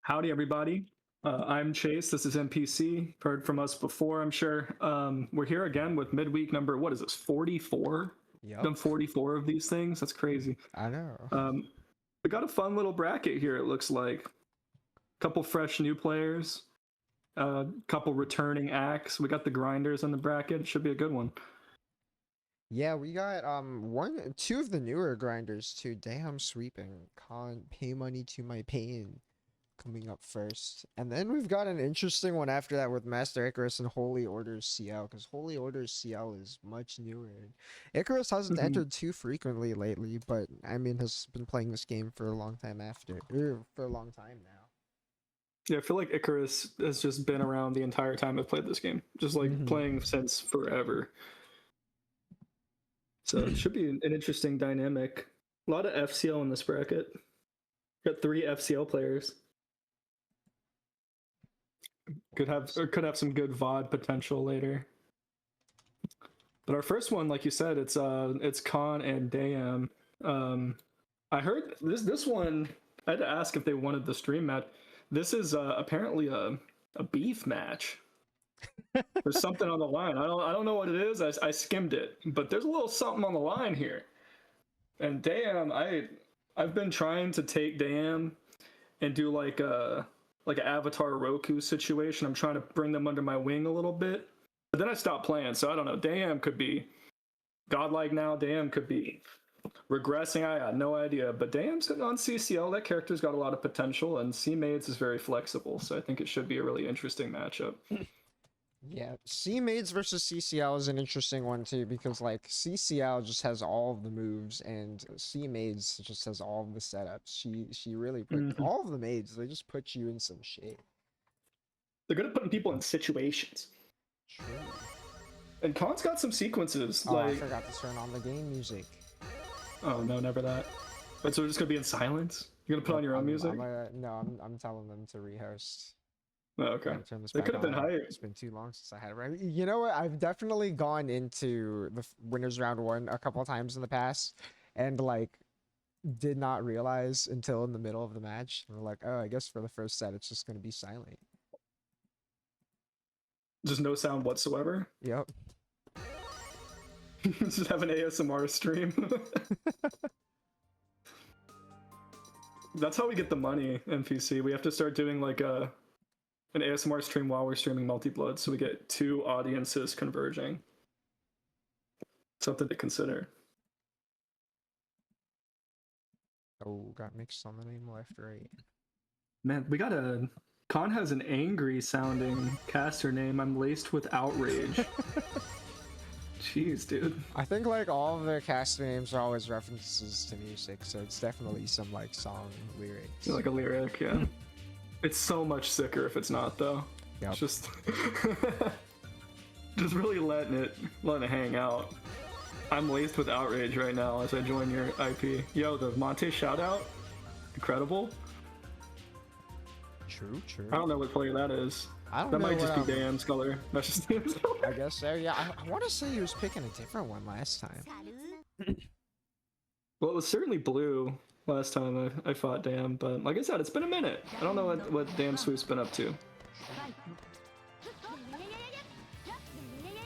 Howdy, everybody. I'm Chase. This is NPC. Heard from us before, I'm sure. We're here again with midweek number, what is this, 44? Yep. Done 44 of these things? That's crazy. I know. We got a fun little bracket here, it looks like. Couple fresh new players. Couple returning acts. We got the grinders in the bracket. It should be a good one. Yeah, we got two of the newer grinders too. Damn sweeping. Can't pay money to my pain coming up first. And then we've got an interesting one after that with Master Icarus and Holy Orders CL, because Holy Orders CL is much newer. Icarus hasn't entered too frequently lately, but I mean has been playing this game for a long time for a long time now. Yeah, I feel like Icarus has just been around the entire time I've played this game. Just like playing since forever. So it should be an interesting dynamic. A lot of FCL in this bracket. Got 3 FCL players. Could have some good VOD potential later. But our first one, like you said, it's Khan and Dayam. I heard this one. I had to ask if they wanted the stream match. This is apparently a beef match. There's something on the line. I don't know what it is. I skimmed it, but there's a little something on the line here. And Dayam, I've been trying to take Dayam and do like an Avatar Roku situation. I'm trying to bring them under my wing a little bit, but then I stopped playing. So I don't know. Dayam could be godlike now. Dayam could be regressing. I got no idea. But Dayam's on CCL. That character's got a lot of potential, and C-Maids is very flexible. So I think it should be a really interesting matchup. Yeah, C-Maids versus CCL is an interesting one too, because like CCL just has all of the moves and C-Maids just has all of the setups. She really put all of the maids, they just put you in some shape. They're good at putting people in situations. True. And Khan's got some sequences. Oh, I forgot to turn on the game music. Oh no, never that. But so we're just gonna be in silence? You're gonna put on your own music? No, I'm telling them to rehost. Oh, okay. They could have been hype. It's been too long since I had it right. You know what? I've definitely gone into the winners round 1 a couple of times in the past, and like did not realize until in the middle of the match. And we're like, oh, I guess for the first set it's just gonna be silent. Just no sound whatsoever. Yep. Just have an ASMR stream. That's how we get the money, NPC. We have to start doing like an ASMR stream while we're streaming Multi-Blood, so we get 2 audiences converging. Something to consider. Oh, got mixed on the name left, right. Man, we got Khan has an angry sounding caster name. I'm laced with outrage. Jeez, dude. I think like all of their caster names are always references to music, so it's definitely some like song lyrics. Like a lyric, yeah. It's so much sicker if it's not, though. Yep. It's just really letting it hang out. I'm laced with outrage right now as I join your IP. Yo, the Monte shout out, incredible. True. I don't know what player that is. That might just be Dayam's color. That's just Dayam's color. I guess so. Yeah, I want to say he was picking a different one last time. Well, it was certainly blue last time I fought Dayam, but like I said, it's been a minute. I don't know what Dayam Swoop's been up to.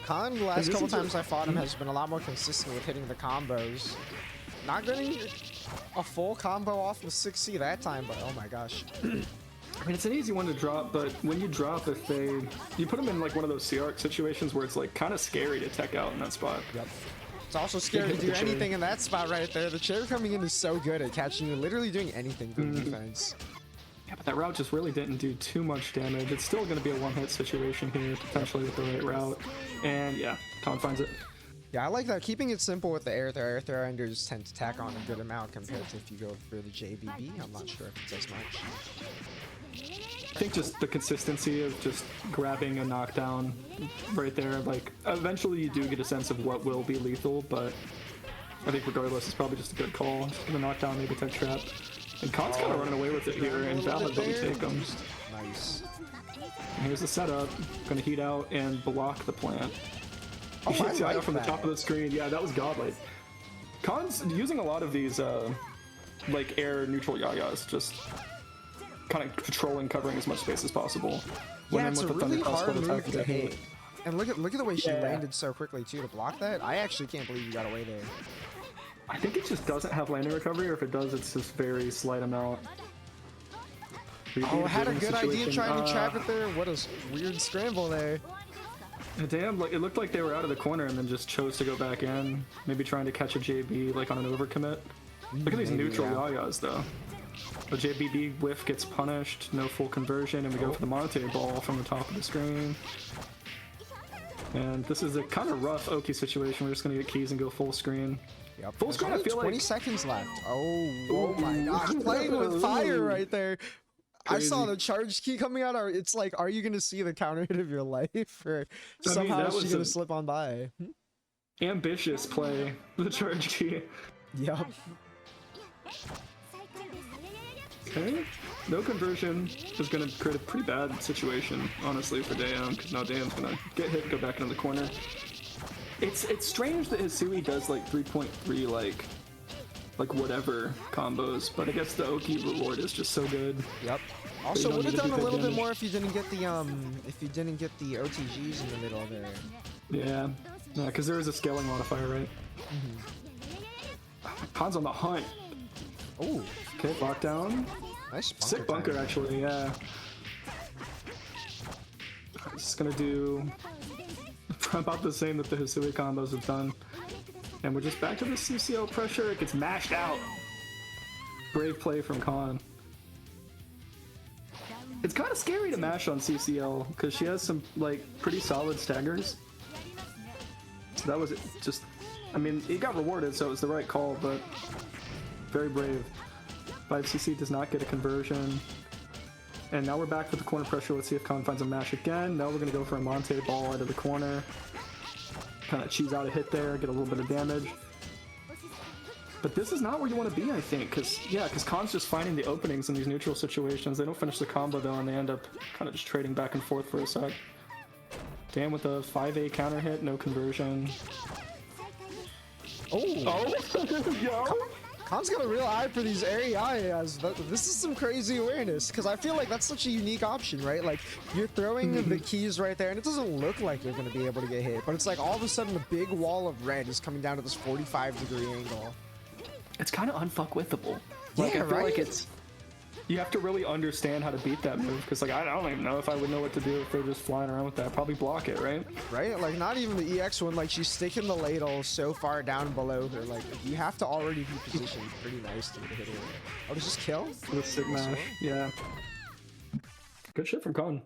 Khan, the last couple times I fought him, has been a lot more consistent with hitting the combos. Not getting a full combo off the 6C that time, but oh my gosh. I mean, it's an easy one to drop, but when you drop, you put them in like one of those C-Arc situations where it's like kind of scary to tech out in that spot. Yep. It's also scary to do anything in that spot right there. The chair coming in is so good at catching you, literally doing anything for the defense. Yeah, but that route just really didn't do too much damage. It's still going to be a one-hit situation here, potentially with the right route. And yeah, Khan finds it. Yeah, I like that. Keeping it simple with the air throw. Air throw enders tend to tack on a good amount compared to if you go for the JBB. I'm not sure if it's as much. I think just the consistency of just grabbing a knockdown right there, like eventually you do get a sense of what will be lethal, but I think regardless it's probably just a good call. Just gonna knock down, maybe tech trap. And Khan's kind of running away with it here, and Valid doesn't take him. Nice. And here's the setup. Gonna heat out and block the plant. Oh, I like out from the top of the screen. Yeah, that was godlike. Khan's using a lot of these like air neutral Yayas, just kind of controlling, covering as much space as possible. Yeah, it's a with the really Thundercross hard split move attack to get hit. And look at the way she Yeah. landed so quickly too to block that. I actually can't believe you got away there. I think it just doesn't have landing recovery, or if it does, it's just very slight amount. Oh, had a good idea trying to trap it there. What a weird scramble there. Damn, like it looked like they were out of the corner and then just chose to go back in. Maybe trying to catch a JB like on an overcommit. Look at these neutral yayas though. The JBB whiff gets punished, no full conversion, and we go for the Monte ball from the top of the screen. And this is a kind of rough Oki situation. We're just gonna get keys and go full screen. Yep. Full screen, I feel 20 like. seconds left. Oh my gosh, playing with fire right there. Crazy. I saw the charge key coming out. It's like, are you gonna see the counter hit of your life, or somehow is she gonna slip on by? Ambitious play, the charge key. Yep. Okay, no conversion is going to create a pretty bad situation, honestly, for Daeum, because now Daeum's going to get hit, go back into the corner. It's strange that Hisui does like 3.3 like whatever combos, but I guess the Oki reward is just so good. Yep. Also, would have done a little bit more if you didn't get the OTGs in the middle there. Yeah, because there is a scaling modifier, right? Khan's on the hunt. Oh. Okay, lockdown. Nice bunker. Sick bunker, time. actually, yeah. Just gonna do about the same that the Hisui combos have done. And we're just back to the CCL pressure. It gets mashed out. Brave play from Khan. It's kind of scary to mash on CCL because she has some like pretty solid staggers. So that was just, I mean, he got rewarded, so it was the right call, but very brave. 5cc does not get a conversion. And now we're back with the corner pressure. Let's see if Khan finds a mash again. Now we're going to go for a Monte ball out of the corner. Kind of cheese out a hit there, get a little bit of damage. But this is not where you want to be, I think, because Khan's just finding the openings in these neutral situations. They don't finish the combo though, and they end up kind of just trading back and forth for a sec. Dan with a 5A counter hit, no conversion. Oh! Yo! Khan's got a real eye for these areas. This is some crazy awareness, because I feel like that's such a unique option, right? Like, you're throwing the keys right there, and it doesn't look like you're going to be able to get hit, but it's like all of a sudden a big wall of red is coming down to this 45-degree angle. It's kind of unfuckwithable. Like, yeah, I feel right? like it's... You have to really understand how to beat that move, because like I don't even know if I would know what to do if they're just flying around with that. Probably block it, right? Right? Like, not even the EX one, like, she's sticking the ladle so far down below her. Like, you have to already be positioned pretty nicely to hit her. Oh, does this kill? With sick mash, yeah. Good shit from Khan.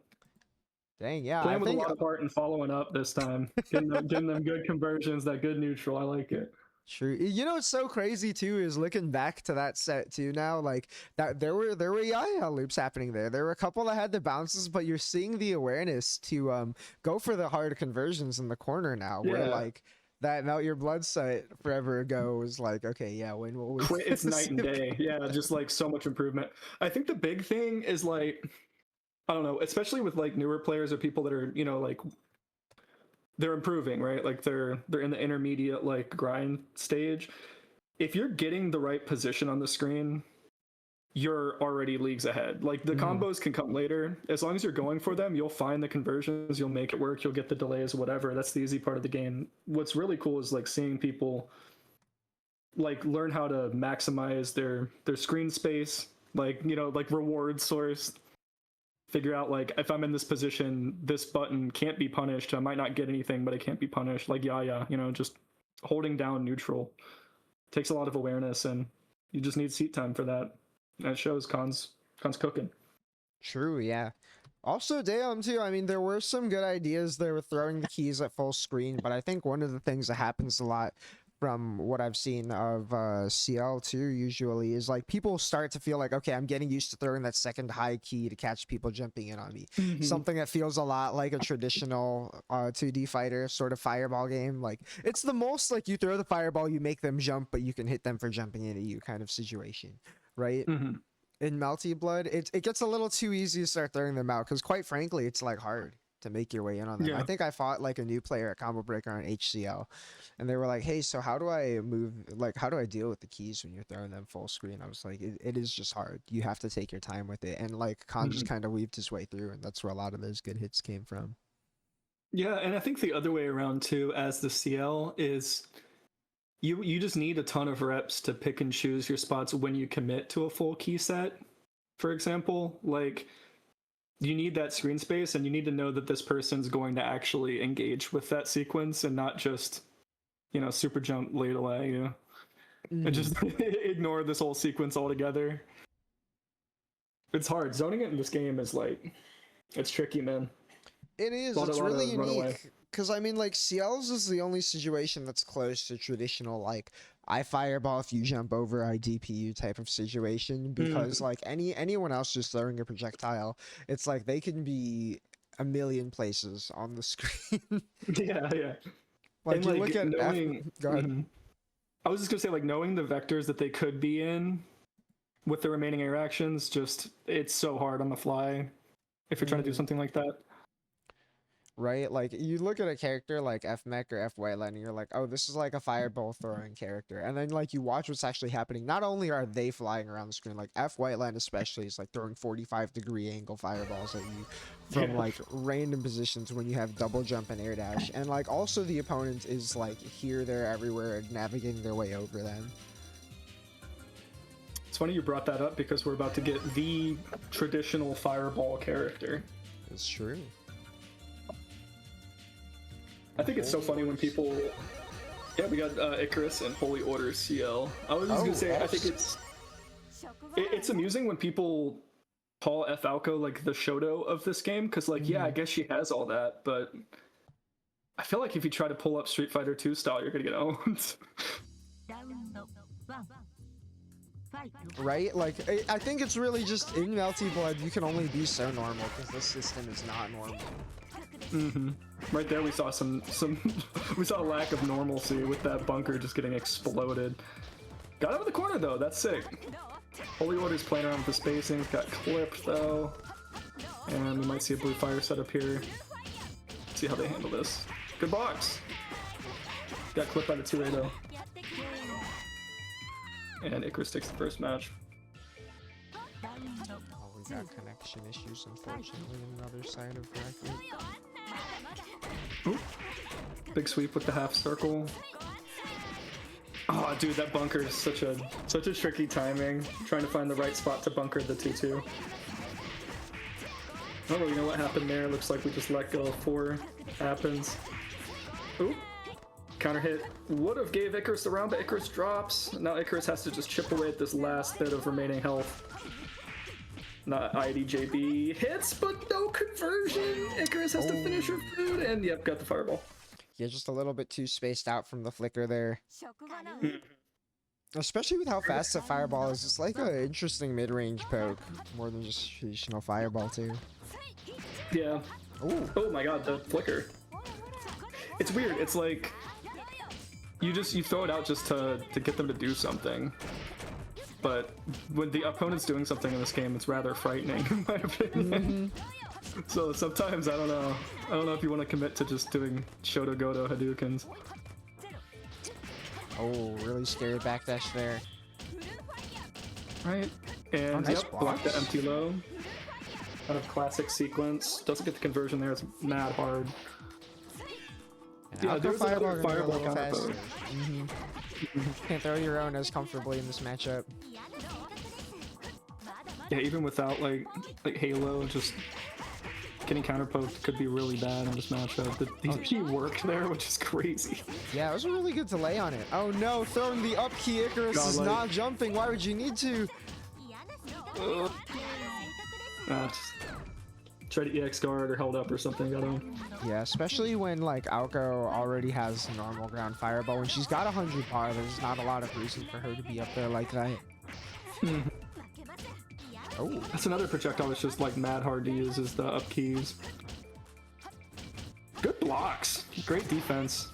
Dang, yeah. Playing with a lot of heart and following up this time. Getting them good conversions, that good neutral. I like it. True. You know what's so crazy too is looking back to that set too now, like that there were Yaya loops happening there. There were a couple that had the bounces, but you're seeing the awareness to go for the hard conversions in the corner now, where like that Melt Your Blood set forever ago was like, okay, yeah, when will we it's night and day. Yeah, just like so much improvement. I think the big thing is like, I don't know, especially with like newer players or people that are, you know, like they're improving, right? Like they're in the intermediate like grind stage. If you're getting the right position on the screen, you're already leagues ahead. Like the combos can come later. As long as you're going for them, you'll find the conversions, you'll make it work, you'll get the delays, whatever. That's the easy part of the game. What's really cool is like seeing people like learn how to maximize their screen space, like, you know, like reward source. Figure out like if I'm in this position, this button can't be punished. I might not get anything, but it can't be punished. Like you know, just holding down neutral takes a lot of awareness, and you just need seat time for that. And it shows Khan's cooking. True, yeah. Also, Daeum too. I mean, there were some good ideas there with throwing the keys at full screen, but I think one of the things that happens a lot from what I've seen of CL2 usually is like people start to feel like, okay, I'm getting used to throwing that second high key to catch people jumping in on me. Something that feels a lot like a traditional 2D fighter sort of fireball game. Like it's the most like you throw the fireball, you make them jump, but you can hit them for jumping into you kind of situation, right? In Melty Blood, it gets a little too easy to start throwing them out because quite frankly, it's like hard to make your way in on them. I Yeah. think I fought like a new player at Combo Breaker on HCL, and they were like, "Hey, so how do I move? Like, how do I deal with the keys when you're throwing them full screen?" I was like, "It is just hard. You have to take your time with it." And like Khan just Mhm. kind of weaved his way through, and that's where a lot of those good hits came from. Yeah, and I think the other way around too, as the CL, is you just need a ton of reps to pick and choose your spots when you commit to a full key set. For example, like you need that screen space and you need to know that this person's going to actually engage with that sequence and not just, super jump late away, and just ignore this whole sequence altogether. It's hard. Zoning it in this game is like, it's tricky, man. It is. Lot It's of really runaway. unique. Because, I mean, like, CLs is the only situation that's close to traditional, like, I fireball if you jump over, I DPU type of situation. Because, like, anyone else just throwing a projectile, it's like they can be a million places on the screen. Yeah, yeah. Like, And you like look at knowing, Go ahead. Mhm. I was just gonna say, like, knowing the vectors that they could be in with the remaining air actions, just it's so hard on the fly if you're trying to do something like that. Right? Like, you look at a character like F-Mech or F-Whiteline, and you're like, oh, this is like a fireball throwing character. And then, like, you watch what's actually happening. Not only are they flying around the screen, like, F-Whiteline especially is, like, throwing 45-degree angle fireballs at you from, Yeah. like, random positions when you have double jump and air dash. And, like, also the opponent is, like, here, there, everywhere, navigating their way over them. It's funny you brought that up because we're about to get the traditional fireball character. It's true. I think it's so funny when people. Yeah, we got Icarus and Holy Order CL. I was just gonna say, I think it's amusing when people call F Alco like the Shoto of this game, because like, yeah, I guess she has all that, but I feel like if you try to pull up Street Fighter 2 style, you're gonna get owned. Right? Like, I think it's really just in Melty Blood, you can only be so normal because this system is not normal. Right there, we saw we saw a lack of normalcy with that bunker just getting exploded. Got out of the corner though, that's sick. Holy Order's playing around with the spacing, got clipped though, and we might see a blue fire setup here. See how they handle this. Good box. Got clipped by the 2A though. And Icarus takes the first match. Oh, we got connection issues, unfortunately, on the other side of bracket. Ooh. Big sweep with the half circle. Oh, dude, that bunker is such a tricky timing. Trying to find the right spot to bunker the 2-2. I don't really know what happened there. Looks like we just let go of 4. Happens. Ooh. Counter hit would have gave Icarus the round, but Icarus drops. Now Icarus has to just chip away at this last bit of remaining health. Not IDJB hits, but no conversion. Icarus has to finish her food, and yep, got the fireball. Yeah, just a little bit too spaced out from the flicker there. Especially with how fast the fireball is. It's like an interesting mid-range poke, more than just traditional fireball too. Yeah. Ooh. Oh my god, the flicker. It's weird. It's like you throw it out just to get them to do something. But when the opponent's doing something in this game, it's rather frightening, in my opinion. So sometimes I don't know if you want to commit to just doing Shoto Goto Hadoukens. Oh, really scary backdash there. Right. And nice yep, block the empty low. Kind of classic sequence. Doesn't get the conversion there. It's mad hard. Yeah, there's fireball, another fireball counter counter Can't throw your own as comfortably in this matchup. Yeah, even without like Halo, just getting counterpoked could be really bad in this matchup. The DP worked there, which is crazy. Yeah, it was a really good delay on it. Oh no, throwing the up key. Icarus is not jumping. Why would you need to? Try to EX guard or held up or something. Got him. Yeah, especially when like Alco already has normal ground fireball. When she's got 100 par, there's not a lot of reason for her to be up there like that. Oh, that's another projectile that's just like mad hard to use, is the up keys. Good blocks. Great defense.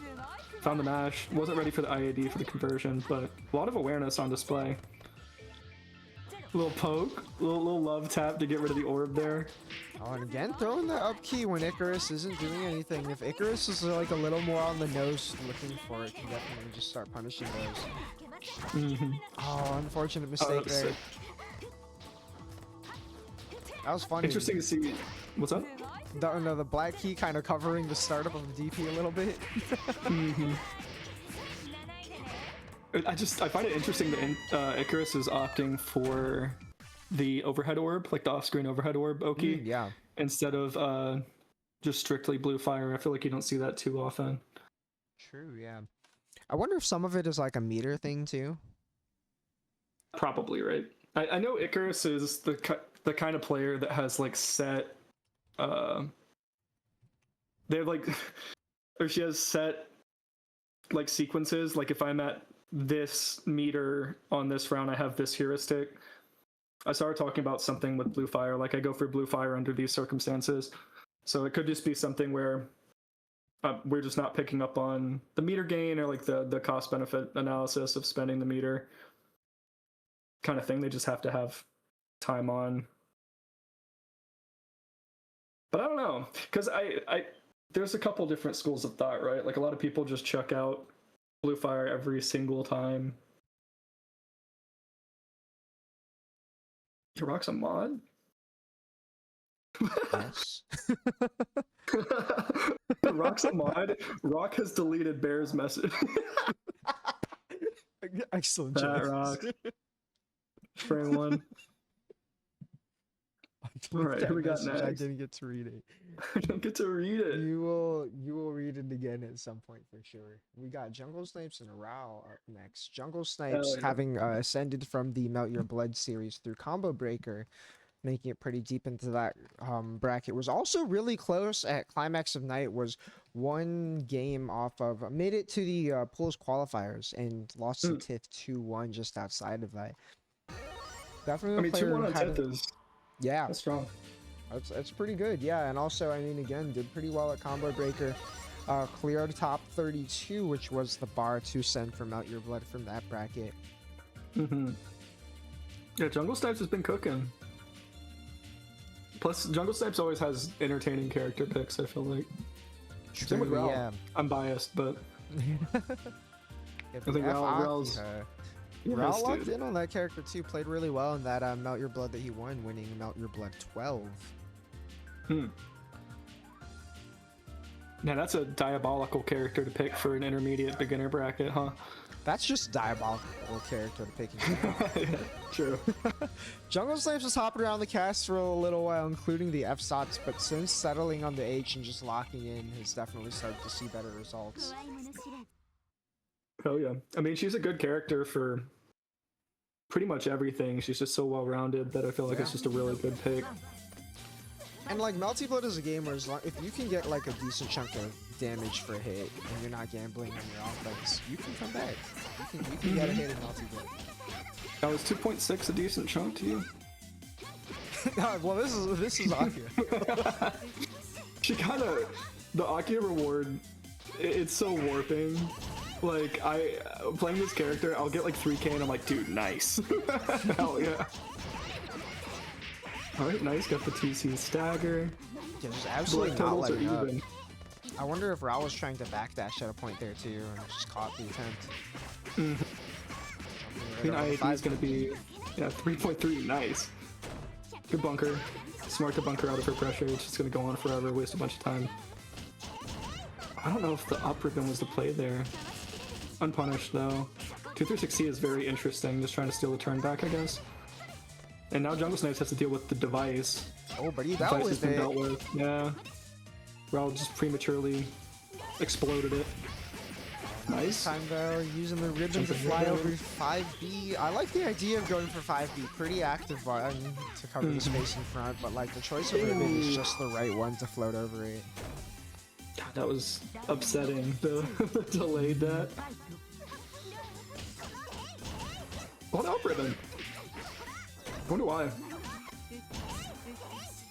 Found the mash. Wasn't ready for the IAD for the conversion, but a lot of awareness on display. Little poke, little love tap to get rid of the orb there. Oh, and again, throwing the up key when Icarus isn't doing anything. If Icarus is like a little more on the nose looking for it, can definitely just start punishing those. Oh, unfortunate mistake there. Sick. That was funny. Interesting to see. What's up? The black key kind of covering the startup of the DP a little bit. I find it interesting that Icarus is opting for the overhead orb, like the off-screen overhead orb, Oki. Yeah. Instead of just strictly blue fire. I feel like you don't see that too often. True, yeah. I wonder if some of it is like a meter thing too. Probably, right? I know Icarus is the kind of player that has like set they have like or she has set like sequences. Like if I'm at this meter on this round, I have this heuristic. I started talking about something with blue fire, like I go for blue fire under these circumstances. So it could just be something where we're just not picking up on the meter gain or like the cost benefit analysis of spending the meter kind of thing. They just have to have time on. But I don't know, because I there's a couple different schools of thought, right? Like a lot of people just chuck out blue fire every single time. Rock's a mod? Yes. Rock's a mod. Rock has deleted Bear's message. Excellent That choice. Rock. Frame one. All right, who we got next? I didn't get to read it. I don't get to read it. You will read it again at some point for sure. We got Jungle Snipes and Rao up next. Jungle Snipes yeah. having ascended from the Melt Your Blood series through Combo Breaker, making it pretty deep into that bracket. Was also really close at Climax of Night. Was one game off of, made it to the pools qualifiers and lost to Tiff 2-1 just outside of that. Definitely. I mean, 2-1 on Tiff is. Yeah, that's strong. That's pretty good, yeah. And also, I mean, again, did pretty well at Combo Breaker. Cleared top 32, which was the bar to send from Out Your Blood from that bracket. Yeah, Jungle Snipes has been cooking. Plus, Jungle Snipes always has entertaining character picks, I feel like. Same with Rao. Yeah. I'm biased, but I think Rao's... Rao locked in on that character too, played really well in that Melt Your Blood that he won, winning Melt Your Blood 12. Yeah, that's a diabolical character to pick for an intermediate beginner bracket, huh? That's just diabolical character to pick. Yeah, true. Jungle Snipes was hopping around the cast for a little while, including the F-Sots, but since settling on the H and just locking in, has definitely started to see better results. Oh yeah. I mean, she's a good character for pretty much everything. She's just so well-rounded that I feel like it's just a really good pick. And like Melty Blood is a game where if you can get like a decent chunk of damage for a hit and you're not gambling on your offense, you can come back. You can get a hit in Melty Blood. Now is 2.6 a decent chunk to you? Well, this is Akia. She kind of, the Akia reward, it's so warping. Like, playing this character, I'll get like 3k and I'm like, dude, nice. Hell yeah. Alright, nice, got the TC stagger. Yeah, just absolutely not letting up. Even. I wonder if Rao was trying to backdash at a point there too and just caught the attempt. I mean, IAD is going to be, 3.3, nice. Good bunker. Smart to bunker out of her pressure, it's just going to go on forever, waste a bunch of time. I don't know if the up ribbon was the play there. Unpunished though. 236C is very interesting, just trying to steal the turn back, I guess. And now Jungle Snipes has to deal with the device. Oh, but he dealt with it. Dealt with. Yeah. Raul just prematurely exploded it. Nice. This time though, using the ribbon to fly over 5B. I like the idea of going for 5B. Pretty active button to cover the space in front, but like the choice of ribbon is just the right one to float over it. God, that was upsetting. Delayed that. What up ribbon? I wonder why.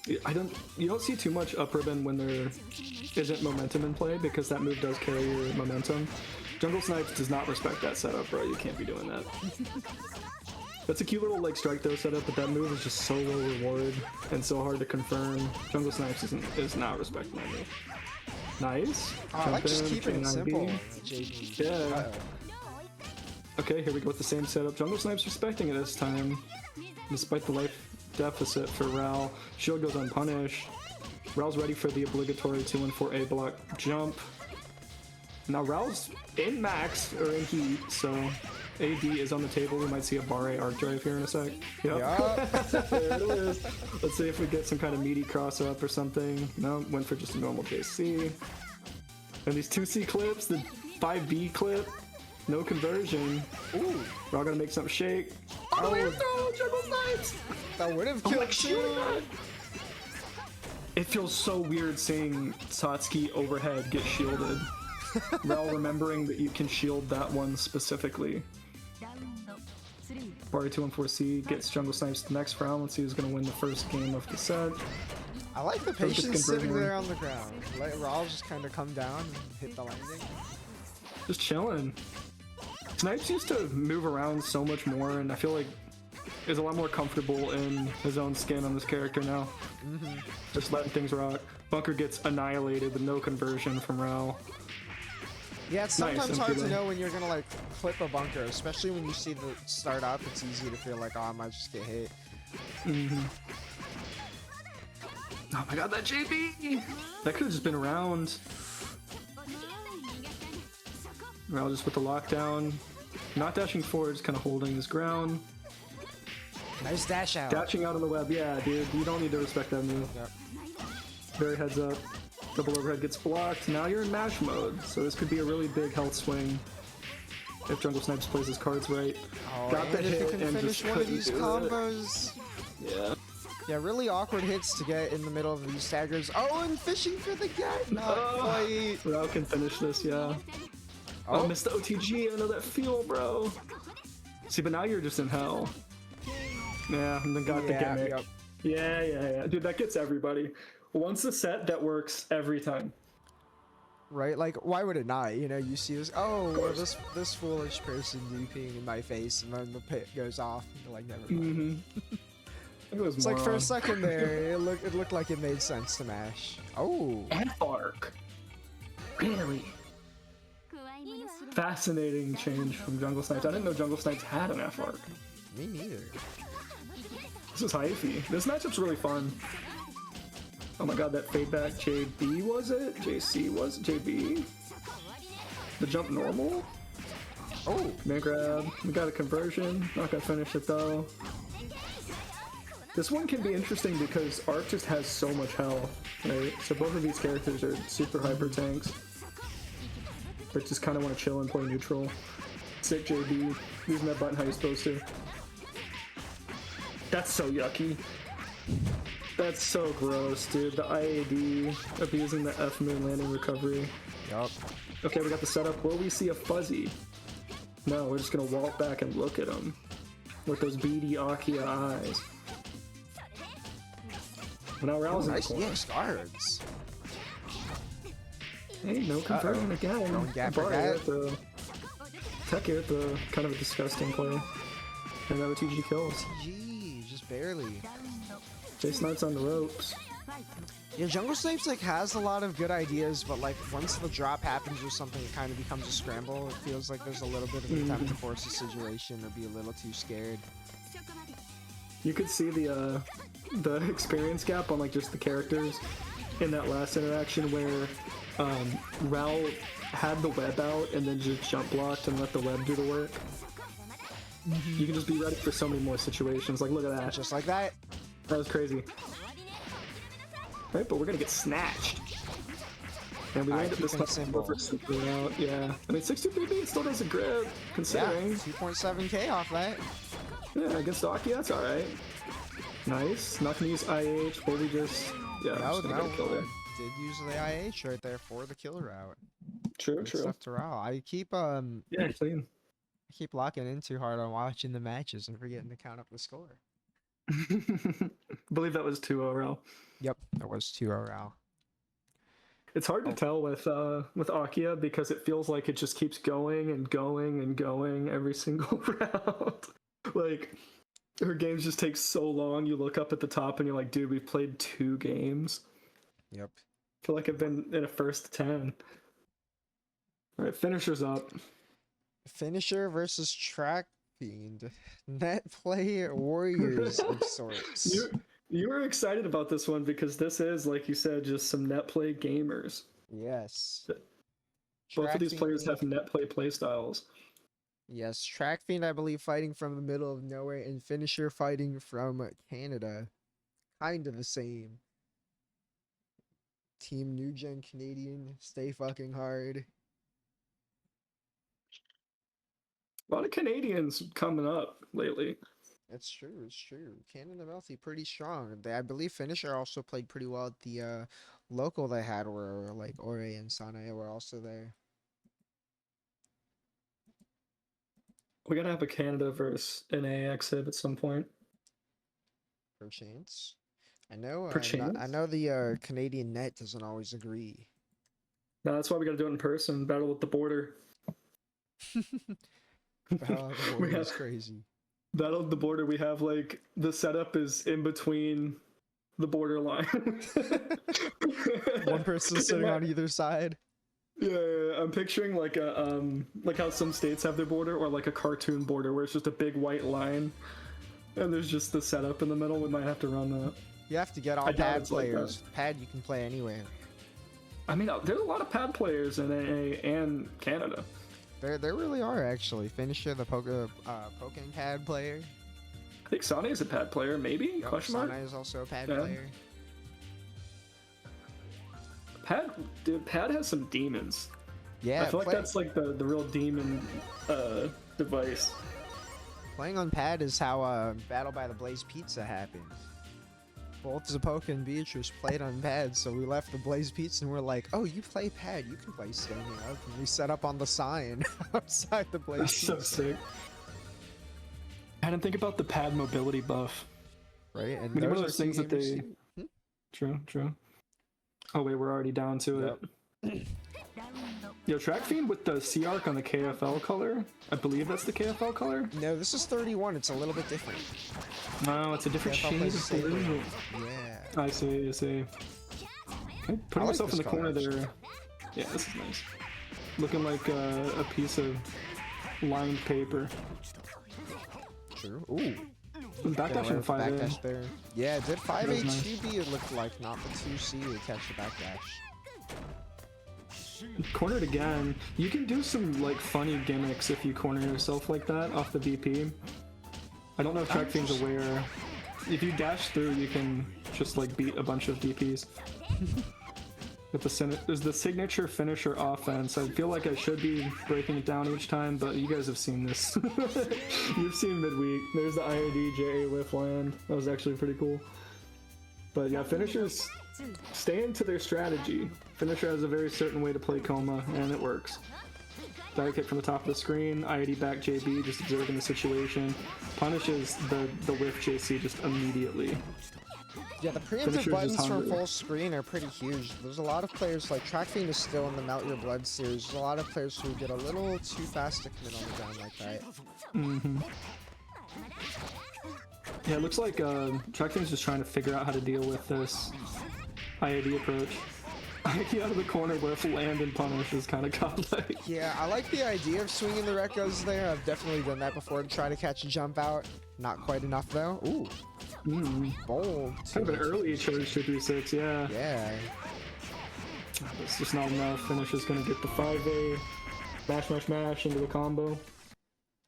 You don't see too much up ribbon when there isn't momentum in play, because that move does carry your momentum. Jungle Snipes does not respect that setup, bro. You can't be doing that. That's a cute little like strike throw setup, but that move is just so low reward and so hard to confirm. Jungle Snipes is not respecting that move. Nice. I like just Jump in, keeping it simple. JB. JB. Yeah. Uh-oh. Okay, here we go with the same setup. Jungle Snipes respecting it this time, despite the life deficit for Ral. Shield goes unpunished. Ral's ready for the obligatory 2-1-4 A block jump. Now Ral's in max, or in heat, so AD is on the table. We might see a Barre arc drive here in a sec. Yep. There it is. Let's see if we get some kind of meaty cross up or something. No, went for just a normal JC. And these 2C clips, the 5B clip, no conversion. Ooh, Ral gotta make something shake. Oh, throw, Jungle Snipes! That would have killed too. It feels so weird seeing Satsuki overhead get shielded. Ral remembering that you can shield that one specifically. Barre 2-1-4C gets Jungle Snipes the next round. Let's see who's gonna win the first game of the set. I like the patience sitting there on the ground. Let Ral just kind of come down and hit the landing. Just chilling. Snipes used to move around so much more, and I feel like is a lot more comfortable in his own skin on this character now. Just letting things rock. Bunker gets annihilated with no conversion from Ral. Yeah, it's sometimes Nice, hard to know when you're gonna like clip a bunker, especially when you see the start up. It's easy to feel like, oh, I might just get hit. Oh my god, that JB! That could have just been around. Ral just with the lockdown. Not dashing forward, just kind of holding his ground. Nice dash out. Dashing out on the web, yeah, dude. You don't need to respect that move. Yep. Very heads up. Double overhead gets blocked. Now you're in mash mode, so this could be a really big health swing if Jungle Snipes plays his cards right. Oh, Got the and if hit you can and finish just one of couldn't these do it. combos. Yeah. Yeah, really awkward hits to get in the middle of these staggers. Oh, and fishing for the get. Not Oh. quite. Ral can finish this, yeah. Oh, missed the OTG. I know that feel, bro. See, but now you're just in hell. Yeah, and then got the gimmick. Yep. Yeah. Dude, that gets everybody. Once a set, that works every time. Right? Like, why would it not? You know, you see this, oh, well, this foolish person DPing in my face, and then the pit goes off, and you're like, never mind. It's like for a second there, it looked like it made sense to mash. Oh. F-Arc. Really? Fascinating change from Jungle Snipes. I didn't know Jungle Snipes had an F-Arc. Me neither. This is hyphy. This matchup's really fun. Oh my god, that fade back JB was it? JC was it? JB? The jump normal? Oh. Man grab. We got a conversion. Not gonna finish it though. This one can be interesting because Arc just has so much health, right? So both of these characters are super hyper tanks. But just kind of want to chill and play neutral. Sick JB. Using that button how you're supposed to. That's so yucky. That's so gross, dude. The IAD abusing the F moon landing recovery. Yup. Okay, we got the setup. Will we see a fuzzy? No, we're just gonna walk back and look at him with those beady Akia eyes. Now Ral's in the Nice corner. yes, guards. Hey, no conversion again. Throwing gap for Barre gap. at the Tech here at the kind of a disgusting play. And that OTG kills. Gee, just barely. J Snipes on the ropes. Yeah, Jungle Snipes like has a lot of good ideas, but like once the drop happens or something, it kind of becomes a scramble. It feels like there's a little bit of an attempt to force a situation or be a little too scared. You could see the experience gap on like just the characters in that last interaction where Ral had the web out and then just jump blocked and let the web do the work. You can just be ready for so many more situations. Like, look at that. Just like that. That was crazy. Right, but we're gonna get snatched. And we landed this time over super out. Yeah. I mean, 623B still does a grip, considering. Yeah, 2.7k off that. Yeah, against Aki, that's alright. Nice. Not gonna use IH, but we just. Yeah, just gonna get a kill there. Did use the IH right there for the kill route. True, Good true. stuff to Ral. I keep Yeah, clean. I keep locking in too hard on watching the matches and forgetting to count up the score. I believe that was 2-0 Ral. Yep, that was 2-0 Ral. It's hard to tell with Akia because it feels like it just keeps going and going and going every single round. Like Her games just take so long. You look up at the top and you're like, dude, we've played 2 games. Yep. I feel like I've been in a first 10. All right, finishers up. Finisher versus Track Fiend. Netplay warriors of sorts. You were excited about this one because this is, like you said, just some Netplay gamers. Yes. Both of these Track players Fiend- have Netplay playstyles. Yes, Track Fiend, I believe, fighting from the middle of nowhere, and Finisher fighting from Canada. Kind of the same. Team New Gen Canadian, stay fucking hard. A lot of Canadians coming up lately. It's true, it's true. Canada Melty pretty strong. I believe Finisher also played pretty well at the local they had where like Ore and Sanae were also there. We gotta have a Canada versus an AXIB at some point. Perchance. I know Perchance? I know the Canadian net doesn't always agree. No, that's why we gotta do it in person. Battle at the border. Oh, the We border is have- crazy. Battle at the border. We have like the setup is in between the borderline. One person sitting on either side. Yeah, I'm picturing like a like how some states have their border, or like a cartoon border where it's just a big white line, and there's just the setup in the middle. We might have to run that. You have to get all I doubt pad it's like that. players. Pad you can play anywhere. I mean, there's a lot of pad players in AA and Canada. There really are actually. Finisher, the Pokken pad player. I think Sane is a pad player, maybe? Yup, Question mark? Sanae is also a pad Yeah. player. Pad, dude, Pad has some demons. Yeah, I feel like that's like the real demon device. playing on pad is how Battle by the Blaze Pizza happened. Both Zapoka and Beatrice played on pad, so we left the Blaze Pizza and we're like, oh, you play pad, you can play standing up. And we set up on the sign outside the Blaze That's so Pizza. sick. I didn't think about the pad mobility buff. Right? And Maybe one of are those two things that gamers they- too. True. Oh wait, we're already down to it. Yo, Track Fiend with the C arc on the KFL color. I believe that's the KFL color. No, this is 31. It's a little bit different. No, it's a different KFL shade plays of the same blue. way. Yeah. I see. Okay, putting like myself in this the corner color, there. Yeah, this is nice. Looking like a piece of lined paper. True. Ooh. Backdash and 5A. Backdash there. Yeah, it did That was 5A nice. 2B, it looked like, not the 2C to catch the backdash. Cornered again. You can do some like funny gimmicks if you corner yourself like that off the BP. I don't know if Track Fiend's aware. If you dash through, you can just like beat a bunch of DPs. With there's the signature finisher offense. I feel like I should be breaking it down each time, but you guys have seen this. You've seen Midweek. There's the IOD whiff land. That was actually pretty cool. But yeah, finishers stay into their strategy. Finisher has a very certain way to play Coma, and it works. Dive kick from the top of the screen, IOD back JB, just observing the situation. Punishes the whiff JC just immediately. Yeah, the preemptive Finisher's buttons just from hungry. full screen are pretty huge. There's a lot of players, like Track Fiend is still in the Melt Your Blood series. There's a lot of players who get a little too fast to commit on the ground like that. Mm-hmm. Yeah, it looks like Track Fiend's just trying to figure out how to deal with this IAD approach. IAD out of the corner with land and punish is kind of godlike. Yeah, I like the idea of swinging the recos there. I've definitely done that before to try to catch a jump out. Not quite enough though. Ooh, bold. Kind of an early charge 236, yeah. Yeah. It's just not enough. Finish is gonna get the 5A. Mash into the combo.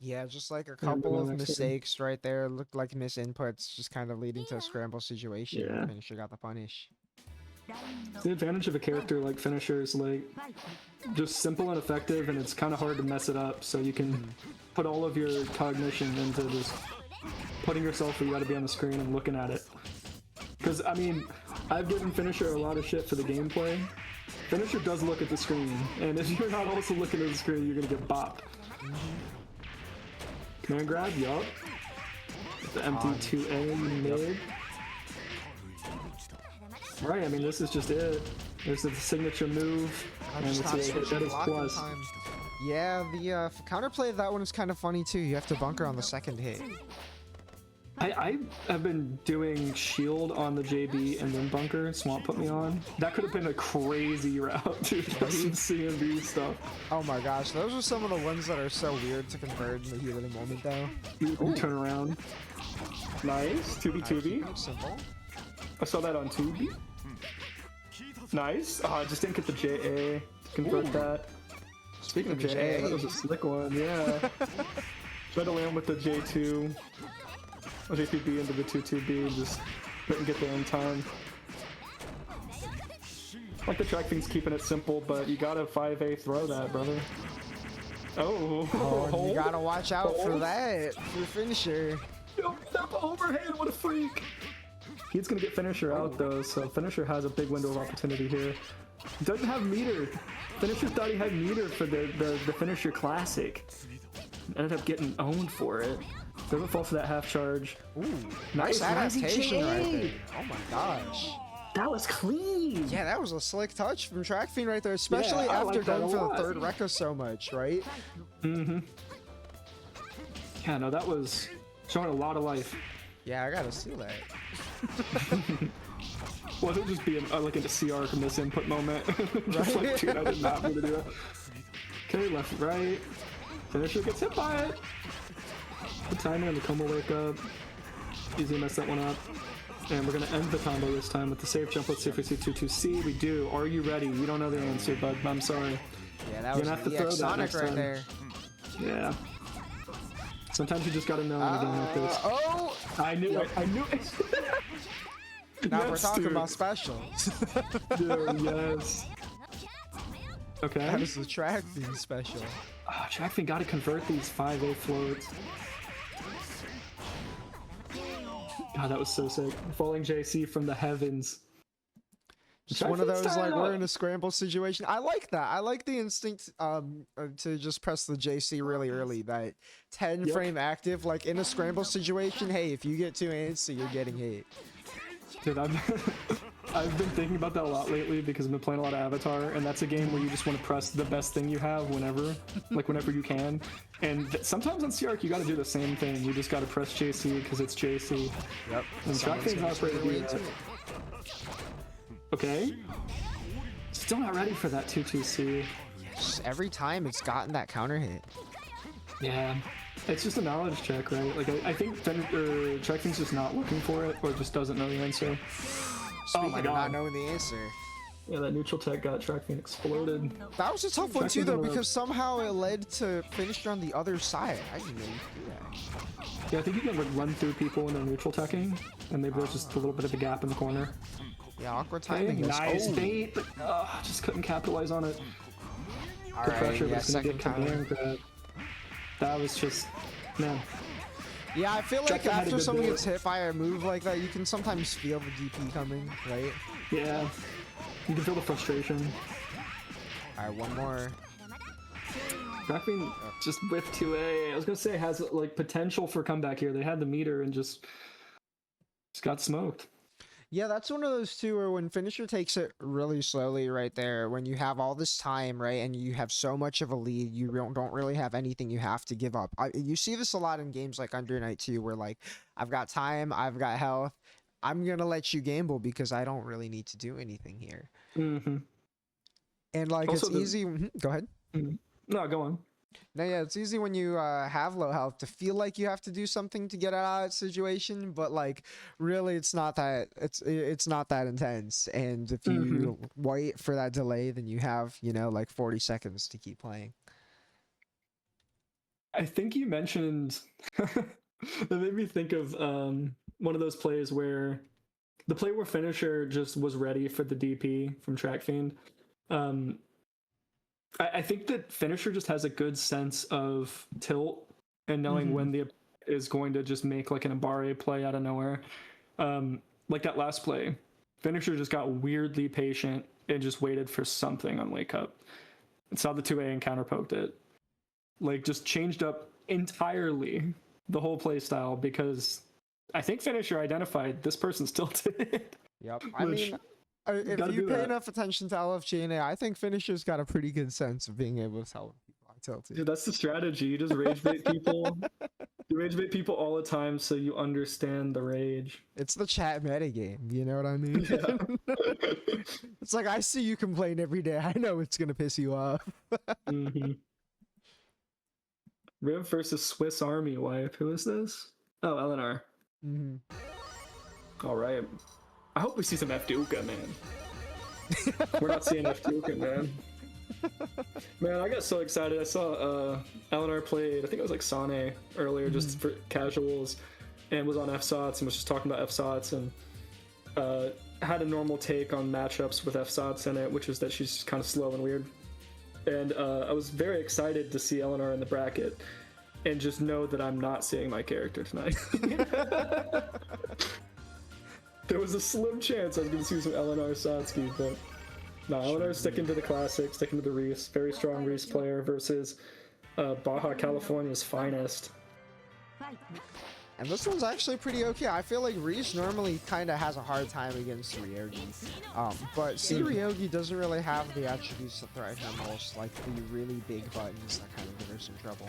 Yeah, just like a go couple of next turn. mistakes right there. Looked like misinputs, just kind of leading to a scramble situation. Yeah. Finisher got the punish. The advantage of a character like Finisher is like just simple and effective, and it's kind of hard to mess it up, so you can put all of your cognition into just putting yourself where you gotta be on the screen and looking at it. Because, I mean, I've given Finisher a lot of shit for the gameplay. Finisher does look at the screen, and if you're not also looking at the screen, you're gonna get bopped. Command grab, yup. The MT2A mid. Right, I mean, this is just it. There's the signature move, I'm and just not it's that switching is block in plus. time. Yeah, the counterplay of that one is kind of funny too. You have to bunker on the second hit. I have been doing shield on the JB and then bunker. Swamp put me on. That could have been a crazy route, dude. That's some CMB stuff. Oh my gosh, those are some of the ones that are so weird to convert in the heat of the moment, though. You turn around. Nice. 2v2v. Simple. I saw that on 2v. Nice. Oh, I just didn't get the JA to convert that. Speaking of JA, that was a slick one. Yeah. Tried to land with the J2. JPB into the 2-2B and just couldn't get there in time. Like the track thing's keeping it simple, but you gotta 5A throw that, brother. Oh, you gotta watch out for that, for finisher. Yo, that overhand, what a freak! He's gonna get finisher out though, so finisher has a big window of opportunity here. Doesn't have meter. Finisher thought he had meter for the finisher classic. Ended up getting owned for it. Doesn't fall for that half charge. Ooh, nice adaptation right there. Oh my gosh. That was clean. Yeah, that was a slick touch from TrackFiend right there, especially after like going for the third Rekka so much, right? Mm-hmm. Yeah, no, that was showing a lot of life. Yeah, I gotta steal that. Well, it'll just be like in a CR from this input moment. Just like, dude, I did not mean to do that. Okay, left, right. Finisher gets hit by it. The timing on the combo wake up. Easy mess that one up. And we're gonna end the combo this time with the safe jump. Let's see if we see 2-2C. We do. Are you ready? You don't know the answer, bud. I'm sorry. Yeah, that was the Sonic right there. Yeah. Sometimes you just gotta know in a game like this. Oh! I knew it. I knew it. Now we're talking about specials. Dude, yes. Okay. That is the TrackFiend special. Oh, TrackFiend gotta convert these 5A floats. God, that was so sick. Falling JC from the heavens. Just one of those, like, we're in a scramble situation. I like that. I like the instinct to just press the JC really early. That 10 frame active, like in a scramble situation, hey, if you get too antsy, you're getting hit. Dude, I've been thinking about that a lot lately because I've been playing a lot of Avatar, and that's a game where you just want to press the best thing you have whenever, like whenever you can. And sometimes on CRC you got to do the same thing. You just got to press JC because it's JC. Yep. And TrackFiend's not afraid to do that. Okay. Still not ready for that 2-2C. Yes, every time it's gotten that counter hit. Yeah. It's just a knowledge check, right? Like, I think TrackFiend's just not looking for it, or just doesn't know the answer. Speaking of not knowing the answer. Yeah, that neutral tech got TrackFiend exploded. That was a tough one too, though, because somehow it led to finisher on the other side. I didn't know you could do that. Yeah, I think you can like run through people when they're neutral teching, and they've just a little bit of a gap in the corner. Yeah, awkward timing. Nice bait, but just couldn't capitalize on it. All the right, pressure yeah, was gonna second get to grab. That was just, man. Yeah, I feel like after someone gets hit by a move like that, you can sometimes feel the DP coming, right? Yeah, you can feel the frustration. All right, one more. TrackFiend just whiffed 2A. I was gonna say has like potential for comeback here. They had the meter and just got smoked. Yeah, that's one of those two where when finisher takes it really slowly right there, when you have all this time, right, and you have so much of a lead, you don't really have anything you have to give up. You see this a lot in games like Under Night 2, where like, I've got time, I've got health, I'm gonna let you gamble because I don't really need to do anything here. Mm-hmm. And like, also it's easy. Go ahead. No, go on. No, yeah, it's easy when you have low health to feel like you have to do something to get out of that situation, but like really it's not that it's not that intense. And if you wait for that delay, then you have, you know, like 40 seconds to keep playing. I think you mentioned that made me think of one of those plays where the play where finisher just was ready for the DP from TrackFiend. I think that finisher just has a good sense of tilt and knowing when the is going to just make like an Abare play out of nowhere. Like that last play, finisher just got weirdly patient and just waited for something on wake up. And saw the 2A and counter poked it. Like just changed up entirely the whole play style because I think finisher identified this person's tilted. Yep. I mean, if you pay enough attention to LFG and A, I think finisher's got a pretty good sense of being able to tell when people are tilted. Dude, that's the strategy. You just rage bait people. You rage bait people all the time so you understand the rage. It's the chat metagame, you know what I mean? Yeah. It's like, I see you complain every day. I know it's gonna piss you off. Mm-hmm. Riv versus Swiss Army wife. Who is this? Oh, Eleanor. Mm-hmm. All right. I hope we see some F-Duka, man. We're not seeing F-Duka, man. Man, I got so excited. I saw Eleanor played, I think it was like Sane earlier, just for casuals, and was on FSOTs and was just talking about FSOTs and had a normal take on matchups with FSOTs in it, which is that she's kind of slow and weird. And I was very excited to see Eleanor in the bracket and just know that I'm not seeing my character tonight. There was a slim chance I was going to see some Eleanor Satsuki, but no, Eleanor's sticking to the classic, sticking to the Reese. Very strong Reese player versus Baja California's finest. And this one's actually pretty okay. I feel like Reese normally kind of has a hard time against Ryogi. But see, Ryogi doesn't really have the attributes that threaten him most, like the really big buttons that kind of give her some trouble.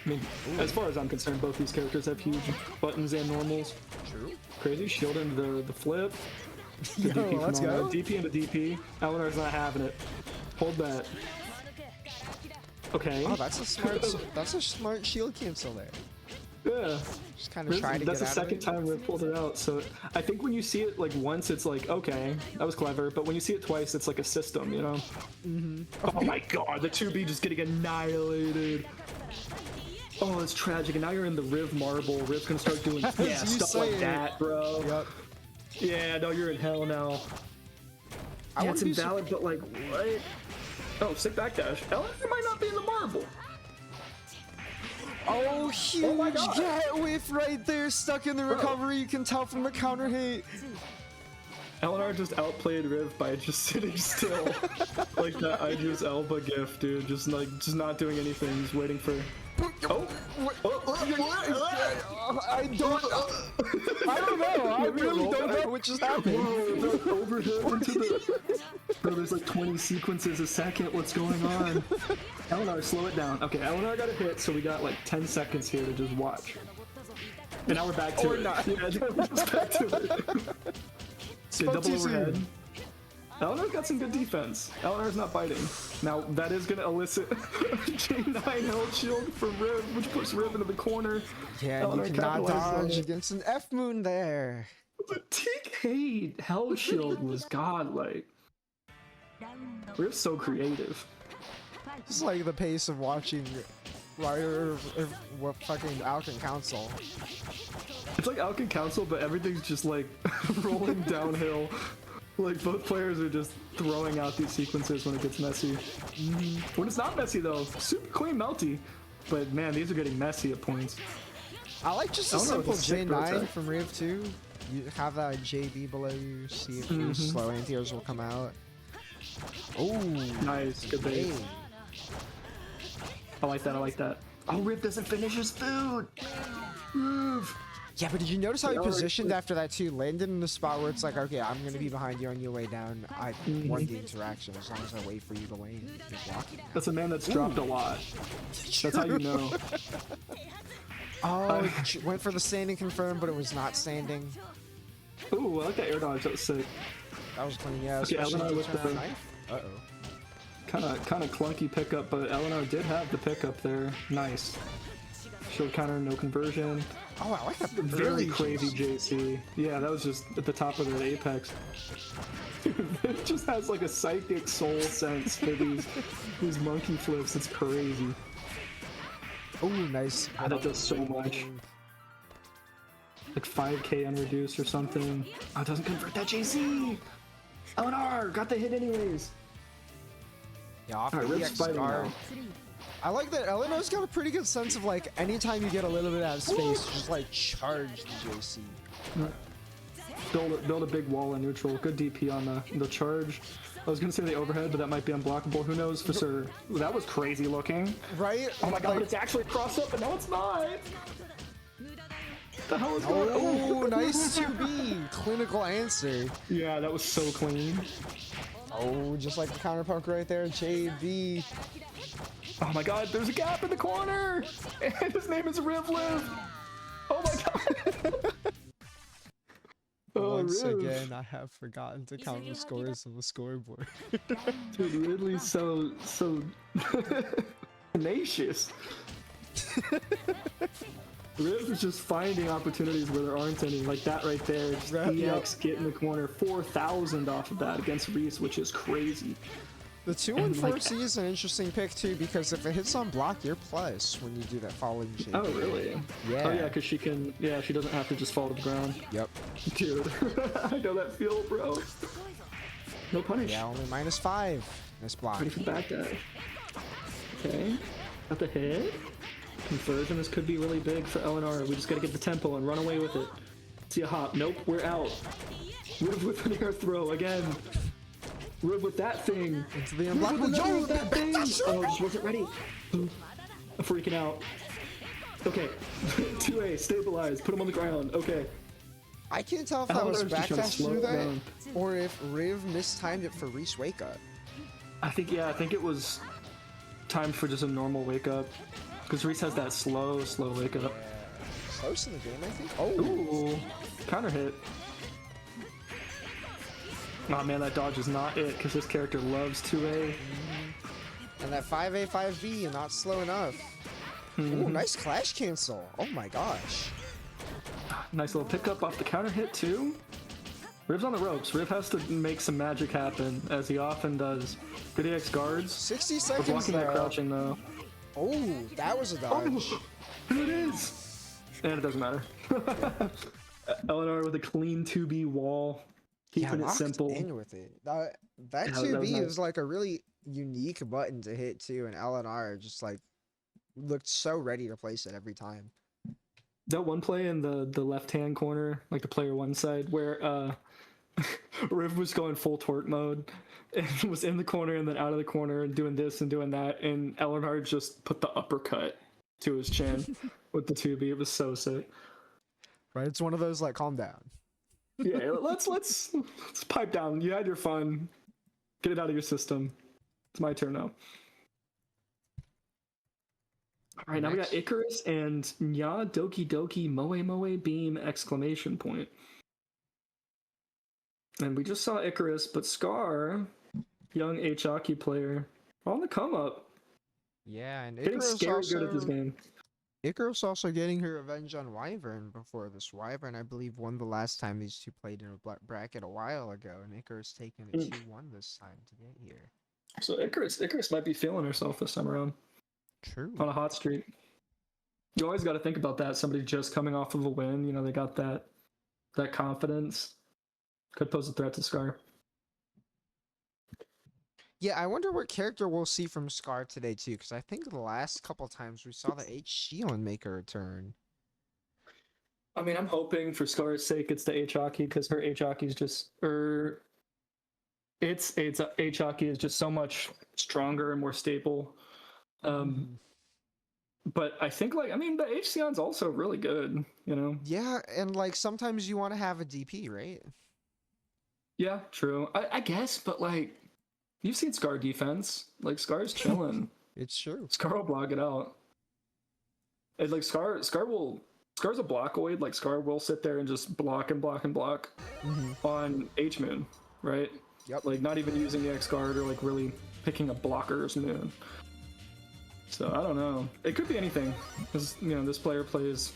I mean, as far as I'm concerned, both these characters have huge buttons and normals. True. Crazy, shield into the flip. Yo, let's go. DP into DP. Eleanor's not having it. Hold that. Okay. Oh, that's a smart shield cancel there. Yeah. Just kind of trying to That's get the out second of time Riv pulled it out. So I think when you see it like once, it's like, okay, that was clever. But when you see it twice, it's like a system, you know? Oh my god, the 2B just getting annihilated. Oh, it's tragic. And now you're in the Riv marble. Riv's gonna start doing stuff like that, bro. Yep. Yeah, no, you're in hell now. Yeah, it's invalid, but like, what? Oh, sick backdash. Eleanor might not be in the marble. Oh, huge get whiff right there, stuck in the recovery. You can tell from the counter hit. Eleanor just outplayed Riv by just sitting still. Like that I just Elba gif, dude. Just not doing anything, just waiting for... Oh! I don't know. I really don't know what just happened. Whoa, overhead into the... Bro, there's like 20 sequences a second. What's going on? Eleanor, slow it down. Okay, Eleanor got a hit, so we got like 10 seconds here to just watch. And now we're back to it. Not. Yeah, we're just back to it. Okay, double overhead. Eleanor's got some good defense. Eleanor's not biting. now that is going to elicit a J9 health shield from Riv, which puts Riv into the corner. Yeah, you cannot dodge against an F-Moon there. The TK health shield was godlike. Riv's so creative. It's like the pace of watching fucking Alkin Council. It's like Alkin Council, but everything's just like rolling downhill. Like both players are just throwing out these sequences when it gets messy. When it's not messy though, super clean melty. But man, these are getting messy at points. I like just a simple J9 from Riv 2. You have that JB below you, see if your slow anti-airs will come out. Oh, nice, good bait. I like that, I like that. Oh, Riv doesn't finish his food! Riv! Yeah, but did you notice how he positioned after that too? Landed in the spot where it's like, okay, I'm gonna be behind you on your way down. I won the interaction as long as I wait for you to lane. You're blocking now. That's a man that's dropped a lot. That's how you know. Oh, went for the standing confirm, but it was not standing. Ooh, I like that air dodge. That was sick. That was clean, yeah. Okay, Eleanor with the knife. Uh-oh. Kind of clunky pickup, but Eleanor did have the pickup there. Nice. Shield counter, no conversion. Oh, I like that. Very crazy JC. Yeah, that was just at the top of the apex. It just has like a psychic soul sense for these monkey flips. It's crazy. Oh, nice. God, that does so much. Like 5k unreduced or something. Oh, it doesn't convert that JC! Eleanor! Got the hit anyways! Yeah, off Alright, the Riv's fighting now. I like that Eleanor's got a pretty good sense of like, anytime you get a little bit out of space, just like charge the JC. Build a big wall in neutral. Good DP on the charge. I was gonna say the overhead, but that might be unblockable. Who knows for sure? That was crazy looking. Right? Oh my god, but it's actually crossed up, but no it's not! The hell is going on? Oh, nice 2B. Clinical answer. Yeah, that was so clean. Oh, just like the counterpunk right there, JB. Oh my god, there's a gap in the corner! And his name is Rivliv! Oh my god! Oh, Once Riv. again, I have forgotten to count the scores on the scoreboard. Dude, Ridley's so tenacious. Riv is just finding opportunities where there aren't any, like that right there. Just EX get in the corner, 4,000 off of that against Reese, which is crazy. The 214C is an interesting pick too, because if it hits on block, you're plus when you do that falling shape. Oh really? Yeah. Oh yeah, because she can. Yeah, she doesn't have to just fall to the ground. Yep. Dude, I know that feel, bro. No punish. Yeah, only -5. Nice block. Ready for the back dash. Okay. Got the hit. Conversion. This could be really big for LNR. We just gotta get the tempo and run away with it. See a hop. Nope, we're out. Riv with an air throw again. Riv with that thing. Into the unblockable Yo, that thing! Oh, just wasn't ready. I'm freaking out. Okay. 2A, stabilize. Put him on the ground. Okay. I can't tell if that was LNR's just trying to backdash to slow do it that, down. or if Riv mistimed it for Reese wake up. I think it was time for just a normal wake up. Because Reese has that slow wake up. Close in the game, I think. Oh, Ooh, counter hit. Oh man, that dodge is not it, because this character loves 2A. and that 5A 5B not slow enough. Ooh, nice clash cancel. Oh my gosh. Nice little pickup off the counter hit too. Riv's on the ropes. Riv has to make some magic happen, as he often does. Good EX guards. 60 We're seconds blocking that though. crouching though. Oh, that was a dodge. Oh, here it is! And it doesn't matter. LNR with a clean 2B wall. Keeping it locked simple. in with it. That Yeah, that 2B was nice. is like a really unique button to hit too, and LNR just like looked so ready to place it every time. That one play in the left-hand corner, like the player one side, where Riv was going full torque mode and was in the corner and then out of the corner and doing this and doing that, and Eleanor just put the uppercut to his chin with the 2B. It was so sick. Right? It's one of those like calm down. Yeah, let's pipe down. You had your fun. Get it out of your system. It's my turn now. All right, now we got Icarus and Nya Doki Doki Moe Moe Beam exclamation point. And we just saw Icarus, but Scar, young H-Hockey player, on the come up. Yeah, and Getting Icarus scary also, good at this game. Icarus also getting her revenge on Wyvern before this. Wyvern, I believe, won the last time these two played in a bracket a while ago, and Icarus taking it 2-1 this time to get here. So Icarus might be feeling herself this time around. True. On a hot streak. You always got to think about that. Somebody just coming off of a win, you know, they got that confidence. Could pose a threat to Scar. Yeah, I wonder what character we'll see from Scar today too, because I think the last couple times we saw the H Shion make a return. I mean, I'm hoping for Scar's sake it's the H-Hockey, because her H-Hockey is just it's H-Hockey is just so much stronger and more stable. But I think the HCon's also really good, you know? Yeah, and like sometimes you want to have a DP, right? Yeah, true. I guess, but like, you've seen Scar defense. Like, Scar's chilling. It's true. Scar will block it out. And like, Scar's a blockoid. Like, Scar will sit there and just block and block and block on H-Moon, right? Yep. Like, not even using the X-Guard or like really picking a blocker's Moon. So I don't know. It could be anything, because you know this player plays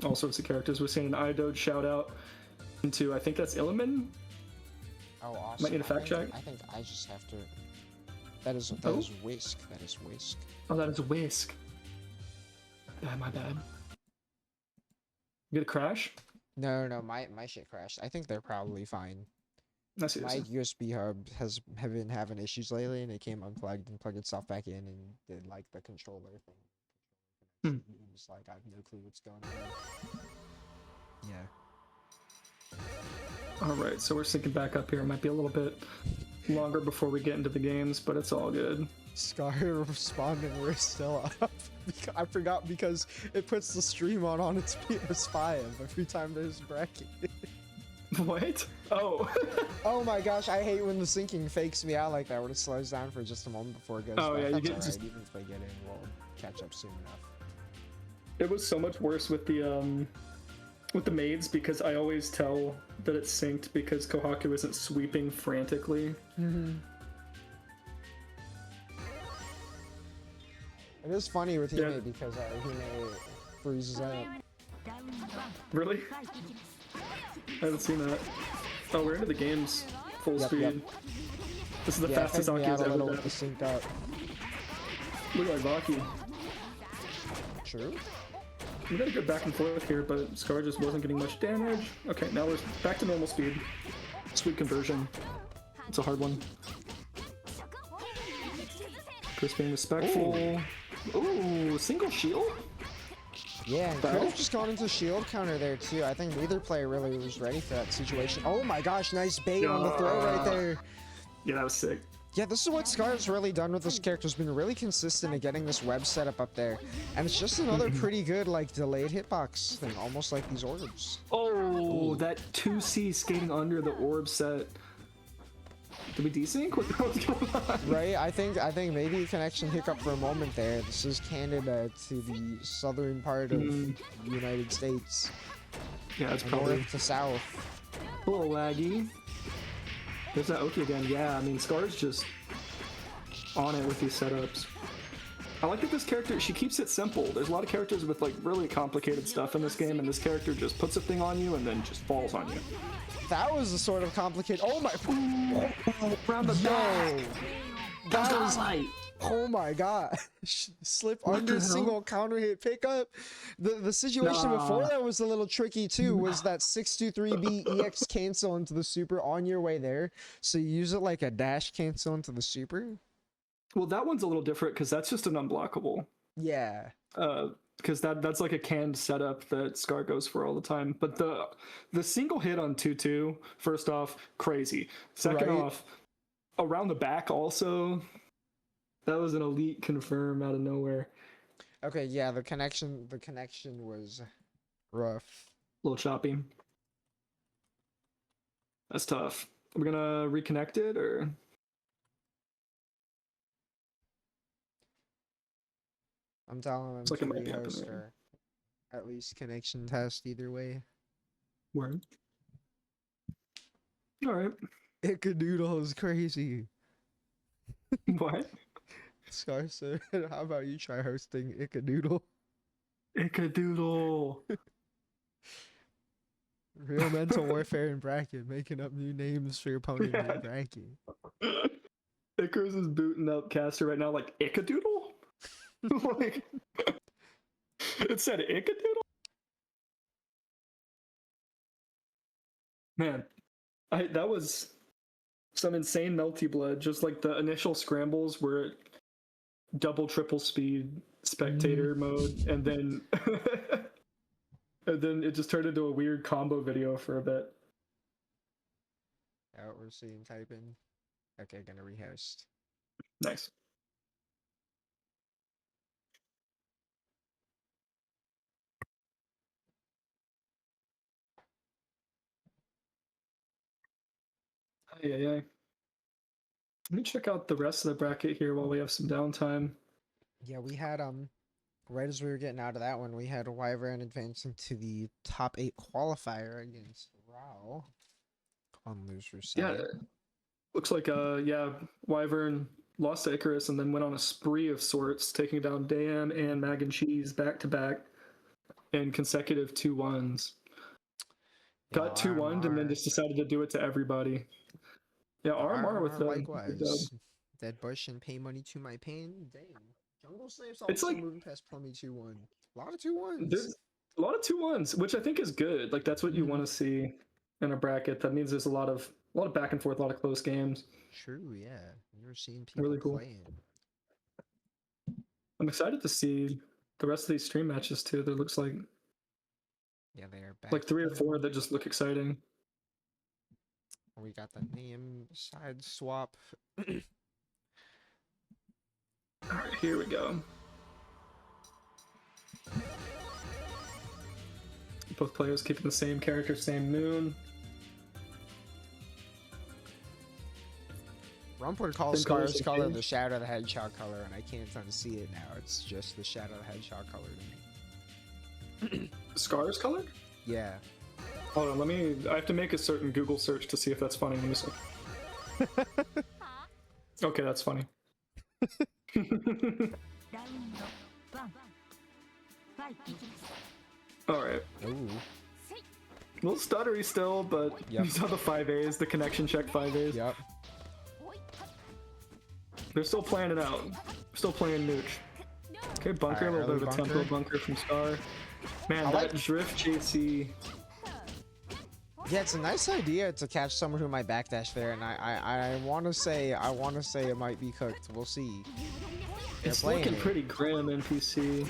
all sorts of characters. We're seeing an iDoge shout out into, I think that's Illiman. Oh, awesome. Might need a fact check. I think I just have to. That is Whisk. That is Whisk. Oh, that is Whisk. My bad. You get a crash? No, my shit crashed. I think they're probably fine. I see. My USB hub have been having issues lately, and it came unplugged and plugged itself back in and did like the controller thing. It's like I have no clue what's going on. Yeah. All right, so we're syncing back up here. It might be a little bit longer before we get into the games, but it's all good. Scar responding, we're still up. I forgot because it puts the stream on its PS5 every time there's bracket. What? Oh. Oh my gosh, I hate when the syncing fakes me out like that, when it slows down for just a moment before it goes Oh, back. yeah, you That's get alright, just- even if I get in, we'll catch up soon enough. It was so much worse with the maids because I always tell that it's synced because Kohaku isn't sweeping frantically. It is funny with Hime because Hime freezes out. Really? I haven't seen that. Oh, we're into the games. Full speed. Yep. This is the Yeah, fastest take me Aki has out a ever little been. with the synced up. Look at Vaki. True. We got a good back and forth here, but Scar just wasn't getting much damage. Okay, now we're back to normal speed. Sweet conversion. It's a hard one. Chris being respectful. Ooh, single shield? Yeah, and could have just gone into shield counter there too. I think neither player really was ready for that situation. Oh my gosh, nice bait on the throw right there. Yeah, that was sick. Yeah, this is what Scar's really done with this character. Has been really consistent at getting this web setup up there. And it's just another pretty good, like, delayed hitbox thing, almost like these orbs. Oh, that 2C skating under the orb set. Did we desync? What the hell's going on? Right? I think maybe a connection hiccup for a moment there. This is Canada to the southern part of the United States. Yeah, it's And probably north to south. a little laggy. There's that Oki again. Yeah, I mean, Scar's just on it with these setups. I like that this character, she keeps it simple. There's a lot of characters with like really complicated stuff in this game, and this character just puts a thing on you and then just falls on you. That was a sort of complicated. Oh my! Round the back. That was. Light. Oh my god! Slip What under the hell? single counter hit pickup. The situation before that was a little tricky too. Was that 623B EX cancel into the super on your way there? So you use it like a dash cancel into the super. Well, that one's a little different because that's just an unblockable. Yeah. Because that's like a canned setup that Scar goes for all the time. But the single hit on 2-2, first off, crazy. Second Right. off, around the back also, that was an elite confirm out of nowhere. Okay. Yeah. The connection was rough. A little choppy. That's tough. We're gonna reconnect it or I'm telling them Looks like to it might be rehost happening. or at least connection test either way. word. All right. Ickadoodle is crazy. What? Scar said, how about you try hosting Ickadoodle? Ickadoodle. Real mental warfare in bracket, making up new names for your opponent in bracket. Icarus is booting up caster right now like Ickadoodle? Like it said Ickadoodle? Man, that was some insane melty blood. Just like the initial scrambles were double triple speed spectator mode, and then and then it just turned into a weird combo video for a bit. Out, we're seeing type in. Okay, gonna rehost. Nice. Yeah. Let me check out the rest of the bracket here while we have some downtime. Yeah, we had right as we were getting out of that one, we had Wyvern advancing to the top 8 qualifier against Rao on loser side. Yeah, looks like Wyvern lost to Icarus and then went on a spree of sorts, taking down Dan and Mag and Cheese back to back in consecutive 2-1s. Got 2-1'd and then just decided to do it to everybody. Yeah, RMR with the likewise. Dead Bush and pay money to my pain. Dang. Jungle Snape's also It's like- moving past Plummy 2-1. A lot of 2-1s. There's a lot of 2-1s, which I think is good. Like that's what you want to see in a bracket. That means there's a lot of back and forth, a lot of close games. True, yeah. You're seeing people Really cool. playing. I'm excited to see the rest of these stream matches too. There looks like Yeah, they are back. like 3 or 4 that just look exciting. We got the name side swap. All right, here we go. Both players keeping the same character, same moon. Rumpler calls Same color, Scar's same color shade. the Shadow the Hedgehog color, and I can't unsee it now. It's just the Shadow the Hedgehog color to me. Scar's color? Yeah. Hold on, I have to make a certain Google search to see if that's funny. Let me see. Okay, that's funny. Alright. Ooh. A little stuttery still, but Yep. you saw the 5As, the connection check 5As. Yep. They're still playing it out. Still playing Nooch. Okay, bunker, Alright, a little bit of a early tempo bunker. bunker from Scar. Man, I that like- drift JC. Yeah, it's a nice idea to catch someone who might backdash there, and I want to say it might be cooked. We'll see. They're It's playing looking it. pretty grim, NPC.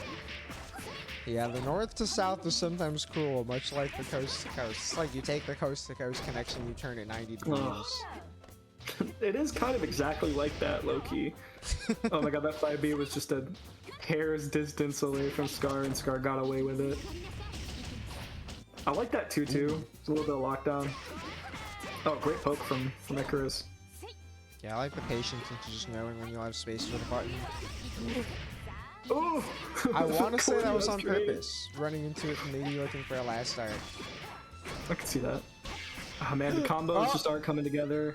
Yeah, the north to south is sometimes cruel, much like the coast to coast. It's like you take the coast to coast connection, you turn it 90 degrees. Ugh. It is kind of exactly like that, low-key. Oh my god, that 5B was just a hair's distance away from Scar, and Scar got away with it. I like that 2-2. It's a little bit of lockdown. Oh, great poke from Icarus. Yeah, I like the patience into just knowing when you'll have space for the button. Oh! I want to say that was on great. purpose, running into it and maybe looking for a last start. I can see that. Oh man, the combos just aren't coming together.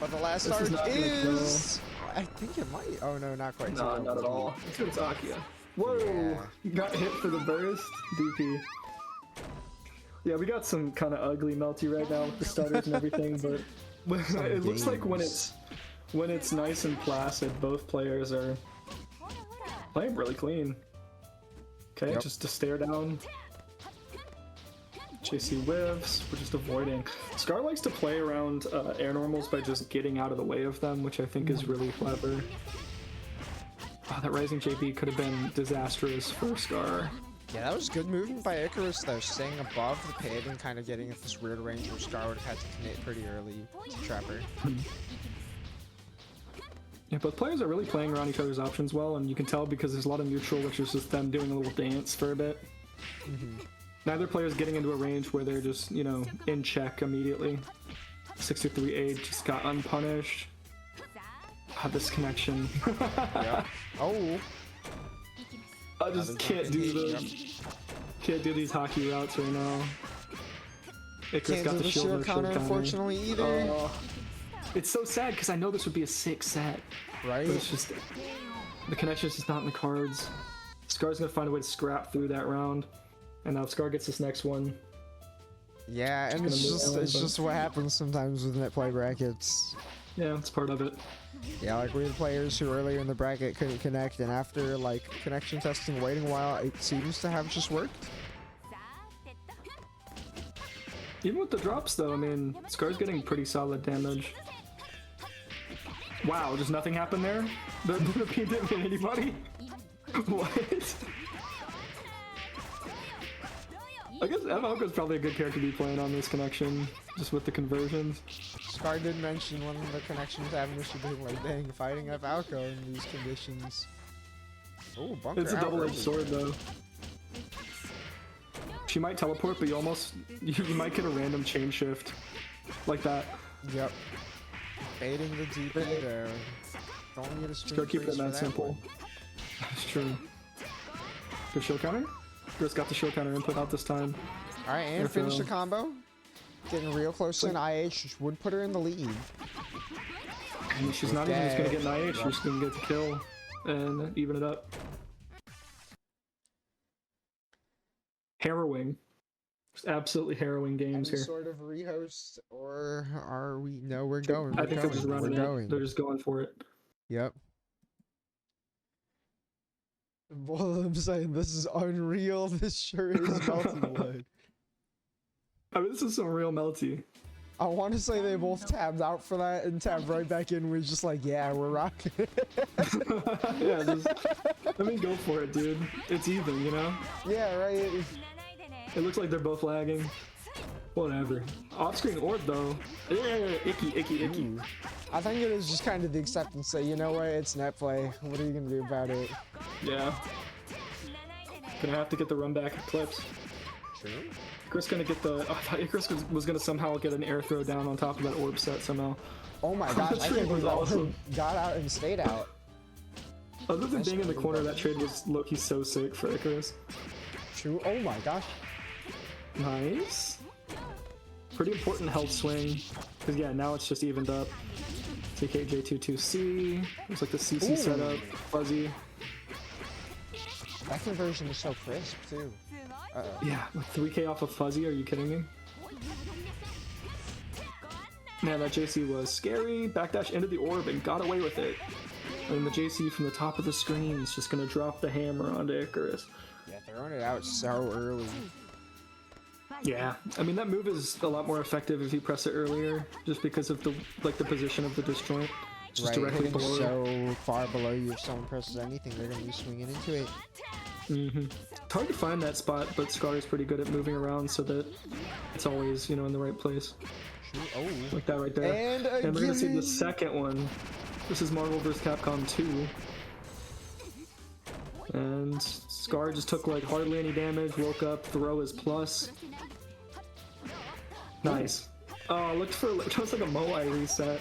But the last This start is not gonna is... I think it might. Oh no, not quite. No, not at all. It's Akia. Whoa! Yeah. Got hit for the burst. DP. Yeah, we got some kind of ugly melty right now with the stutters and everything, but it looks like when it's nice and placid, both players are playing really clean. Okay, Yep. just to stare down. JC whiffs, we're just avoiding. Scar likes to play around air normals by just getting out of the way of them, which I think is really clever. Oh, that Rising JB could have been disastrous for Scar. Yeah, that was good movement by Icarus though, staying above the pit and kind of getting at this weird range where Scar would have had to commit pretty early to Trapper. Yeah, both players are really playing around each other's options well, and you can tell because there's a lot of neutral, which is just them doing a little dance for a bit. Neither player's getting into a range where they're just, you know, in check immediately. 63-8 just got unpunished. Ah, this connection. Yeah. Oh. I just can't do these hockey routes right now. Icarus Can't got do the the shield shield counter, unfortunately, either. It's so sad because I know this would be a sick set. Right? But it's just the connection's just not in the cards. Scar's gonna find a way to scrap through that round, and now if Scar gets this next one, Yeah, and gonna move on, it's but- just what happens sometimes with Netplay brackets. yeah, it's part of it. Yeah, like we had players who earlier in the bracket couldn't connect, and after like connection testing, waiting a while, it seems to have just worked. Even with the drops, though, I mean, Scar's getting pretty solid damage. Wow, just nothing happened there. The P didn't hit anybody. What? I guess Evoca's probably a good character to be playing on this connection, just with the conversions. Scar did mention one of the connections having issue being like, dang, fighting a Falco in these conditions. Oh, bunker It's a out double-edged early. sword, though. She might teleport, but you might get a random chain shift like that. Yep. Baiting the DP there. Don't need a screen Gotta keep it freeze for that that simple. one. That's true. Good shield counter? Chris got the shield counter input out this time. Alright, and Fair finish the throw. combo. Getting real close to an IH would put her in the lead. And she's not even just gonna get an IH, she's just gonna get the kill and even it up. Harrowing. Just absolutely harrowing games Any here. sort of rehost, or are we? No, we're going. I We're think going. they're just We're running going. it. They're just going for it. Yep. Well, I'm saying this is unreal. This sure is melting blood. I mean, this is some real melty. I want to say they both tabbed out for that and tabbed right back in. We're just like, yeah, we're rocking it. Yeah, just let me go for it, dude. It's even, you know? Yeah, right. It looks like they're both lagging. Whatever. Off-screen orb, though. Icky, icky, icky. Ooh. I think it is just kind of the acceptance that, you know what, it's Netplay. What are you going to do about it? Yeah. Gonna have to get the run back at clips. True. Icarus gonna get the? I thought Icarus was gonna somehow get an air throw down on top of that orb set somehow. Oh my gosh, I That think was we awesome. got out and stayed out. Other than Nice being in the early corner, button. that trade was low-key so sick for Icarus. True. Oh my gosh. Nice. Pretty important health swing. Because yeah, now it's just evened up. TKJ22C. Looks like the CC Ooh. setup. Fuzzy. That conversion is so crisp too. Uh-oh. Yeah, with 3k off of Fuzzy, are you kidding me? Man, that JC was scary. Backdash into the orb and got away with it. And the JC from the top of the screen is just gonna drop the hammer onto Icarus. Yeah, throwing it out so early. Yeah, I mean that move is a lot more effective if you press it earlier, just because of the position of the disjoint. It's just Right, directly hitting below. so far below you. If someone presses anything, they're gonna be swinging into it. It's hard to find that spot, but Scar is pretty good at moving around so that it's always, in the right place. True. Oh. Like that right there. And we're gonna see again. the second one. This is Marvel vs. Capcom 2. And Scar just took like hardly any damage, woke up, throw is plus. Nice. Oh, looked for just like a Moai reset.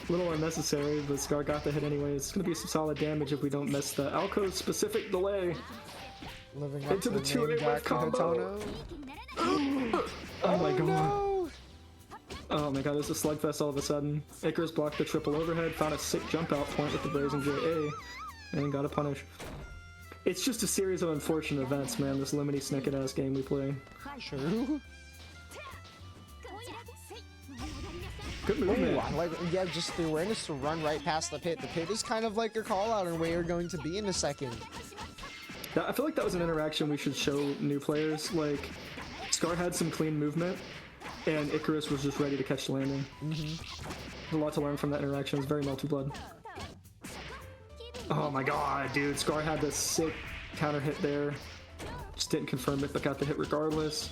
A little unnecessary, but Scar got the hit anyway. It's gonna be some solid damage if we don't miss the Alco's specific delay. Living up Into to the the 2-8 name Jack with combo. Hitono. Oh my god. No. Oh my god, this is a slugfest all of a sudden. Icarus blocked the triple overhead, found a sick jump out point with the Brazen JA, and got a punish. It's just a series of unfortunate events, man, this limity snicket ass game we play. True. Good movement. Ooh, I like, yeah, just the awareness to run right past the pit. The pit is kind of like a call out on where you're going to be in a second. I feel like that was an interaction we should show new players. Like, Scar had some clean movement, and Icarus was just ready to catch the landing. There's a lot to learn from that interaction. It's very multi-blood. Oh my god, dude. Scar had this sick counter hit there. Just didn't confirm it, but got the hit regardless.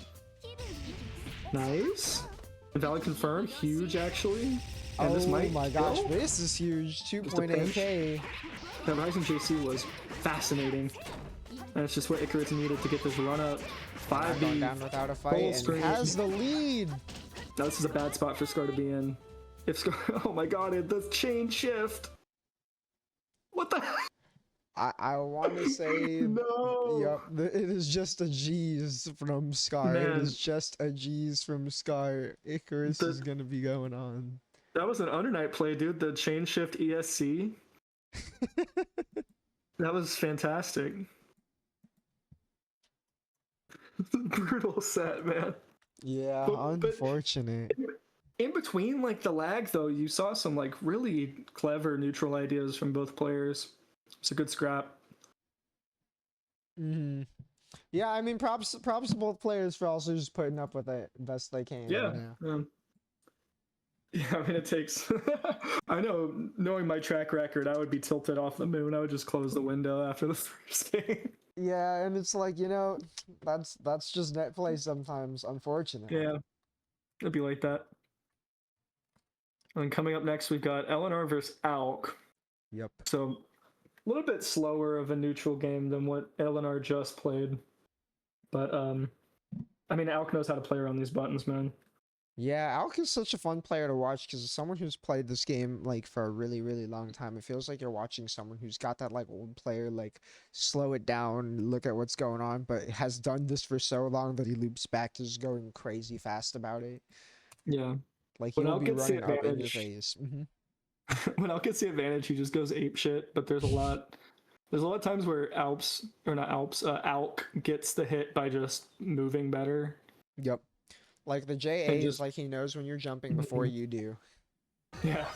Nice. Invalid confirm. Huge, actually. And this might my gosh, kill? this is huge. a 2.8k. That Rising JC was fascinating. And it's just what Icarus needed to get this run up. Going 5B. down without a Full fight and screen. has the lead. Now, this is a bad spot for Scar to be in. If Scar, oh my god, the chain shift. What the heck? I want to say, No. yep, it is just a G's from Scar. It Man. is just a G's from Scar. Icarus is gonna be going on. That was an undernight play, dude. The chain shift ESC. That was fantastic. Brutal set, man. Yeah, But- unfortunate. In between, like, the lag, though, you saw some, like, really clever neutral ideas from both players. It's a good scrap. Yeah, I mean, props to both players for also just putting up with it best they can. Yeah. you know? Yeah, I mean, it takes... I know, knowing my track record, I would be tilted off the moon. I would just close the window after the first game. Yeah, and it's like, that's just net play sometimes, unfortunately. Yeah, it'd be like that. And coming up next, we've got LNR versus ALK. Yep. So, a little bit slower of a neutral game than what LNR just played. But, I mean, ALK knows how to play around these buttons, man. Yeah, Alk is such a fun player to watch because as someone who's played this game like for a really, really long time, it feels like you're watching someone who's got that like old player, like slow it down, look at what's going on, but has done this for so long that he loops back to just going crazy fast about it. Yeah. Like When he'll Alk be gets the running up in your advantage- face. When ALK gets the advantage, he just goes ape shit, but there's a lot of times where ALK gets the hit by just moving better. Yep. Like the JA And is just- like he knows when you're jumping before you do. Yeah.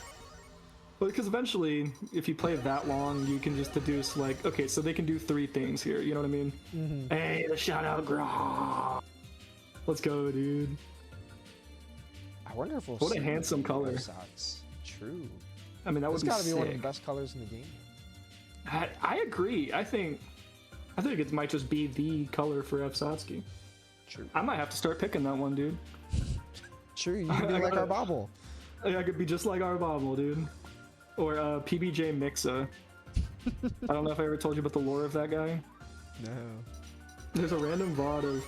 Well, because eventually, if you play that long, you can just deduce, like, okay, so they can do 3 things here, you know what I mean? Hey, the shout out, Grah! Let's go, dude. I wonder if we'll What a see handsome color. Red Sox. True. I mean, that would It's be gotta be sick. one of the best colors in the game. I agree. I think it might just be the color for Fsatsuki. True. I might have to start picking that one, dude. True, you can be I like our gotta- Bobble. I could be just like our Bobble, dude. Or PBJ Mixa. I don't know if I ever told you about the lore of that guy. No. There's a random VOD of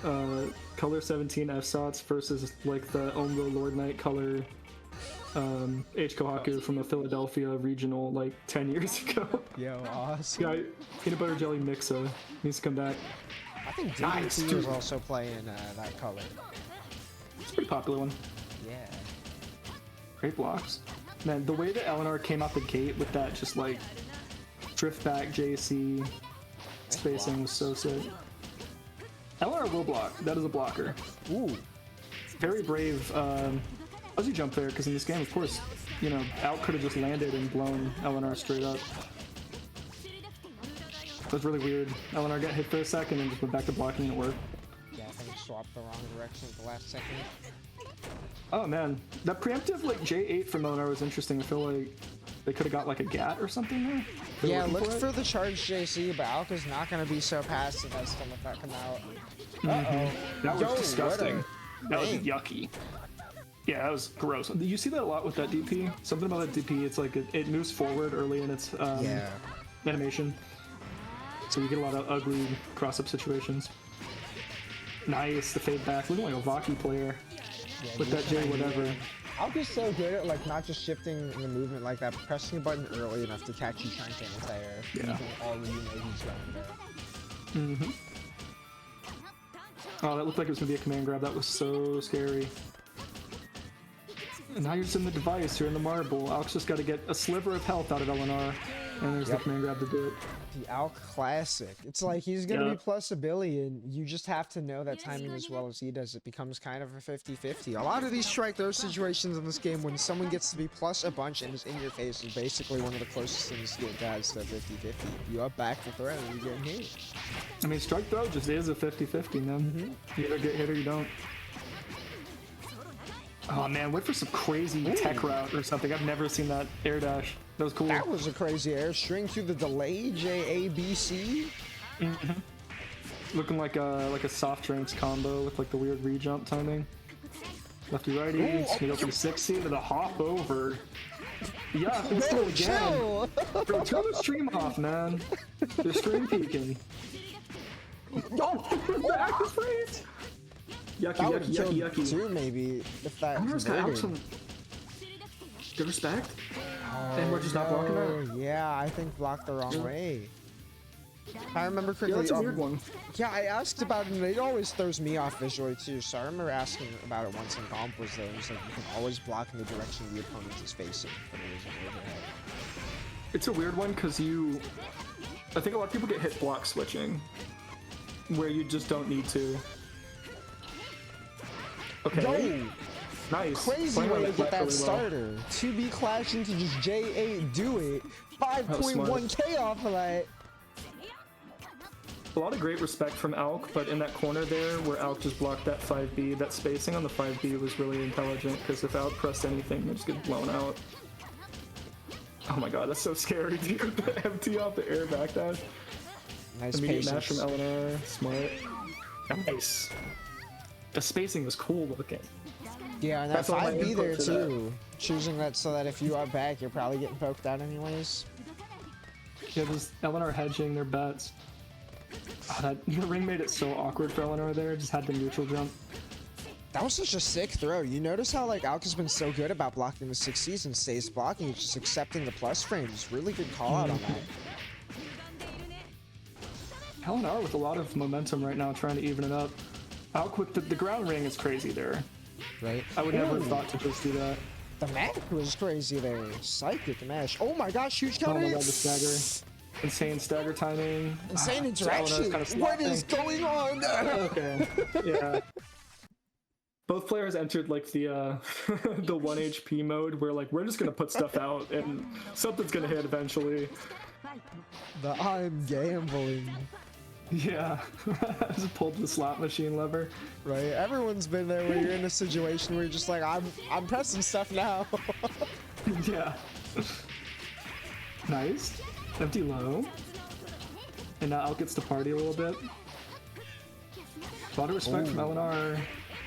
color 17 FSOTs versus like the Omro Lord Knight color H Kohaku from a Philadelphia regional like 10 years ago. Yo, awesome. Yeah, peanut butter jelly mixa needs to come back. I think Nice, DDT dude. is also playing that color. It's a pretty popular one. Yeah. Great blocks. Man, the way that LNR came out the gate with that just like drift back JC spacing was so sick. LNR will block. That is a blocker. Ooh. Very brave fuzzy jump there, because in this game, of course, you know, Out could have just landed and blown LNR straight up. That was really weird. LNR got hit for a second and just went back to blocking and it worked. Yeah, I think swapped the wrong direction at the last second. Oh man, that preemptive like J8 from LNR was interesting. I feel like they could have got like a GAT or something there. They were Yeah, looking look it. for the charge JC, but Alka's not going to be so passive as to let that come out. Uh-oh. That was Yo, disgusting. That was Dang. yucky. Yeah, that was gross. You see that a lot with that DP. Something about that DP, it's like it moves forward early in its Yeah. animation. So you get a lot of ugly cross-up situations. Nice, the fade back. Looking like a Vaki player Yeah, with that J whatever. Alka's so good at like not just shifting the movement like that, but pressing a button early enough to catch you trying to anti-air. Yeah. Even already know he's going there. Oh, that looked like it was going to be a command grab. That was so scary. And now you're just in the device, you're in the marble. Alex just got to get a sliver of health out of LNR. And there's the command grab to do it. The Alk classic. It's like he's gonna Yeah. be plus a billion. You just have to know that timing as well as he does. It becomes kind of a 50-50. A lot of these strike throw situations in this game when someone gets to be plus a bunch and is in your face is basically one of the closest things to get guys to 50-50. You up back to throw, you get hit. I mean, strike throw just is a 50-50, man. You either get hit or you don't. Oh man, wait for some crazy tech route or something. I've never seen that air dash. That was cool. That was a crazy air string through the delay, JABC. Looking like a soft drinks combo with like the weird re-jump timing. Lefty righty, sneak up to 60 with a hop over. Yeah, let's go again. Chill. Bro, turn the stream off, man. They're stream peeking. Oh, the active freeze! Yucky, That would yucky, kill yucky, yucky. too, maybe, if that Elnor's got out converted. some good respect. And we're just not blocking that. Yeah, I think blocked the wrong way. If I remember Yeah, correctly, that's a weird one. yeah, I asked about it, and it always throws me off visually too. So I remember asking about it once in comp was there, and it's like you can always block in the direction the opponent is facing, but it isn't overhead. It's a weird one because I think a lot of people get hit block switching, where you just don't need to. Okay. Yo, Nice. crazy Playing way on to get that really well. starter. 2B clash into just J8, do it. 5.1k off of that. A lot of great respect from Alk, but in that corner there where Alk just blocked that 5B, that spacing on the 5B was really intelligent because if Alk pressed anything, they'd just get blown out. Oh my god, that's so scary, dude. The empty off the air backdash. Nice Immediate mash patience. from LNR. Smart. Nice. The spacing was cool looking. Yeah, and that That's all my 5B there input for that. too. Choosing that so that if you are back, you're probably getting poked out anyways. Yeah, just LNR hedging their bets. Oh, the ring made it so awkward for LNR there. Just had the neutral jump. That was such a sick throw. You notice how like Alk has been so good about blocking the 60s and stays blocking, he's just accepting the plus frames. Really good call out on that. LNR with a lot of momentum right now, trying to even it up. Alk with the ground ring is crazy there. Right? I would never have Ooh, thought to just do that. the mash was crazy there. Psychic mash. Oh my gosh, huge Oh counter. my god, the stagger. Insane stagger timing. Insane So LNR 's interaction. kinda What is slopping. going on? Okay. Yeah. Both players entered like the the 1 HP mode where like we're just gonna put stuff out and something's gonna hit eventually. The I'm gambling. Yeah. Just pulled the slot machine lever. Right? Everyone's been there where you're in a situation where you're just like, I'm pressing stuff now. Yeah. Nice. Empty low. And now Alk gets to party a little bit. A lot of respect from LNR.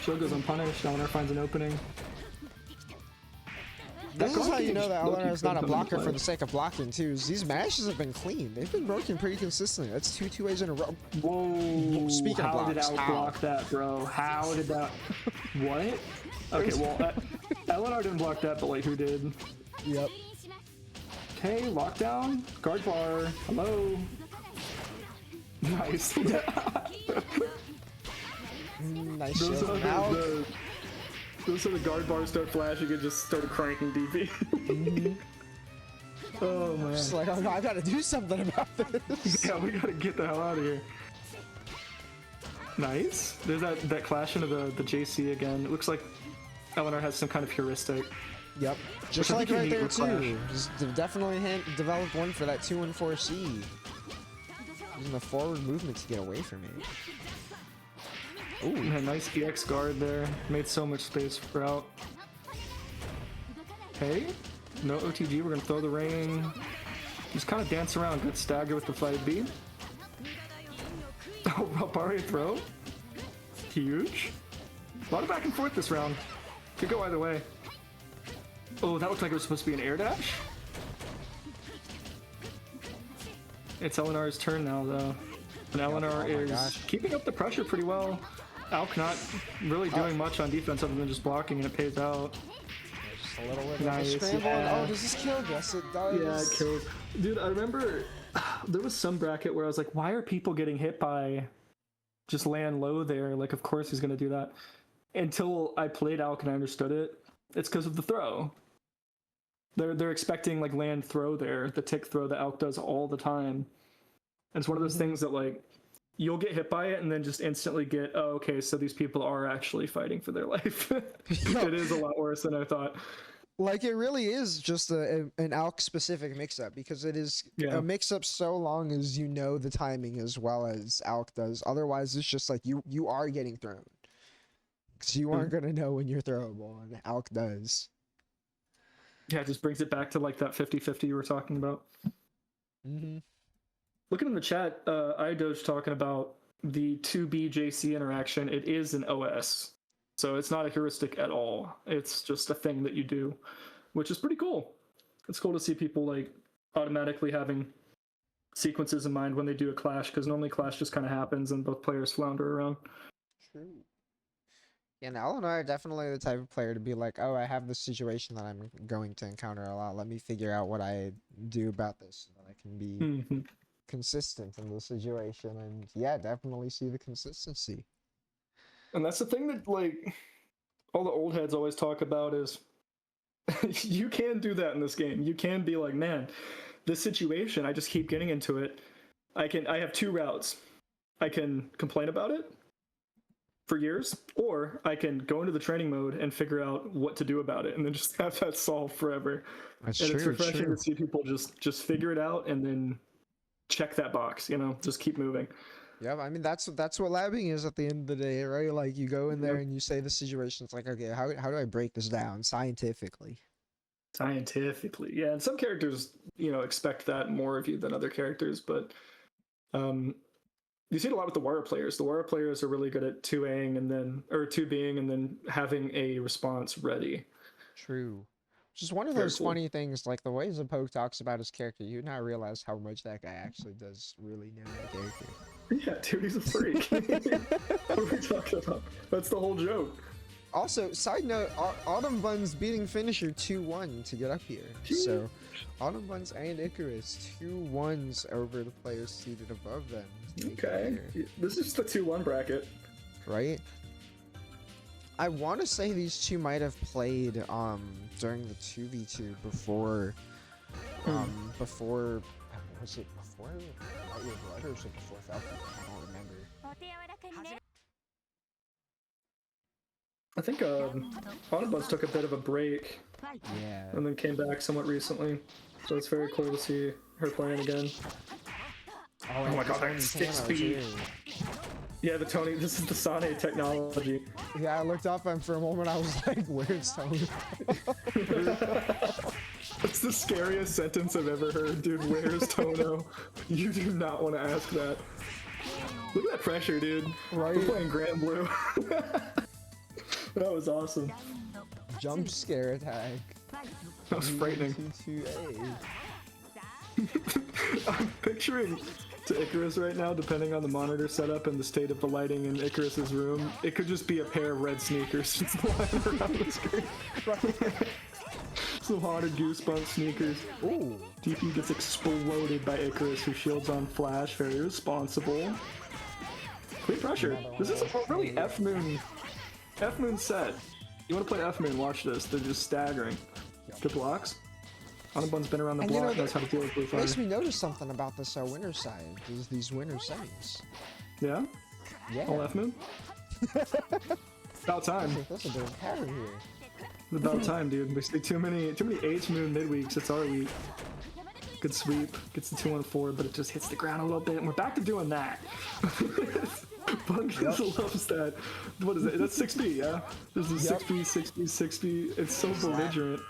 Shield goes unpunished. LNR finds an opening. This is how you know that Loki Eleanor is could not a come into blocker play. for the sake of blocking too. These mashes have been clean. They've been broken pretty consistently. That's two ways in a row. Whoa. Speaking of how did blocks, I how? block that, bro? How did that? What? Okay, well, Eleanor didn't block that, but like, who did? Yep. Okay, lockdown, guard bar. Hello. Nice. Nice Those shield are from Al. those are the guard bars start flashing and just start cranking DP. Oh man. Just like, oh no, I gotta do something about this. Yeah, we gotta get the hell out of here. Nice. There's that clash into the JC again. It looks like Eleanor has some kind of heuristic. Yep. Just I like think you right need there with too. Just definitely developed one for that 2-1-4C. Using the forward movement to get away from it. Ooh, man, nice EX guard there. Made so much space for out. Okay. No OTG, we're gonna throw the rain. Just kind of dance around. Good stagger with the 5B. Oh, Barry throw. Huge. A lot of back and forth this round. Could go either way. Oh, that looked like it was supposed to be an air dash. It's Eleanor's turn now, though. And Eleanor oh my is gosh. keeping up the pressure pretty well. Alk not really doing much on defense other than just blocking, and it pays out. Just a little bit Nice, of a scramble. yeah. Oh, does this kill? Yes, it does. Yeah, it kills. Dude, I remember there was some bracket where I was like, why are people getting hit by just land low there? Like, of course he's going to do that. Until I played Alk and I understood it. It's because of the throw. They're expecting like land throw there, the tick throw that Alk does all the time. And it's one of those things that like you'll get hit by it and then just instantly get, oh, okay, so these people are actually fighting for their life. It is a lot worse than I thought. Like it really is just an Alk specific mix-up because it is Yeah. a mix-up so long as you know the timing as well as Alk does. Otherwise, it's just like you are getting thrown because you aren't gonna know when you're throwable, and Alk does. Yeah, it just brings it back to like that 50-50 you were talking about. Mm-hmm. Looking in the chat, iDoge talking about the 2B JC interaction. It is an OS. So it's not a heuristic at all. It's just a thing that you do, which is pretty cool. It's cool to see people like automatically having sequences in mind when they do a clash, because normally clash just kind of happens and both players flounder around. True. Yeah, and Al and I are definitely the type of player to be like, oh, I have this situation that I'm going to encounter a lot. Let me figure out what I do about this so that I can be consistent in the situation. And yeah, definitely see the consistency. And that's the thing that like all the old heads always talk about is you can do that in this game. You can be like, man, this situation, I just keep getting into it. I have two routes. I can complain about it for years, or I can go into the training mode and figure out what to do about it and then just have that solved forever. That's and true. it's refreshing true. to see people just figure it out and then check that box, just keep moving. Yeah, I mean that's what labbing is at the end of the day, right? Like you go in there and you say the situation. It's like, okay, how do I break this down scientifically? Scientifically, yeah. And some characters, expect that more of you than other characters, but you see it a lot with the Warrior players. The Warrior players are really good at 2Aing or 2Bing and then having a response ready. True. Which is one of Very those cool. funny things, like the way Zapoke talks about his character, you not realize how much that guy actually does really know that character. Yeah, dude, he's a freak. What are we talking about? That's the whole joke. Also, side note, Autumn Buns beating Finisher 2-1 to get up here. So, Autumn Buns and Icarus, 2-1s over the players seated above them. Okay. This is the 2-1 bracket. Right? I want to say these two might have played during the 2v2 before was it before Out Your Blood or was it before Falcon? I don't remember. I think Autobots took a bit of a break Yeah. and then came back somewhat recently. So it's very cool to see her playing again. Oh my god, that's 6 speed. Yeah, the Tourney, this is the Sane technology. Yeah, I looked up and for a moment I was like, where's Tony? That's the scariest sentence I've ever heard, dude. Where's Tono? You do not want to ask that. Look at that pressure, dude. Right? We're playing Grand Blue. That was awesome. Jump scare attack. That was frightening. 2-2-A. I'm picturing to Icarus right now, depending on the monitor setup and the state of the lighting in Icarus's room, it could just be a pair of red sneakers just lying around the screen. Some haunted goosebump sneakers. Ooh. DP gets exploded by Icarus, who shields on Flash. Very responsible. Quick pressure. This is a really F-Moon set. You want to play F-Moon, watch this. They're just staggering. Good blocks. Anabun's been around the block, knows how to deal with blue fire. Makes me notice something about this winter side. These winter settings. Yeah? Yeah. All F-Moon? About time. That's a bit of pattern here. It's about time, dude. We see too many H-Moon midweeks. It's our week. Good sweep. Gets the 2-1-4, but it just hits the ground a little bit. And we're back to doing that. Bungus loves that. What is it? That's 6B, yeah? There's a 6B, 6B, 6B. It's so belligerent.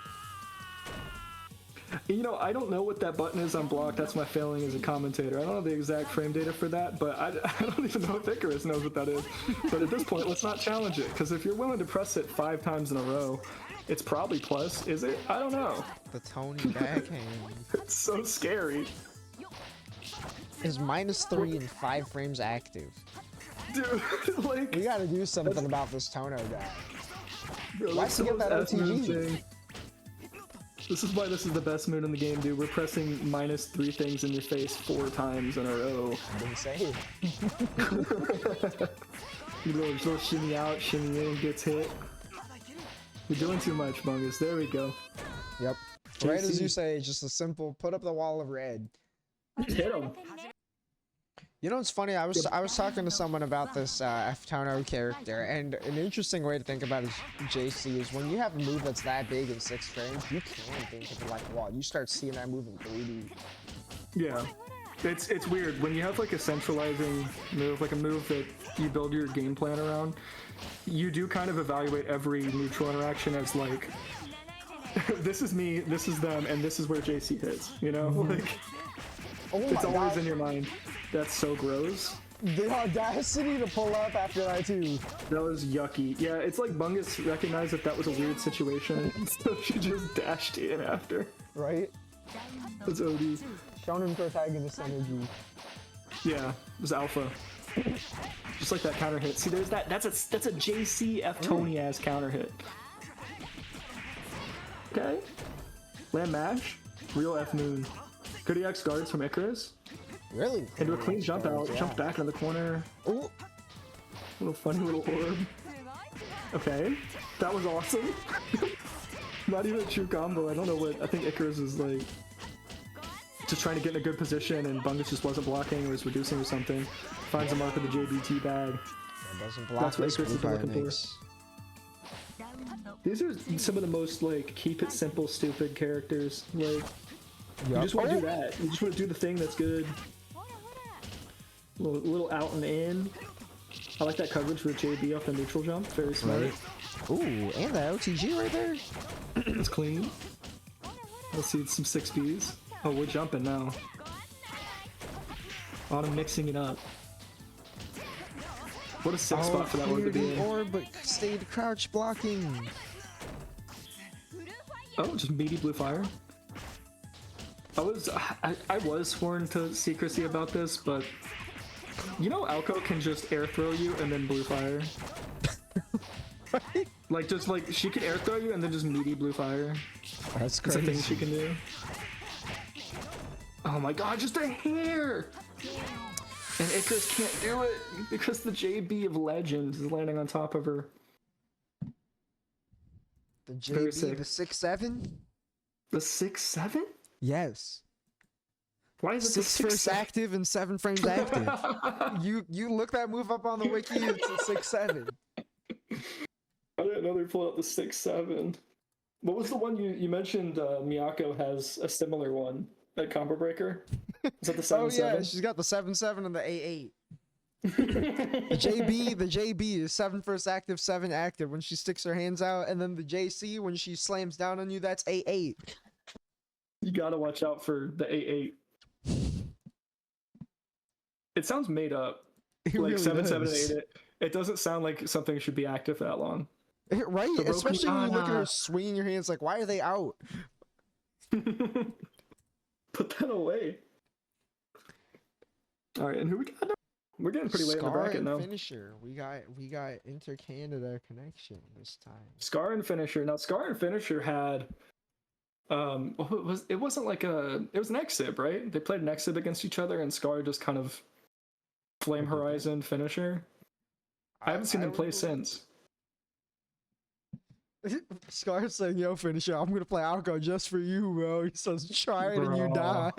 You know, I don't know what that button is on block. That's my failing as a commentator. I don't know the exact frame data for that, but I don't even know if Icarus knows what that is. But at this point, let's not challenge it, because if you're willing to press it 5 times in a row, it's probably plus. Is it? I don't know. The Tourney backhand. It's so scary. Is -3 and 5 frames active. Dude, like... We gotta do something about this Tono guy. Bro, Why'd you get that F-Moon OTG? thing. This is why this is the best moon in the game, dude. We're pressing -3 things in your face 4 times in a row. Insane. You little shimmy out, shimmy in, gets hit. You're doing too much, Bungus. There we go. Yep. Right as you say, just a simple put up the wall of red. Hit him. You know what's funny? I was talking to someone about this F-Tono character, and an interesting way to think about his JC is when you have a move that's that big in 6 frames, you can think of it like, wow, you start seeing that move in 3D. Yeah. It's weird. When you have like a centralizing move, like a move that you build your game plan around, you do kind of evaluate every neutral interaction as like, this is me, this is them, and this is where JC hits, you know? Like, it's always in your mind. That's so gross. The audacity to pull up after that too. That was yucky. Yeah, it's like Bungus recognized that that was a weird situation, so she just dashed in after. Right? That's OD. Shonen protagonist energy. Yeah, it was alpha. Just like that counter hit. See, there's that. That's a JC F Tourney ass counter hit. Okay. Land mash. Real F Moon. Good EX guards from Icarus. Really? Into a clean jump out. Yeah. Jump back into the corner. Ooh. Little funny little orb. Okay. That was awesome. Not even a true combo. I don't know what. I think Icarus is like just trying to get in a good position, and Bungus just wasn't blocking or was reducing or something. Finds a mark of the JBT bag. It doesn't block. That's what this Icarus is blue fire looking for. makes. These are some of the most like keep it simple, stupid characters. Like you just want to do that. You just want to do the thing that's good. Little out and in. I like that coverage with JB off the neutral jump. Very smart. Right. Ooh, and the OTG right there. It's clean. Let's see some 6Bs. Oh, we're jumping now. Autumn mixing it up. What a sick spot for that one to be in. Orb, but stayed crouch blocking. Oh, just meaty blue fire. I was sworn to secrecy about this, but you know Alco can just air throw you and then blue fire. Right? Like just like she can air throw you and then just meaty blue fire. That's It's a crazy. thing she can do. Oh my god, just a hair! And Icarus can't do it because the JB of Legends is landing on top of her. The Very JB, sick. the 6-7? The 6-7? Yes. Why is it 6 the first 6-7? active and 7 frames active. You look that move up on the wiki, it's a 6-7. I didn't know they pulled out the 6-7. What was the one you mentioned? Miyako has a similar one at Combo Breaker. Is that the 7-7? Oh yeah, she's got the 7-7 and the 8-8. The JB is 7 first active, 7 active when she sticks her hands out, and then the JC when she slams down on you, that's 8-8. You gotta watch out for the 8-8. It sounds made up. It Like really 7-7 and does. 8-8. It doesn't sound like something should be active that long. Right, The especially when you look at Rokuana. her swinging her hands, like, why are they out? Put that away. All right, and who we got now? We're getting pretty late in the Scar bracket and now. Finisher. We got inter-Canada connection this time. Scar and Finisher. Now, Scar and Finisher had it wasn't like it was an exib, right? They played an exib against each other, and Scar just kind of Flame Horizon Finisher. I haven't seen them play since. Scar saying, "Yo, Finisher, I'm gonna play Alco just for you, bro." He says, "Try it and you die."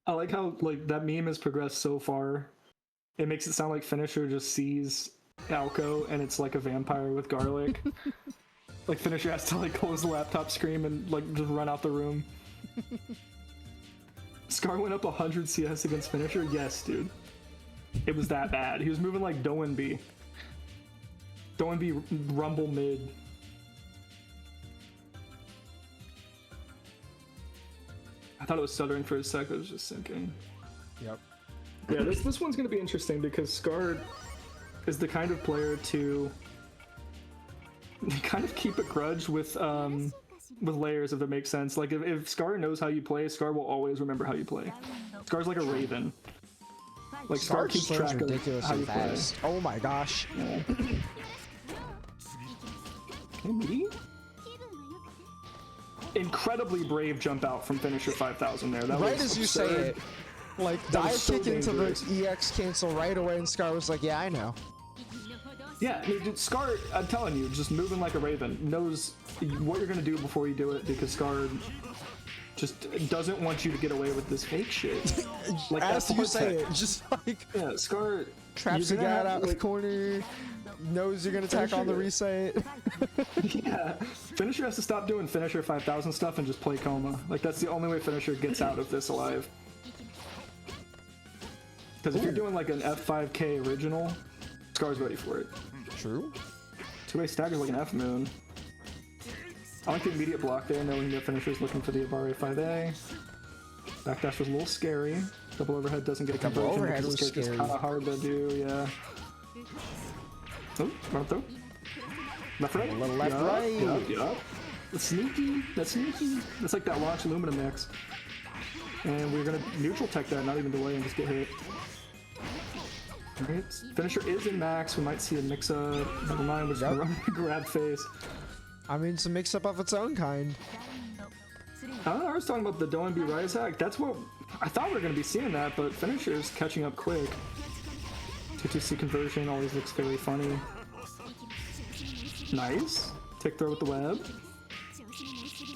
I like how like that meme has progressed so far. It makes it sound like Finisher just sees Alco and it's like a vampire with garlic. Like Finisher has to like close the laptop screen and like just run out the room. Scar went up 100 CS against Finisher? Yes, dude. It was that bad. He was moving like Doenby. Doenby rumble mid. I thought it was stuttering for a sec, but it was just syncing. Yep. Yeah, this one's gonna be interesting because Scar is the kind of player to kind of keep a grudge with layers, if it makes sense. Like if Scar knows how you play, Scar will always remember how you play. Scar's like a raven. Like Scar keeps track of how you play. Oh my gosh. Yeah. Okay, me? Incredibly brave jump out from Finisher 5000 there. That Right was as you absurd. say it, like That was dive so kick into dangerous. the EX cancel right away, and Scar was like, "Yeah, I know." Yeah, dude, Scar, I'm telling you, just moving like a raven, knows what you're gonna do before you do it because Scar just doesn't want you to get away with this fake shit. Like As that's you say it, just like Yeah, Scar traps you're the gonna guy have, out of the like- corner, knows you're gonna attack on the reset. Yeah, Finisher has to stop doing Finisher 5000 stuff and just play Coma. Like that's the only way Finisher gets out of this alive. Because if you're doing like an F5K original, Scar's ready for it. True. Two-way staggers like an F moon. I like the immediate block there, knowing that Finisher's looking for the Abare 5A. Backdash was a little scary. Double overhead doesn't get a Double conversion overhead because was it's scary. kind of hard to do, yeah. Oh, run through. Left right. A little left Yup, right. Yup, yup. That's sneaky. That's sneaky. That's like that launch Illumina mix. And we're gonna neutral tech that, not even delay, and just get hit. Alright, Finisher is in max. We might see a mix up. Never mind, we're just gonna run grab face. I mean, it's a mix up of its own kind. I don't know, I was talking about the Doenby Rise hack. That's what I thought we were gonna be seeing that, but Finisher's catching up quick. 2-2C conversion always looks very funny. Nice. Tick throw with the web.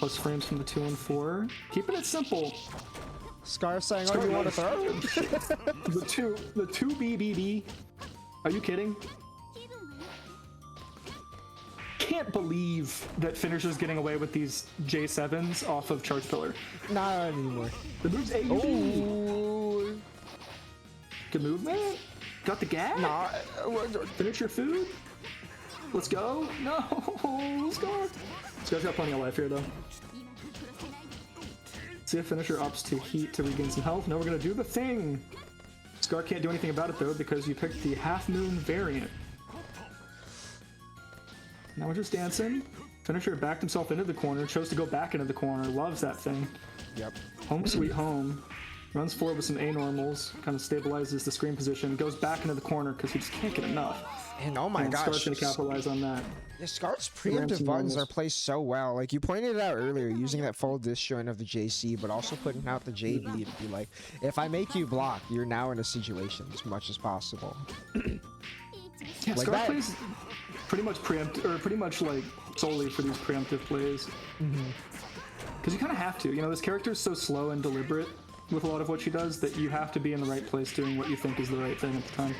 Plus frames from the 2 and 4. Keeping it simple. Scar saying, "Oh, you want to throw?" The two BBB. Are you kidding? Can't believe that Finisher's getting away with these J7s off of Charge Pillar. Not anymore. The move's AUD. Oh. Good movement. Got the gap. Nah. Finish your food. Let's go. No. Let's go. This guy's got plenty of life here, though. See if Finisher ups to heat to regain some health. No, we're gonna do the thing. Scar can't do anything about it though because you picked the half moon variant. Now we're just dancing. Finisher backed himself into the corner, chose to go back into the corner. Loves that thing. Yep. Home sweet home. Runs forward with some A normals, kind of stabilizes the screen position, goes back into the corner because he just can't get enough. And oh my And gosh, Scar's gonna capitalize on that. yeah, Scar's Ramsey preemptive buttons normals. are placed so well. Like you pointed out earlier, using that full disjoint of the JC, but also putting out the JB to be like, if I make you block, you're now in a situation as much as possible. Yeah, Like Scar that. plays pretty much pretty much like solely for these preemptive plays. Because you kind of have to. You know, this character is so slow and deliberate with a lot of what she does that you have to be in the right place doing what you think is the right thing at the time.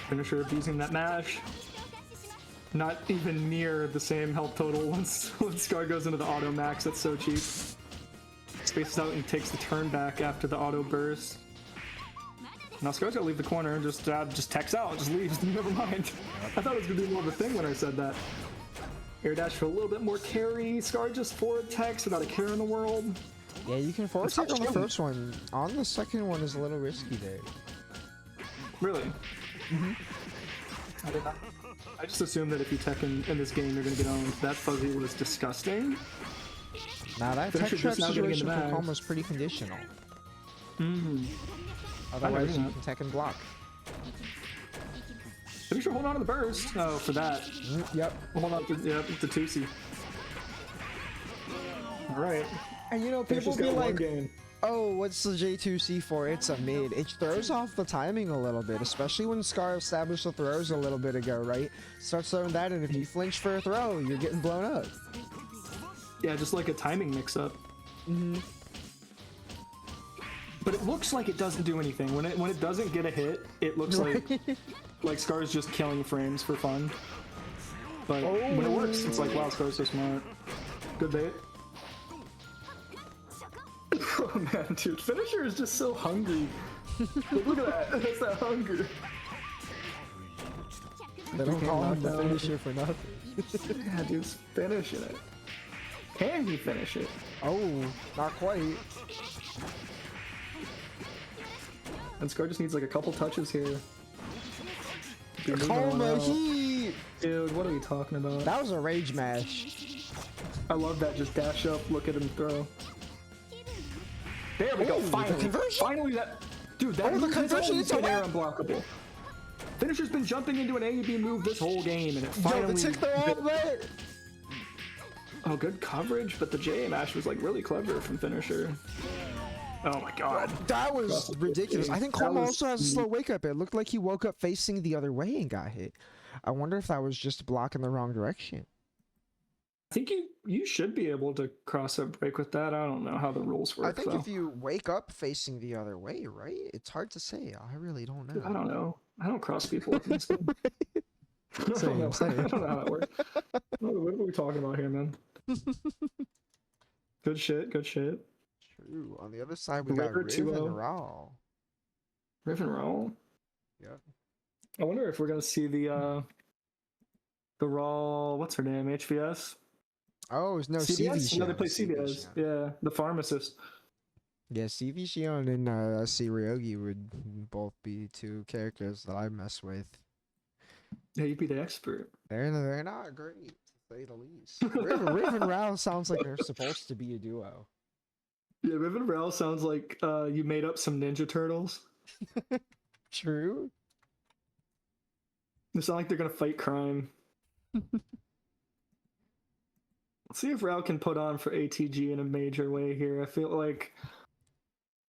Finisher abusing that mash. Not even near the same health total once Scar goes into the auto max. That's so cheap. Spaces out and takes the turn back after the auto burst. Now Scar's gotta leave the corner and just techs out, just leaves. Never mind. I thought it was gonna be more of a thing when I said that. Air dash for a little bit more carry. Scar just forward techs without a care in the world. Yeah, you can forward It's take on the not first one. On the second one is a little risky there. Really? I did not. I just assume that if you tech in this game, you're gonna get owned. That fuzzy was disgusting. Now that tech Finisher trap just now getting situation into for max. Calm was pretty conditional. I Otherwise, know you that. can tech and block. Pretty sure hold on to the burst. Oh, for that. Yep. Hold on to the Tusi. All right. And you know, people Finisher's be got one like, game. oh, what's the J2C for? It's a mid. It throws off the timing a little bit, especially when Scar established the throws a little bit ago, right? Starts throwing that, and if you flinch for a throw, you're getting blown up. Yeah, just like a timing mix-up. But it looks like it doesn't do anything. When it doesn't get a hit, it looks like Scar's just killing frames for fun. But when it works, it's like, wow, Scar's so smart. Good bait. Oh man, dude, Finisher is just so hungry. Look at that, that's that hunger. They don't call him the knocked out. finisher for nothing. Yeah, dude's finishing it. Can he finish it? Oh, not quite. And Scar just needs like a couple touches here. Be moving on Karma out. Heat! Dude, what are we talking about? That was a rage mash. I love that, just dash up, look at him throw. There we go, Ooh, the finally. conversion? Finally that, dude, that Oh, the move conversion is is in air away. unblockable. Finisher's been jumping into an AUB move this whole game, and it Yo, finally... the tick throw all the Oh, good coverage, but the J mash was like really clever from Finisher. Oh my god. That was ridiculous. I think That Karma was also has a neat. slow wake up. It looked like he woke up facing the other way and got hit. I wonder if that was just blocking the wrong direction. I think you should be able to cross up break with that. I don't know how the rules work. I think though. if you wake up facing the other way, right? It's hard to say. I really don't know. I don't know. I don't cross people with this thing. I don't know. Same. I don't know how that works. What are we talking about here, man? Good shit. Good shit. True. On the other side, we got River Riv 2-0. and Raw. Riff and roll. Yep. I wonder if we're gonna see the raw. What's her name? HVS. Oh, no, CVS? No, they Shion, play CVS. Yeah, the pharmacist. Yeah, CV Shion and Ryogi would both be two characters that I mess with. Yeah, you'd be the expert. They're not great, to say the least. Riv and Rao sounds like they're supposed to be a duo. Yeah, Riv and Rel sounds like you made up some Ninja Turtles. True. They sound like they're gonna fight crime. Let's see if Rao can put on for ATG in a major way here. I feel like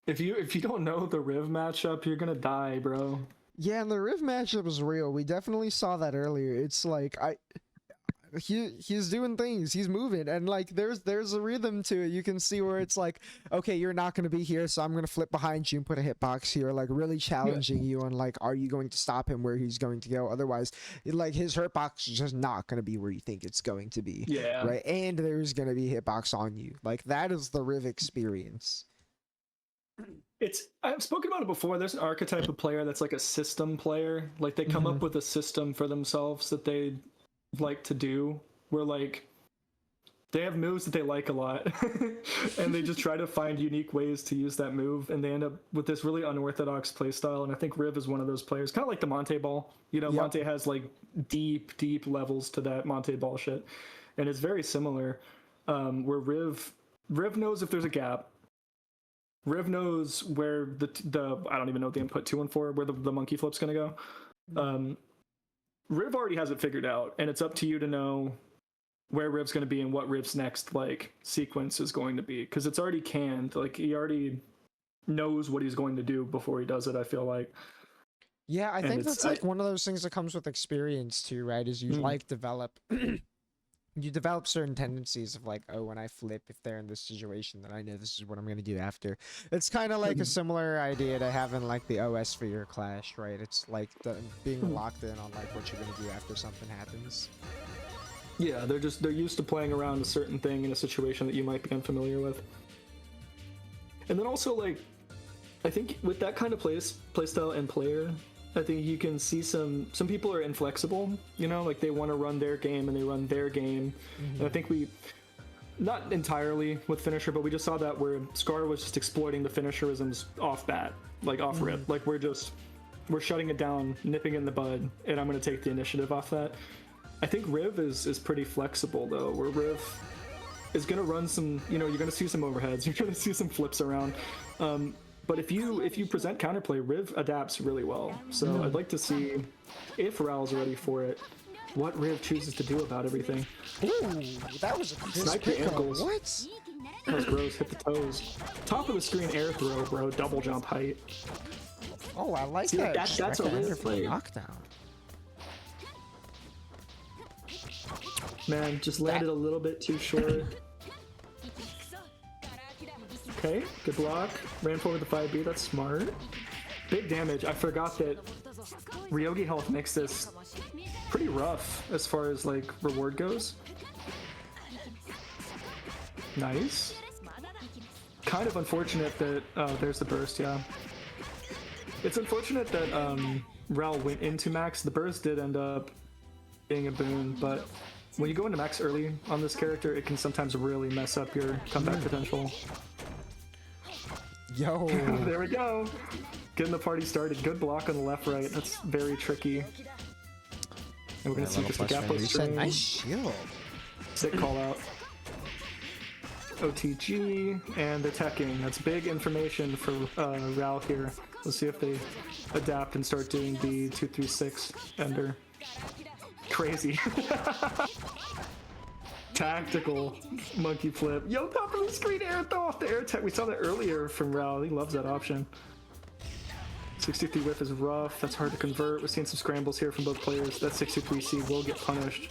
if you don't know the Riv matchup, you're gonna die, bro. Yeah, and the Riv matchup is real. We definitely saw that earlier. It's like he's doing things, he's moving, and like there's a rhythm to it. You can see where it's like, okay, you're not going to be here, so I'm going to flip behind you and put a hitbox here, like really challenging you on like, are you going to stop him where he's going to go? Otherwise, like his hitbox is just not going to be where you think it's going to be. Yeah. Right, and there's going to be hitbox on you. Like that is the Riv experience. I've spoken about it before. There's an archetype of player that's like a system player. Like they come up with a system for themselves that they like to do, where like they have moves that they like a lot and they just try to find unique ways to use that move, and they end up with this really unorthodox playstyle. And I think Riv is one of those players, kind of like the Monte ball. You know, Yep. Monte has like deep levels to that Monte ball shit, and it's very similar. Where Riv knows if there's a gap. Riv knows where the I don't even know what the input 2 and 4, where the monkey flip's gonna go. Riv already has it figured out, and it's up to you to know where Riv's going to be and what Riv's next like sequence is going to be, because it's already canned. Like he already knows what he's going to do before he does it, I feel like. Yeah, I And think it's- that's like one of those things that comes with experience too, right? Is you like develop you develop certain tendencies of like, oh, when I flip, if they're in this situation, then I know this is what I'm going to do after. It's kind of like a similar idea to having like the OS for your clash, right? It's like being locked in on like what you're going to do after something happens. Yeah, they're used to playing around a certain thing in a situation that you might be unfamiliar with. And then also, like, I think with that kind of playstyle and player, I think you can see some people are inflexible, you know, like they want to run their game and they run their game. And I think not entirely with Finisher, but we just saw that where Scar was just exploiting the Finisherisms off bat, like off rip. Like we're just we're shutting it down, nipping it in the bud, and I'm going to take the initiative off that. I think Riv is pretty flexible though, where Riv is going to run some, you know, you're going to see some overheads, you're going to see some flips around. But if you present counterplay, Riv adapts really well. So I'd like to see, if Raul's ready for it, what Riv chooses to do about everything. Ooh, that was a Snipe the ankles. What? That was gross. Hit the toes. Top of the screen air throw, bro. Double jump height. Oh, I like See, that. that's a Riv for play. knockdown. Man, just landed a little bit too short. Okay, good block. Ran forward the 5B. That's smart. Big damage. I forgot that Ryogi health makes this pretty rough as far as like reward goes. Nice. Kind of unfortunate that there's the burst. Yeah, it's unfortunate that Rel went into max. The burst did end up being a boon, but when you go into max early on this character, it can sometimes really mess up your comeback potential. Yo. There we go. Getting the party started. Good block on the left, right. That's very tricky. And we're gonna see just the gap post string. Nice shield. Sick call out. OTG and they're teching. That's big information for Raul here. Let's see if they adapt and start doing the 236 ender. Crazy. Tactical monkey flip. Yo, top of the screen air throw off the air tech. We saw that earlier from Raul. He loves that option. 63 whiff is rough. That's hard to convert. We're seeing some scrambles here from both players. That 63C will get punished.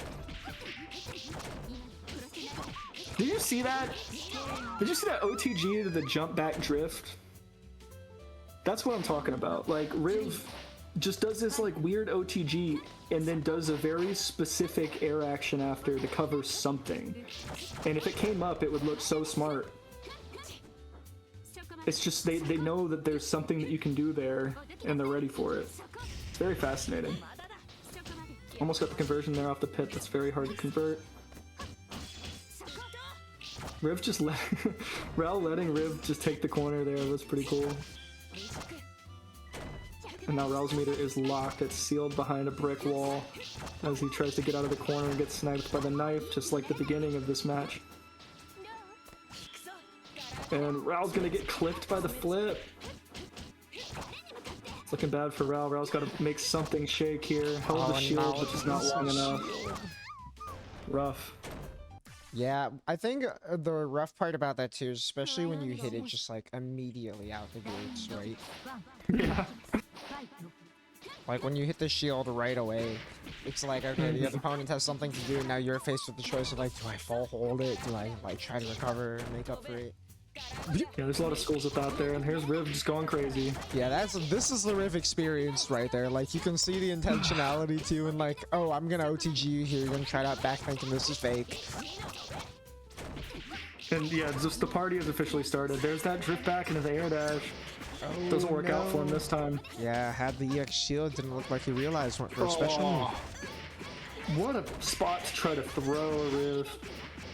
Did you see that? Did you see that OTG to the jump back drift? That's what I'm talking about. Like, Riv just does this like weird OTG and then does a very specific air action after to cover something. And if it came up, it would look so smart. It's just they know that there's something that you can do there and they're ready for it. It's very fascinating. Almost got the conversion there off the pit. That's very hard to convert. Riv just let Raul letting Riv just take the corner there was pretty cool. And now Raul's meter is locked. It's sealed behind a brick wall as he tries to get out of the corner and gets sniped by the knife, just like the beginning of this match. And Raul's gonna get clipped by the flip. It's looking bad for Raul. Raul's got to make something shake here. Held the shield, which is not long enough. Rough. Yeah, I think the rough part about that too is especially when you hit it just like immediately out the gates, right? Yeah. Like when you hit the shield right away, it's like, okay, the other opponent has something to do, and now you're faced with the choice of like, do I fall hold it? Do I like try to recover and make up for it? Yeah, there's a lot of schools with that there, and here's Riv just going crazy. Yeah, this is the Riv experience right there. Like you can see the intentionality too, and like, oh, I'm gonna OTG you here, you're gonna try to back thinking this is fake. And yeah, just the party has officially started. There's that drift back into the air dash. Oh, Doesn't work out for him this time. Yeah, had the EX shield, didn't look like he realized what for a special move. What a spot to try to throw a Riv.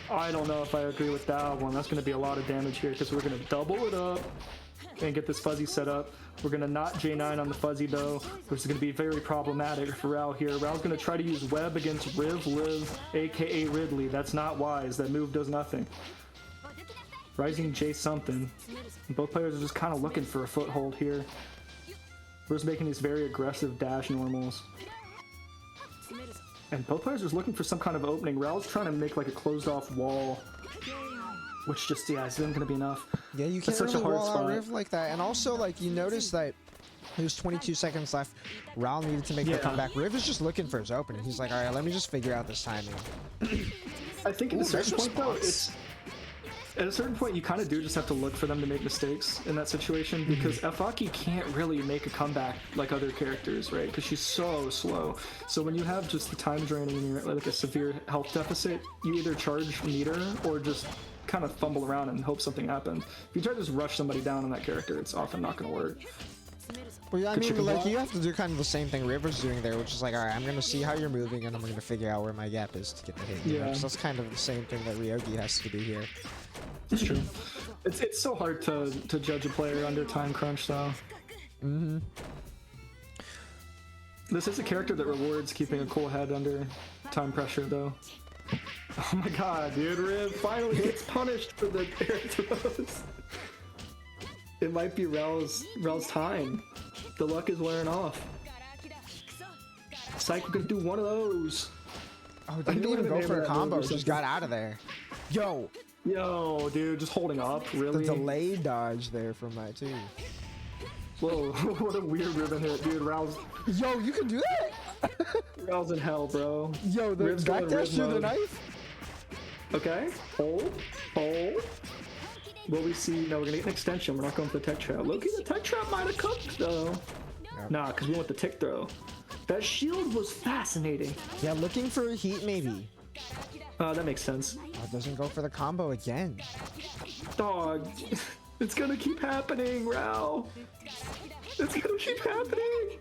I don't know if I agree with that one. That's going to be a lot of damage here because we're going to double it up and get this fuzzy set up. We're going to not J9 on the fuzzy though, which is going to be very problematic for Raul here. Raul's going to try to use web against Riv Liv, aka Ridley. That's not wise. That move does nothing. Rising J something. And both players are just kind of looking for a foothold here. We're just making these very aggressive dash normals. And both players are just looking for some kind of opening. Raul's trying to make like a closed off wall, which just, yeah, isn't going to be enough. Yeah, you can't really wall out Riv like that. And also, like, you notice that there's 22 seconds left. Raul needed to make the comeback. Riv is just looking for his opening. He's like, all right, let me just figure out this timing. I think at a certain point, though, at a certain point, you kind of do just have to look for them to make mistakes in that situation because Efaki can't really make a comeback like other characters, right? Because she's so slow. So when you have just the time draining and you're like a severe health deficit, you either charge meter or just kind of fumble around and hope something happens. If you try to just rush somebody down on that character, it's often not going to work. Well, yeah, I mean, like, you have to do kind of the same thing River's doing there, which is like, all right, I'm going to see how you're moving and I'm going to figure out where my gap is to get the hit. Yeah. So that's kind of the same thing that Ryogi has to do here. It's true. It's so hard to judge a player under time crunch, though. This is a character that rewards keeping a cool head under time pressure, though. Oh my god, dude, Riv finally gets punished for the air throws. It might be Rel's time. The luck is wearing off. Psych, we're gonna do one of those. Oh, didn't even go for a combo, just got out of there. Yo, dude, just holding up, really? the delay dodge there from that too. Whoa, what a weird ribbon hit, dude. Raul's... Yo, you can do that? Raul's in hell, bro. Yo, the Rib's going backdash through the Rib mode. knife? Okay, hold. Will we see? No, we're gonna get an extension. We're not going for the tech trap. Loki, the tech trap might have cooked, though. Yep. Nah, because we want the tick throw. That shield was fascinating. Yeah, looking for a heat maybe. That makes sense. Oh, it doesn't go for the combo again. Dog, it's gonna keep happening, Raul. It's gonna keep happening.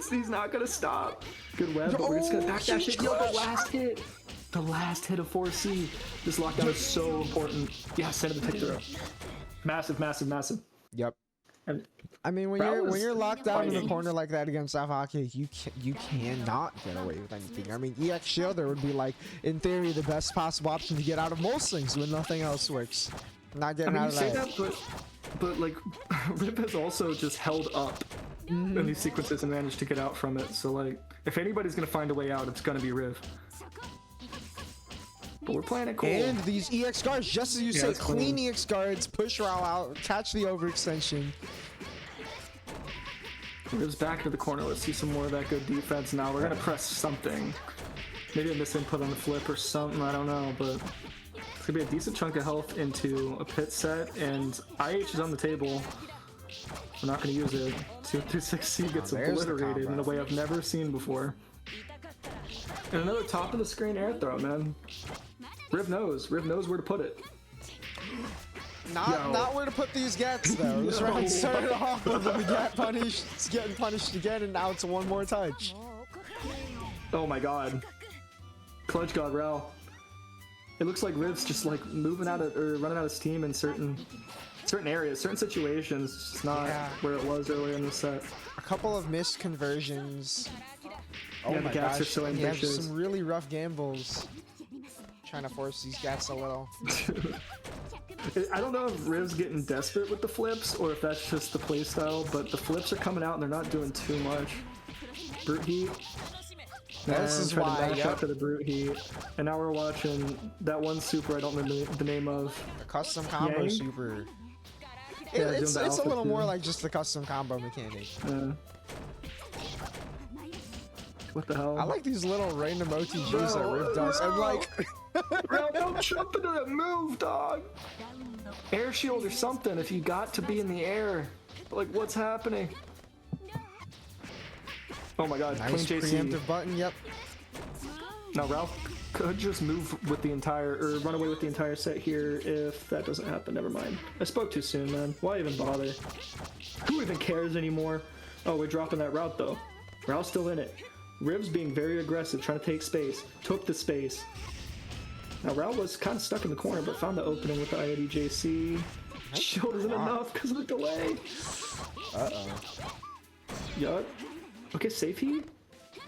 He's not gonna stop. Good web, but we're just gonna backdash it. Yo, the last hit of 4C. This lockdown is so important. Yeah, send him the tick throw. Massive. Yep. And I mean, when Raul you're is locked down in the fighting. corner like that against MBAACC, you cannot get away with anything. I mean, EX Shielder would be like, in theory, the best possible option to get out of most things when nothing else works. Not getting I mean, out you of say that. that, but like, Rip has also just held up in these sequences and managed to get out from it. So like, if anybody's gonna find a way out, it's gonna be Riv. But we're playing it cool. And these EX guards, just as you say, it's clean clean. EX guards, push Raul out, catch the overextension. Riv's back to the corner. Let's see some more of that good defense. Now we're gonna press something. Maybe a misinput on the flip or something. I don't know, but it's gonna be a decent chunk of health into a pit set, and IH is on the table. We're not gonna use it. 236C gets there's the obliterated in a combo. way I've never seen before. And another top of the screen air throw, man. Riv knows where to put it. Not where to put these gets though. This round started off with the get punished, it's getting punished again, and now it's one more touch. Oh my god. Clutch god Raul. It looks like Riv's just like moving out of or running out of steam in certain areas, certain situations. It's just not where it was earlier in the set. A couple of missed conversions. Oh Yeah, the my gats are gosh, so he has ambitious. some really rough gambles. Trying to force these gats a little. I don't know if Riv's getting desperate with the flips or if that's just the playstyle, but the flips are coming out and they're not doing too much. Brute heat. This is trying why, to dash yep. out to the brute heat. And now we're watching that one super I don't remember the name of. A custom combo Yang? super. Yeah, It's doing the a alpha little more too. like just the custom combo mechanic. What the hell? I like these little random OTGs that Riv does. And like, Raul, don't jump into that move, dog. Air shield or something if you got to be in the air. Like, what's happening? Oh my god, nice clean JC. preemptive button, yep. Now Ralph could just move with the entire, or run away with the entire set here if that doesn't happen. Never mind. I spoke too soon, man. Why even bother? Who even cares anymore? Oh, we're dropping that route though. Ralph's still in it. Riv's being very aggressive, trying to take space. Took the space. Now Raul was kind of stuck in the corner, but found the opening with the IODJC. Shield isn't enough because of the delay. Uh-oh. Yup. Okay, safe heat.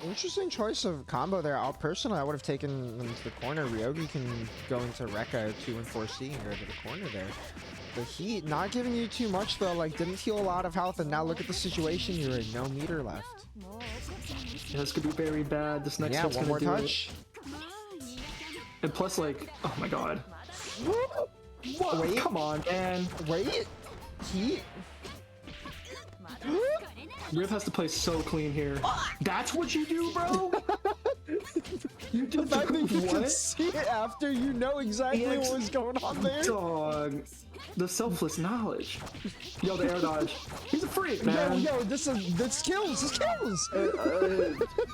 Interesting choice of combo there. Personally, I would have taken them to the corner. Ryogi can go into Rekka 2 and 4C and go to the corner there. The heat not giving you too much though, like didn't heal a lot of health, and now look at the situation you're in. No meter left. Yeah, this could be very bad. This next Yeah, set's one gonna more do touch. it. And plus, like, oh my god. What? Wait. Come on, man. Wait, heat. Riv has to play so clean here. That's what you do, bro? You The did fact that you can what? see it after, you know exactly EX what was going on there. Dog. The selfless knowledge. Yo, the air dodge. He's a freak, man. Yo, this kills. This kills.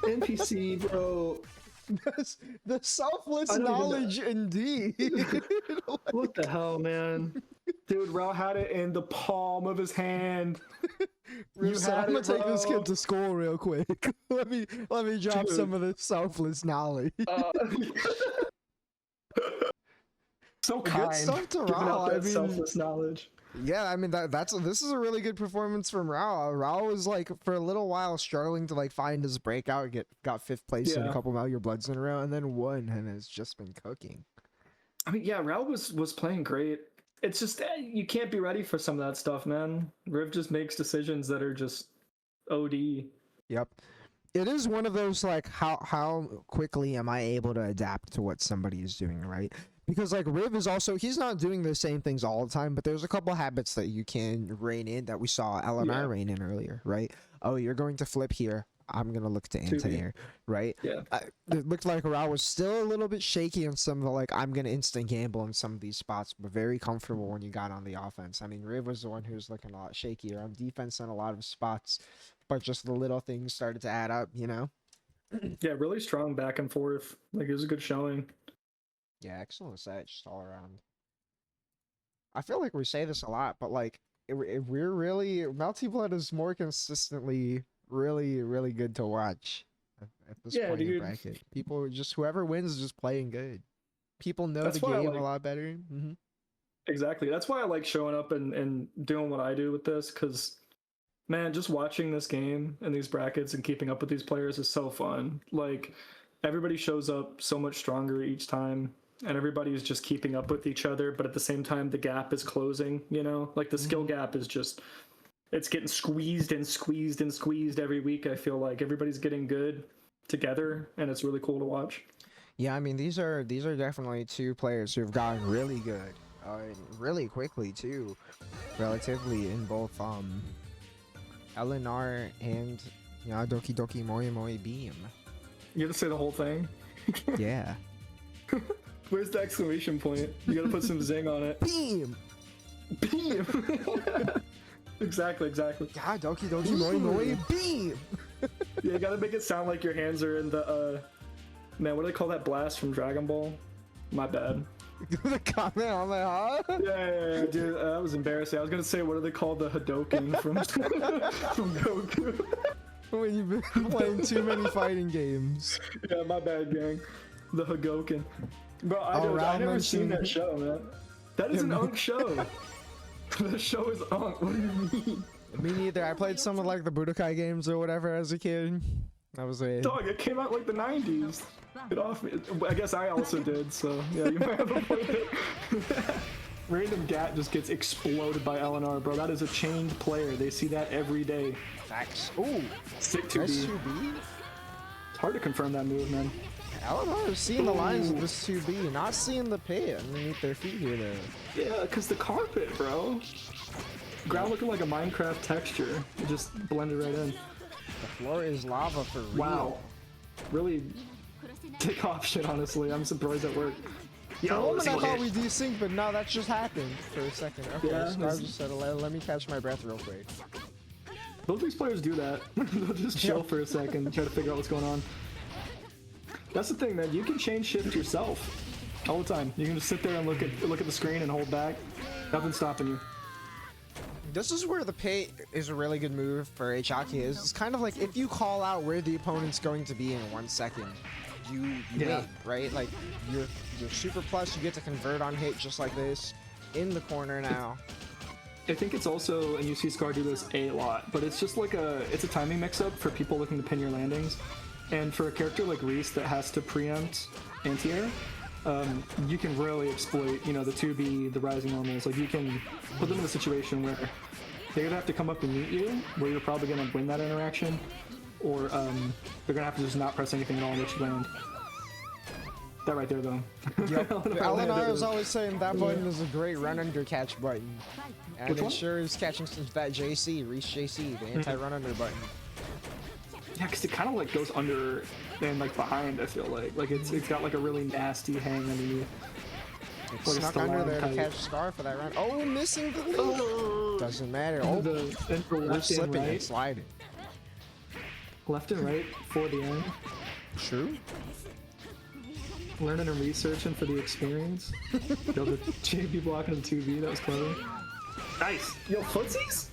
NPC, bro. The selfless I don't even know. knowledge, indeed. What the hell, man? Dude, Raul had it in the palm of his hand. I'm gonna take this bro. kid to school real quick. let me drop Dude. some of this selfless knowledge. So Good kind. stuff to Giving out Raul. I that mean, selfless knowledge. Yeah, I mean this is a really good performance from Rao. Rao was like for a little while struggling to like find his breakout, got 5th place in a Yeah. couple Metal Gear Bloods in a row, and then won, and has just been cooking. I mean, yeah, Raul was playing great. It's just you can't be ready for some of that stuff, man. Riv just makes decisions that are just OD. Yep. It is one of those like how quickly am I able to adapt to what somebody is doing, right? Because like Riv is also he's not doing the same things all the time, but there's a couple habits that you can rein in that we saw LNR rein in earlier, right? Oh, you're going to flip here. I'm gonna look to anti-air, right? Yeah. It looked like Ra was still a little bit shaky on some of the like I'm gonna instant gamble in some of these spots, but very comfortable when you got on the offense. I mean, Riv was the one who was looking a lot shakier on defense in a lot of spots, but just the little things started to add up, you know? Yeah, really strong back and forth. Like it was a good showing. Yeah, excellent set just all around. I feel like we say this a lot, but like if we're really Multi Blood is more consistently really good to watch at this Yeah, point in dude. bracket. People just whoever wins is just playing good. People know That's the why I game a like- lot better. Mm-hmm. Exactly. That's why I like showing up and doing what I do with this, because man, just watching this game and these brackets and keeping up with these players is so fun. Like everybody shows up so much stronger each time, and everybody's just keeping up with each other, but at the same time the gap is closing, you know? Like the skill gap is just it's getting squeezed and squeezed and squeezed every week. I feel like everybody's getting good together, and it's really cool to watch. Yeah, I mean these are definitely two players who've gotten really good, really quickly too, relatively in both LNR and Doki Doki Moi Moi Beam. You have to say the whole thing. Yeah. Where's the exclamation point? You gotta put some zing on it. Beam. Beam. Exactly. God, Doki Doki Moi Moi Beam. Yeah, you gotta make it sound like your hands are in the man, what do they call that blast from Dragon Ball? My bad. The comment on my Yeah, dude, that was embarrassing. I was gonna say, what do they call the Hadoken from from Goku? When you've been playing too many fighting games. Yeah, my bad, gang. The Hadoken. Bro, I Rao never seen mentioned- that show, man. That is an Yeah, Unk show. The show is Unk. What do you mean? Me neither. I played some of like the Budokai games or whatever as a kid. That was it. Dog, it came out like the 90s. Get off me. I guess I also did, so yeah, you might have a point there. Random Gat just gets exploded by LNR, bro. That is a chained player. They see that every day. Facts. Ooh, Sick to nice be. 2B. It's hard to confirm that move, man. LMR is seeing the lines of this 2B, not seeing the pit underneath their feet here though. Yeah, because the carpet, bro. Ground looking like a Minecraft texture. It just blended right in. The floor is lava for real. Wow. Really dick off shit, honestly. I'm surprised that worked. For a moment I let's thought go. we desynced, but no, that just happened for a second. Okay, Yeah, Scar this- just said, let me catch my breath real quick. Both these players do that. They'll just chill for a second and try to figure out what's going on. That's the thing, man. You can change shift yourself all the time. You can just sit there and look at the screen and hold back. Nothing's stopping you. This is where the pit is a really good move for Haki. It's kind of like if you call out where the opponent's going to be in 1 second, you Yeah. win, right? Like you're super plus, you get to convert on hit just like this in the corner now. I think it's also, and you see Scar do this a lot, but it's just like it's a timing mix-up for people looking to pin your landings. And for a character like Reese that has to preempt anti-air, you can really exploit, the 2B, the rising normals. Like you can put them in a situation where they're gonna have to come up and meet you, where you're probably gonna win that interaction, or they're gonna have to just not press anything at all and let you land. That right there, though. Yep. LNR is all. always saying that button is a great run under catch button. And Which it one? sure is catching that JC, Reese JC, the anti-run under button. Yeah, because it kind of like goes under and like behind. I feel like it's got like a really nasty hang underneath. It's Like a snuck under there to stalagmite. catch Scar for that run. Oh, missing the lead. Oh, Doesn't matter. Oh, and for we're left and slipping and right, sliding. left and right for the end. True. Learning and researching for the experience. Yo, the JB blocking in 2B, that was clever. Nice. Yo, footsies?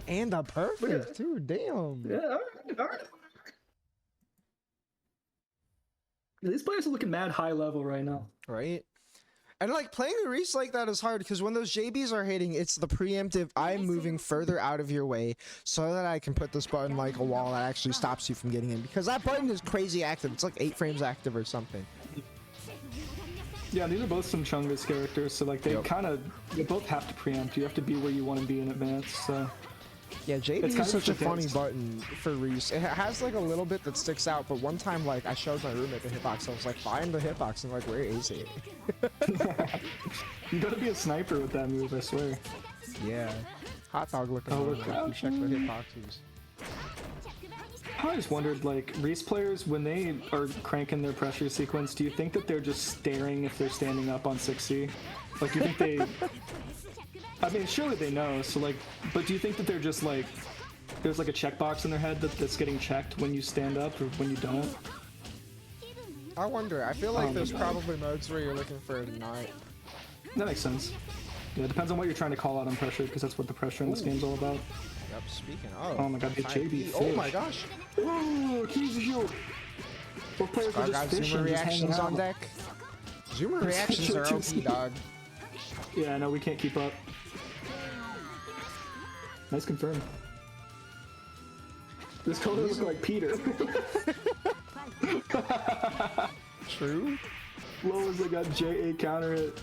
And a Look perfect, at- too. Damn. Yeah, all right. These players are looking mad high level right now. Right? And like playing a Reese like that is hard because when those JBs are hitting, it's the preemptive. I'm moving further out of your way so that I can put this button like a wall that actually stops you from getting in, because that button is crazy active. It's like 8 frames active or something. Yeah, these are both some Chungus characters, so like they Yep. they both have to preempt. You have to be where you want to be in advance. So Yeah, JB It's kind is of such a just a funny dance. button for Reese. It has like a little bit that sticks out, but one time like I showed my roommate the hitbox, I was like, find the hitbox, and like, where is it? you gotta be a sniper with that move, I swear. Yeah. Hot dog looking. Oh, Oh, we're you crouching. check the hitboxes. I always wondered, like, Reese players, when they are cranking their pressure sequence, do you think that they're just staring if they're standing up on 6C? Like, you think they... I mean, surely they know, so, like... But do you think that they're just, like... There's, like, a checkbox in their head that's getting checked when you stand up or when you don't? I wonder. I feel like Oh, there's no. probably modes where you're looking for it and not. That makes sense. Yeah, it depends on what you're trying to call out on pressure, because that's what the pressure in this Ooh. game's all about. Yep, speaking of. Oh my god, the 5B. JB Oh my fish. gosh. Oh, he's a shield! Both players are I just got fishing, zoomer just hanging reactions on out. deck. Zoomer reactions are OP, dog. Yeah, no, we can't keep up. Nice confirm. This color looks like Peter. True. Low as I got J8 counter it.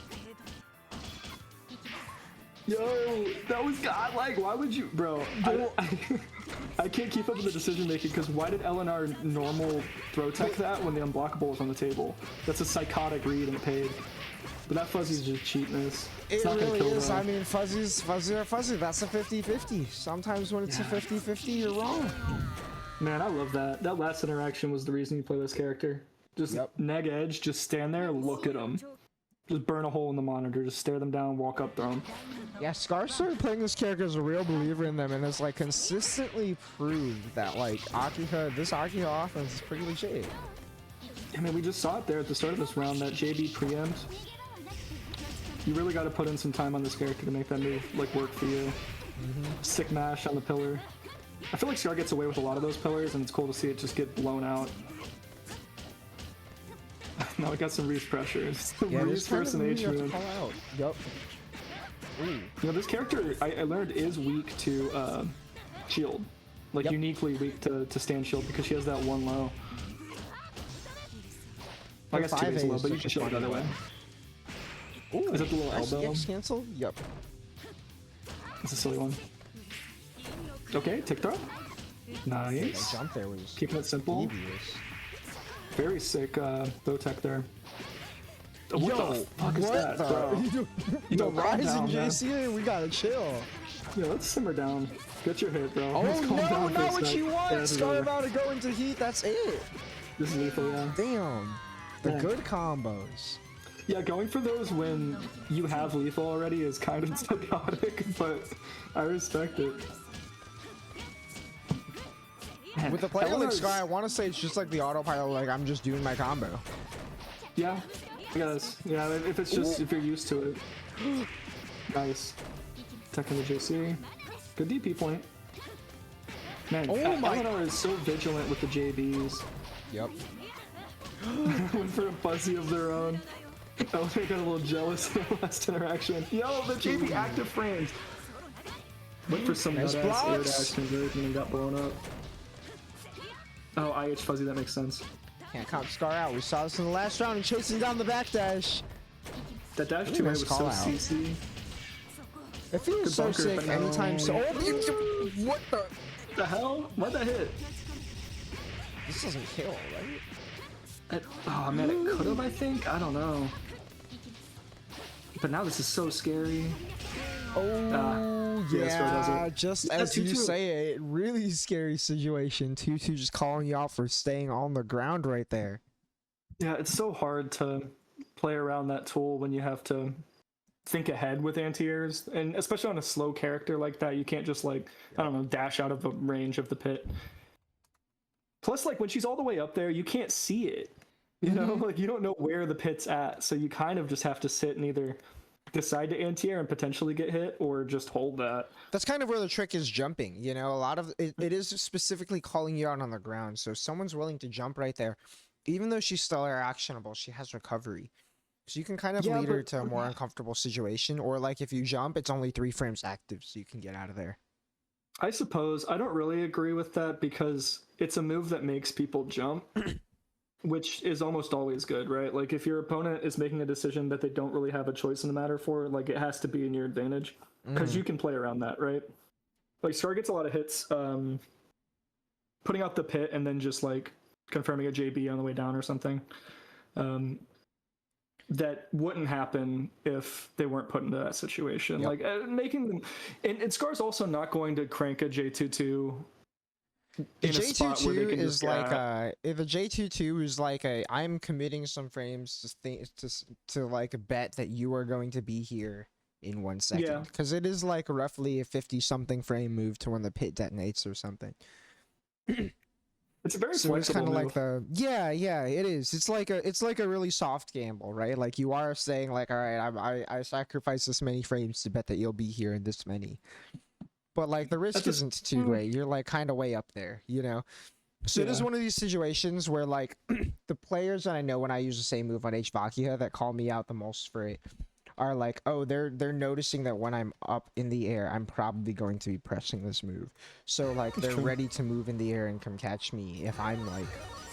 Yo, that was godlike. Why would you, bro? I can't keep up with the decision making because why did LNR normal throw tech that when the unblockable was on the table? That's a psychotic read and paid. But that fuzzy's just cheatness. It's It not gonna really kill is. though. I mean, fuzzies are fuzzy. That's a 50-50. Sometimes when it's a 50-50, you're wrong. Man, I love that. That last interaction was the reason you play this character. Just Yep. neg edge, just stand there, look at them. Just burn a hole in the monitor, just stare them down, walk up, throw them. Yeah, Scar started playing this character as a real believer in them and has like consistently proved that like this Akiha offense is pretty legit. I mean, we just saw it there at the start of this round, that JB preempt. You really got to put in some time on this character to make that move like work for you. Sick mash on the pillar. I feel like Scar gets away with a lot of those pillars, and it's cool to see it just get blown out. Now we got some Reese pressure. It's the Yeah, Reese there's kind of first you have to move. call out. Yep. Ooh. You know, this character, I learned, is weak to shield. Like, Yep. uniquely weak to stand shield because she has that one low. I guess 2 is 5A low, is but you such can a shield it funny other way. Ooh, Is that the little nice elbow? EX cancel? Yep. It's a silly one. Okay, tick throw. That Nice. jump there was Keeping it simple. devious. Very sick bow tech there. Oh, what Yo, the fuck is that, bro? The Yo, calm Rising down, man. JC, we gotta chill. Yeah, let's simmer down. Get your hit, bro. Oh Let's calm no, down for a not what sec. you Yeah, want! this is Scar over. about to go into heat, that's it. This is lethal, yeah. Damn. The Yeah. good combos. Yeah, going for those when you have lethal already is kind of psychotic, but I respect it. Man, With the player like LNR's Scar, I want to say it's just like the autopilot, like I'm just doing my combo. Yeah, I guess. Yeah, if it's just, if you're used to it. Nice. Tech in the JC. Good DP point. Man, Oh my- LNR is so vigilant with the JBs. Yep. Went for a fuzzy of their own. Oh, they got a little jealous in the last interaction. Yo, the JB active frames! Went for some Nice nut-ass air blocks. dash conversion and got blown up. Oh, IH fuzzy, that makes sense. Can't count Scar out. We saw this in the last round and chasing down the backdash. That dash Ooh, 2 nice was call so out. CC. It feels Good so bunker, sick but no. anytime so. Oh, what the? The hell? Why'd that hit? This doesn't kill, right? Oh man, it could have, I think? I don't know. But now this is so scary. Oh, yeah, Scar does yeah, it. just Yeah, as you 2-2. say it, really scary situation. 2-2 just calling you out for staying on the ground right there. Yeah, it's so hard to play around that tool when you have to think ahead with anti-airs, and especially on a slow character like that, you can't just like, I don't know, dash out of the range of the pit. Plus, like when she's all the way up there, you can't see it. You know, like you don't know where the pit's at, so you kind of just have to sit and either decide to anti-air and potentially get hit, or just hold that. That's kind of where the trick is jumping. You know, a lot of it is specifically calling you out on the ground. So if someone's willing to jump right there, even though she's still air actionable, she has recovery. So you can kind of Yeah, lead her but- to a more uncomfortable situation, or like if you jump, it's only 3 frames active, so you can get out of there. I suppose I don't really agree with that because it's a move that makes people jump, which is almost always good, right? Like if your opponent is making a decision that they don't really have a choice in the matter for, like it has to be in your advantage because you can play around that, right? Like Scar gets a lot of hits putting out the pit and then just like confirming a JB on the way down or something. That wouldn't happen if they weren't put into that situation. Yep. Like making them, and Scar's also not going to crank a J22 The in a spot where they J22 can is just like if a J22 is like I'm committing some frames to like bet that you are going to be here in 1 second. Yeah. Because it is like roughly a 50 something frame move to when the pit detonates or something. it's a very So it's flexible kind of move. like yeah, it is. It's like a really soft gamble, right? Like you are saying like, all right, I sacrifice this many frames to bet that you'll be here in this many. But like the risk That's a- isn't too great. You're like kind of way up there, you know. So it is Yeah. one of these situations where like the players that I know when I use the same move on HVACCC that call me out the most for it are like, oh, they're noticing that when I'm up in the air, I'm probably going to be pressing this move. So like they're true. ready to move in the air and come catch me if I'm like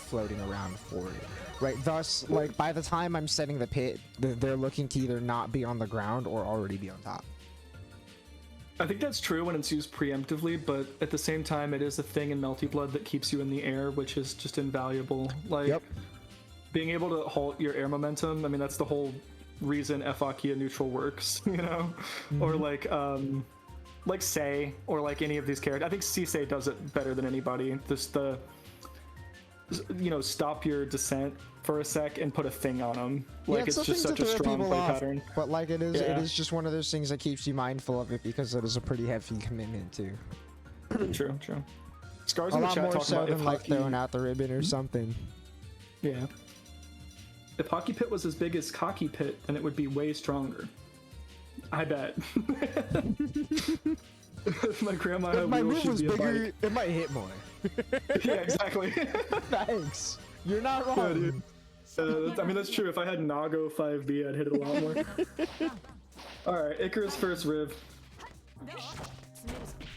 floating around for it. Right. Thus, like by the time I'm setting the pit, they're looking to either not be on the ground or already be on top. I think that's true when it's used preemptively, but at the same time, it is a thing in Melty Blood that keeps you in the air, which is just invaluable. Like, Yep. being able to halt your air momentum, I mean, that's the whole reason FAKIA neutral works, you know? Or like Sei, or like any of these characters. I think Sisei does it better than anybody. Just stop your descent for a sec and put a thing on them. Like it's just such a strong play pattern. But like it is Yeah. just one of those things that keeps you mindful of it because it is a pretty heavy commitment too. True. Scars A in the lot chat more talking so about than if like hockey, throwing out the ribbon or something. yeah. If Hockey Pit was as big as Cocky Pit, then it would be way stronger. I bet. If my grandma had If my wheels, move was she'd be a bigger, bike. it might hit more. Yeah, exactly. Thanks. You're not Yeah, wrong. dude. I mean, that's true. If I had Nago 5B, I'd hit it a lot more. Alright, Icarus first Riv.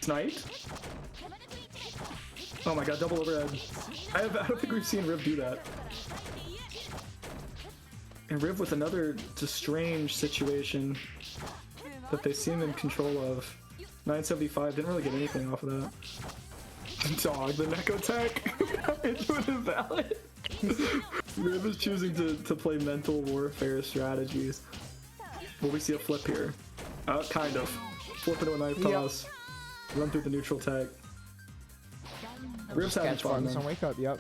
Snipe? Oh my god, double overhead. I don't think we've seen Riv do that. And Riv with another just strange situation that they seem in control of. 975, didn't really get anything off of that. Dog, the Neko tech into an invalid. Riv is choosing to play mental warfare strategies. Will we see a flip here? Kind of. Flip into a knife toss. Run through the neutral tech. Riv's having Catch fun. buttons Man. and wake up, yep.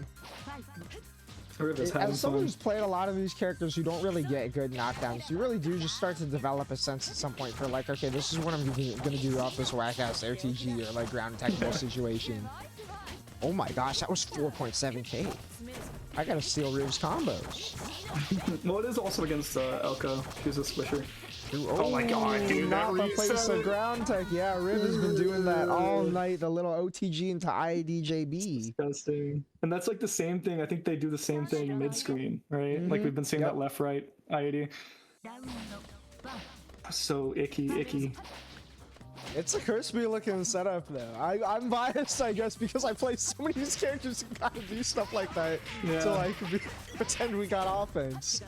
Riv is having As someone fun. who's played a lot of these characters who don't really get good knockdowns, you really do just start to develop a sense at some point for like, okay, this is what I'm gonna do off this whack-ass RTG or like ground attackable situation. Oh my gosh, that was 4.7k. I gotta steal Riv's combos. Well, it is also against Elko. She's a squisher. Oh my god, dude, that not the place reset. of ground tech. Yeah, Riv has been doing that all night. The little OTG into IADJB. Disgusting. And that's like the same thing. I think they do the same thing mid-screen, right? Like we've been seeing Yep. that left-right IAD. So icky. It's a crispy looking setup though. I'm biased, I guess, because I play so many of these characters who gotta do stuff like that Yeah. to like pretend we got offense.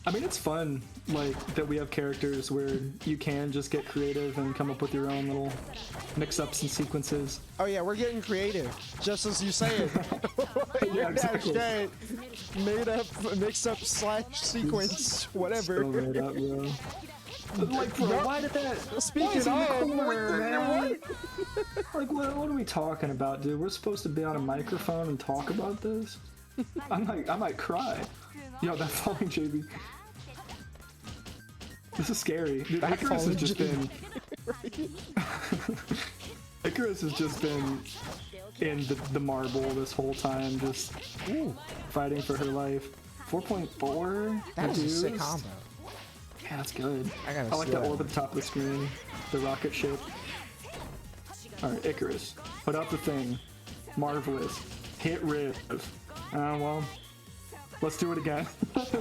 I mean, it's fun, like, that we have characters where you can just get creative and come up with your own little mix-ups and sequences. Oh yeah, we're getting creative, just as you say it. Yeah, exactly. Hashtag made up, mix up / sequence, whatever. So made up, bro. But, like, bro, Yup. why did that? Speaking why is it in the of, corner, man? Like, what are we talking about, dude? We're supposed to be on a microphone and talk about this? I might cry. Yo, that falling JB. This is scary. Dude, That Icarus has falling just JB. been. Icarus has just been in the marble this whole time, just fighting for her life. 4.4. That is a sick reduced. combo. Yeah, that's good. I gotta I like steal that that orb at the top of the screen, the rocket ship. Alright, Icarus. Put out the thing. Marvelous. Hit Riv. Well, Let's do it again.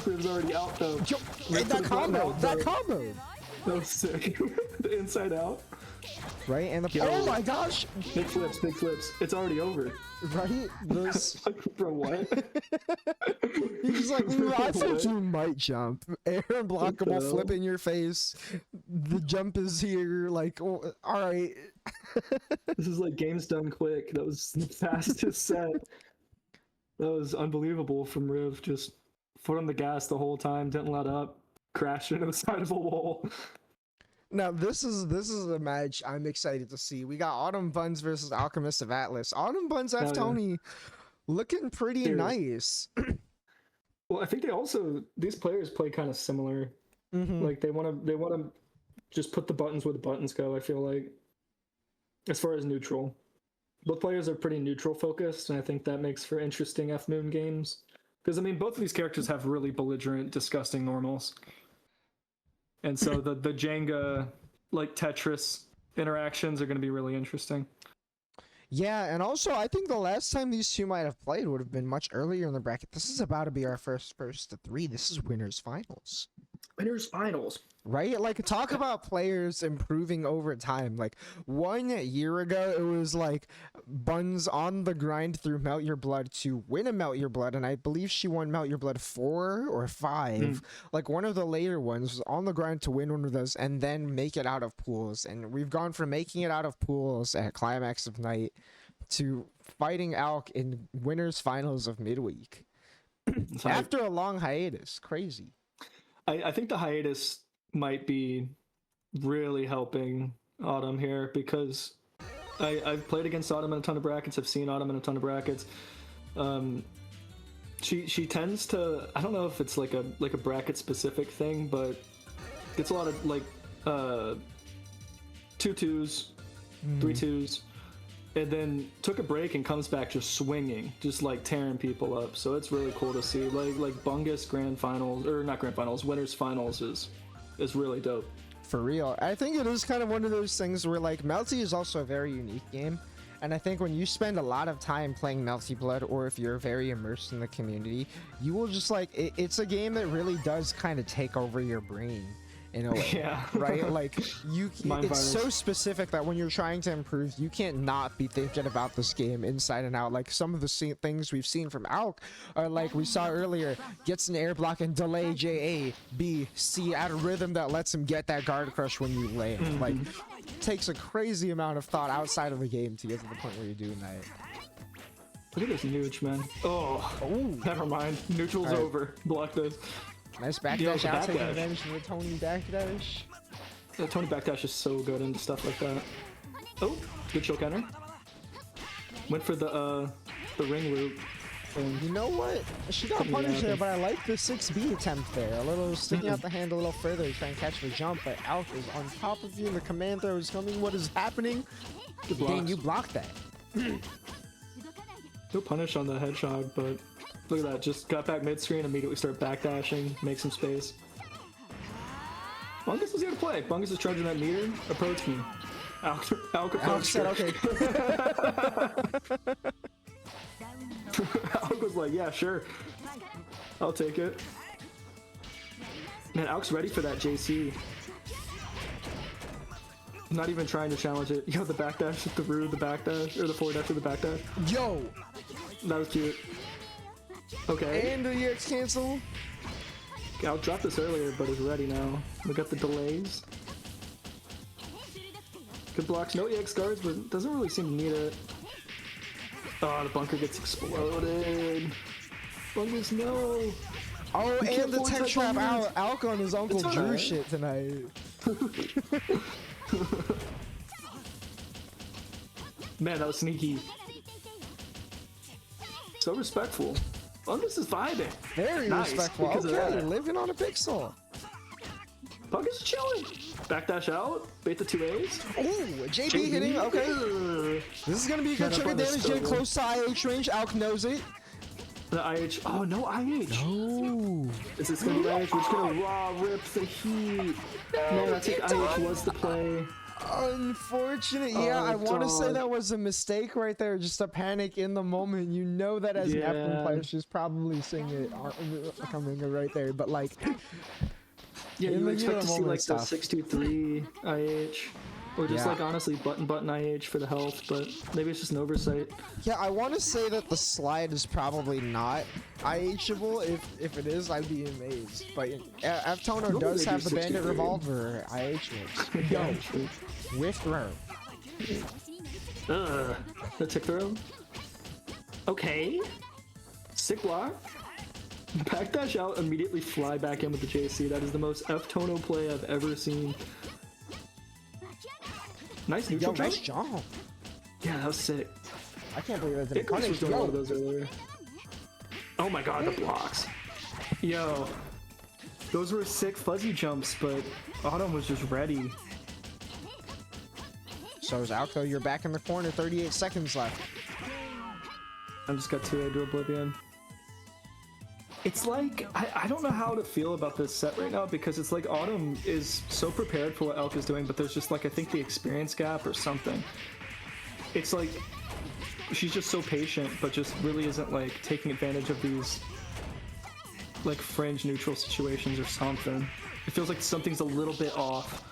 Riv's already out though. Yo, hey, that combo! That combo! That was sick. The inside out. Right? And the Yo. oh my gosh! Big flips, big flips. It's already over. Right? Those Bro, what? he's like, I think What? you might jump. Air unblockable, hell? flip in your face. The jump is here. Like, oh, all right. This is like games done quick. That was the fastest set. That was unbelievable from Riv. Just foot on the gas the whole time, didn't let up, crashed into the side of a wall. Now this is a match I'm excited to see. We got Autumn Buns versus Alchemist of Atlas. Autumn Buns Hell F yeah. Tony looking pretty Dude. nice. Well, I think these players play kind of similar. Mhm. Like they want to just put the buttons where the buttons go. I feel like, as far as neutral, both players are pretty neutral focused, and I think that makes for interesting F Moon games. Because I mean, both of these characters have really belligerent, disgusting normals, and so the Jenga like Tetris interactions are going to be really interesting. Yeah, and also I think the last time these two might have played would have been much earlier in the bracket. This is about to be our first to 3. This is winners finals. Winners finals. Right? Like, talk about players improving over time. Like, 1 year ago, it was like Buns on the grind through Melt Your Blood to win a Melt Your Blood, and I believe she won Melt Your Blood 4 or 5. Like, one of the later ones was on the grind to win one of those and then make it out of pools. And we've gone from making it out of pools at Climax of Night to fighting Alk in winners finals of Midweek. After a long hiatus. Crazy. I think the hiatus might be really helping Autumn here, because I've played against Autumn in a ton of brackets. I've seen Autumn in a ton of brackets. She tends to, I don't know if it's like a bracket specific thing, but gets a lot of like 2 2s, 3 2s, and then took a break and comes back just swinging, just like tearing people up. So it's really cool to see. Like Bungus grand finals, or not grand finals, winners finals is really dope. For real. I think it is kind of one of those things where, like, Melty is also a very unique game. And I think when you spend a lot of time playing Melty Blood, or if you're very immersed in the community, you will just, like, it's a game that really does kind of take over your brain in a way. Yeah. Right? Like, Mind it's so virus. specific that when you're trying to improve, you can't not be thinking about this game inside and out. Like, some of the things we've seen from Alk are, like we saw earlier, gets an air block and delay J, A, B, C at a rhythm that lets him get that guard crush when you land. Like, takes a crazy amount of thought outside of the game to get to the point where you're doing that. Look at this Nooch, man. Oh, never mind. Neutral's All right. over. Block this. Nice Yo, backdash the out, taking backdash. advantage of the Tony backdash. Yeah, Tony backdash is so good into stuff like that. Oh, good chill counter. Went for the ring loop. And You know what? She got Yeah, punished there, okay. but I like the 6B attempt there. A little sticking out the hand a little further to try and catch the jump, but Alk is on top of you and the command throw is coming. What is happening? good Dang, blocks. you blocked that. No punish on the headshot, but look at that. Just got back mid-screen, immediately start backdashing, make some space. Bungus is here to play. Bungus is charging that meter. Approach me. Alk Alk approached said, her. okay. Alk was like, yeah, sure. I'll take it. Man, Alk's ready for that JC. Not even trying to challenge it. Yo, the backdash through the backdash, or the forward dash through the backdash. Yo! That was cute. Okay. And the EX cancel. Alk dropped this earlier, but is ready now. We got the delays. Good blocks. No EX guards, but doesn't really seem to need it. Oh, the bunker gets exploded. Bungus, no. Oh, You can't and the force tech that trap bungus. out. Alk on his Uncle It's Drew alright. shit tonight. Man, that was sneaky. So respectful. Bungus is vibing. Very Nice, respectful. because of Okay, that. living on a pixel. Bungus is chilling. Backdash out. Bait the 2As. Ooh, JB hitting. Okay. Ugh. This is gonna be a good Man, trigger up on the damage. Getting stove. close to IH range. Alk knows it. The IH. Oh, no IH. Ooh. Is this gonna be IH? We're just gonna raw rip the heat. Man, I think IH was the play. Unfortunate. Yeah, I want to say dog. that was a mistake right there. Just a panic in the moment. You know that as an F1 Yeah. player, she's probably seeing it coming right there. But like, Yeah, in you the would heat of expect to the see moment, like it's the tough. 623 IH, or just Yeah. like honestly button IH for the health, but maybe it's just an oversight. Yeah, I want to say that the slide is probably not IHable. If it is, I'd be amazed. But F-Tono Normally does they have do the Bandit 63. Revolver IH mix. Yo, whiff throw. The tick throw. Okay. Sick block. Backdash out, immediately fly back in with the JC. That is the most F-Tono play I've ever seen. Nice Yo, neutral jump. nice jump. Yeah, that was sick. I can't believe that didn't Ignis cut was it. doing a lot of Yo, those earlier. Oh my god, the blocks. Yo. Those were sick fuzzy jumps, but Autumn was just ready. so is Alco. You're back in the corner. 38 seconds left. I just got 2A to Oblivion. It's like, I don't know how to feel about this set right now because it's like Autumn is so prepared for what Elk is doing, but there's just like, I think the experience gap or something. It's like, she's just so patient, but just really isn't like taking advantage of these like fringe neutral situations or something. It feels like something's a little bit off.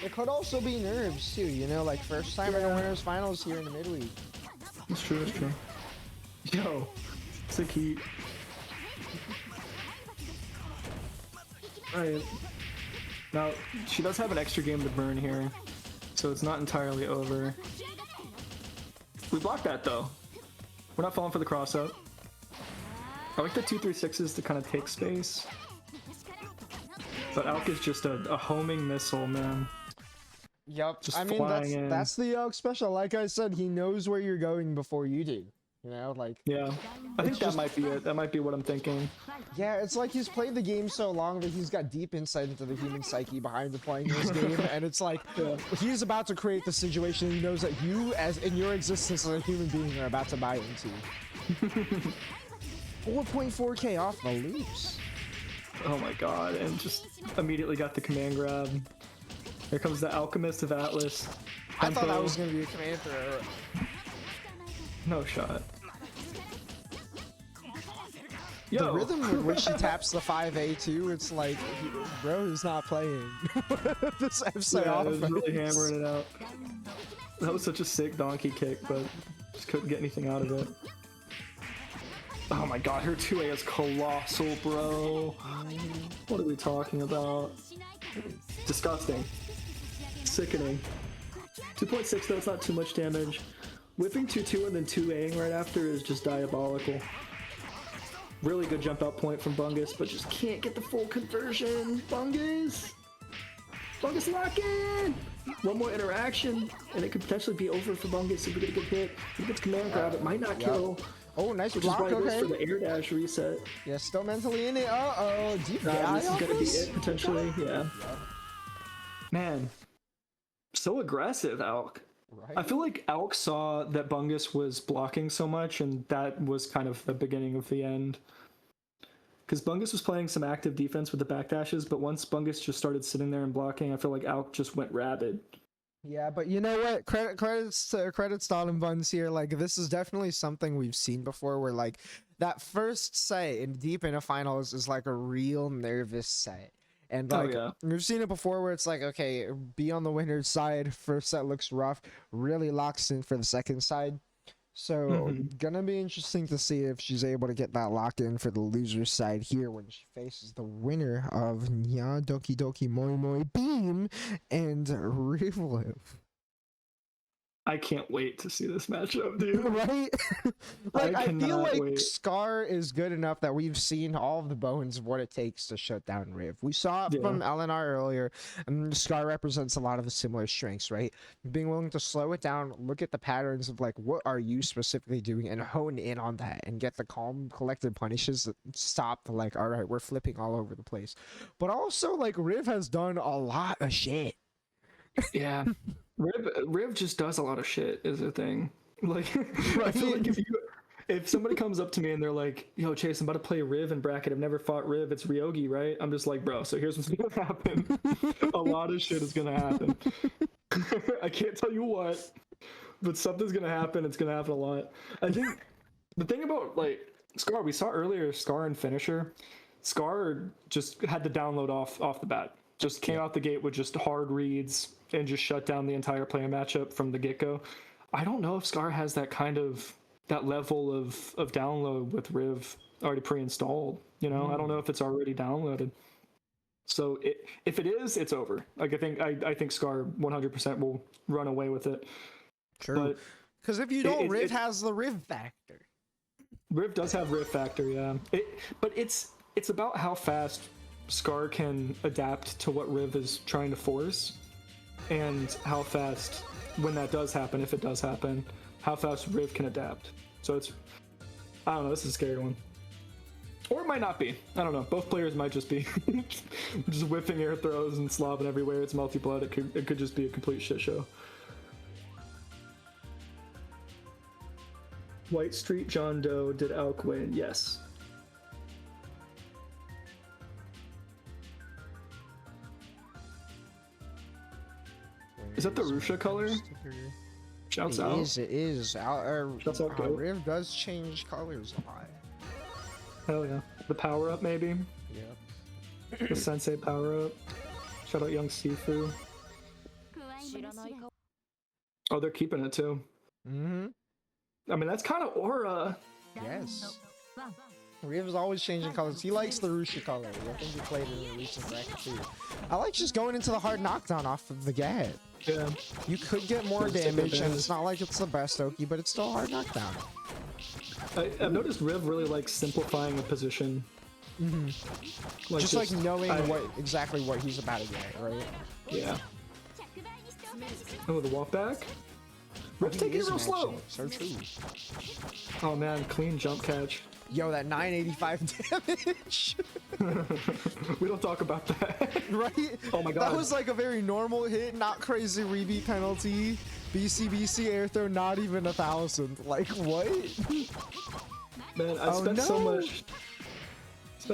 It could also be nerves too, you know, like first time in a winners finals here in the midweek. That's true, that's true. Yo, sick heat. Alright. Now, she does have an extra game to burn here, so it's not entirely over. We blocked that though. We're not falling for the cross up. I like the 2-3-6s to kind of take space. But Alk is just a homing missile, man. Yup. Just I mean, flying in. that's the Elk special. Like I said, he knows where you're going before you do. You know, like, Yeah. I think It's that just- might be it. That might be what I'm thinking. yeah, it's like he's played the game so long that he's got deep insight into the human psyche behind the playing this game, and it's like he's about to create the situation he knows that you, as in your existence as a human being, are about to buy into. 4.4k off the loops. Oh my god, and just immediately got the command grab. Here comes the Alchemist of Atlas. I thought that Tempo. was gonna be a command throw. No shot. The Yo! rhythm in which she taps the 5A too, it's like, bro, he's not playing. This FC Yeah, it was offense. really hammering it out. That was such a sick donkey kick, but just couldn't get anything out of it. Oh my god, her 2A is colossal, bro. What are we talking about? Disgusting. Sickening. 2.6 though, it's not too much damage. Whipping 2-2 and then 2Aing right after is just diabolical. Really good jump out point from Bungus, but just can't get the full conversion. Bungus! Bungus lock in! One more interaction, and it could potentially be over for Bungus if we get a good hit. If he gets command grab, it might not kill, Oh, nice which is block, why it goes okay. for the air dash reset. Yeah, still mentally in it. Uh-oh, deep This is off gonna be this? it, potentially, yeah. Man, so aggressive, Alk. Right. I feel like Alk saw that Bungus was blocking so much, and that was kind of the beginning of the end. Because Bungus was playing some active defense with the backdashes, but once Bungus just started sitting there and blocking, I feel like Alk just went rabid. Yeah, but you know what? Credits to Autumn Buns here. Like, this is definitely something we've seen before where, like, that first set in deep in a finals is like a real nervous set. And like yeah. we've seen it before where it's like, okay, be on the winner's side, first set looks rough, really locks in for the second side. So gonna be interesting to see if she's able to get that lock in for the loser's side here when she faces the winner of Nya Doki Doki Moi Moi Beam and Rivliv. I can't wait to see this matchup, dude. Right? Like, I feel cannot like wait. Scar is good enough that we've seen all of the bones of what it takes to shut down Riv. We saw it from LNR earlier, and Scar represents a lot of the similar strengths, right? Being willing to slow it down, look at the patterns of, like, what are you specifically doing, and hone in on that, and get the calm, collected punishes that stop the, like, all right, we're flipping all over the place. But also, like, Riv has done a lot of shit. Yeah. Riv just does a lot of shit is a thing. Like, I feel like if somebody comes up to me and they're like, yo, Chase, I'm about to play Riv in bracket. I've never fought Riv. It's Ryogi, right? I'm just like, bro, so here's what's gonna happen. A lot of shit is gonna happen. I can't tell you what, but something's gonna happen. It's gonna happen a lot. I think the thing about like Scar, we saw earlier, Scar and Finisher. Scar just had to download off the bat. Just came out the gate with just hard reads and just shut down the entire player matchup from the get-go. I don't know if Scar has that level of download with Riv already pre-installed. You know, I don't know if it's already downloaded. So if it is, it's over. Like I think Scar 100% will run away with it. True. Because if you don't, Riv has the Riv factor. Riv does have Riv factor, yeah. But it's about how fast Scar can adapt to what Riv is trying to force, and how fast, when that does happen, if it does happen, how fast Riv can adapt. So I don't know, this is a scary one. Or it might not be. I don't know. Both players might just be just whiffing air throws and slobbing everywhere. It's multi-blood. It could just be a complete shit show. White Street John Doe, did Elk win? Yes. Is that the Rusha color? Shouts out. It is. Shouts out, Goat. Riv does change colors a lot. Hell yeah. The power up, maybe? Yeah. The Sensei power up. Shout out Young Sifu. Oh, they're keeping it too. Mm-hmm. I mean, that's kind of aura. Yes. Riv's always changing colors. He likes the Rusha color. I think he played it in a recent bracket too. I like just going into the hard knockdown off of the Gat. Yeah. You could get more damage, and it's not like it's the best Oki, but it's still a hard knockdown. I've noticed Riv really likes simplifying a position. Mm-hmm. Just like knowing exactly what he's about to get, right? Yeah. Oh, the walk back? Riv's taking it real slow. So true. Oh man, clean jump catch. Yo, that 985 damage. We don't talk about that. Right? Oh my god. That was like a very normal hit, not crazy rebeat penalty. BC air throw, not even 1,000. Like, what? Man, I spent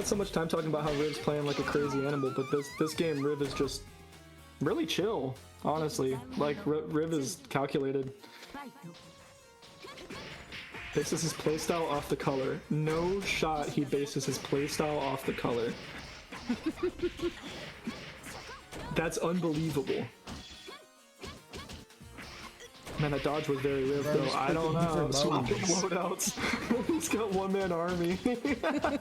so much time talking about how Riv's playing like a crazy animal, but this game, Riv is just really chill, honestly. Like, Riv is calculated. Bases his playstyle off the color. No shot he bases his playstyle off the color. That's unbelievable. Man, that dodge was very Riv though. I don't know. Swapping loadouts. He's got one-man army. Yeah,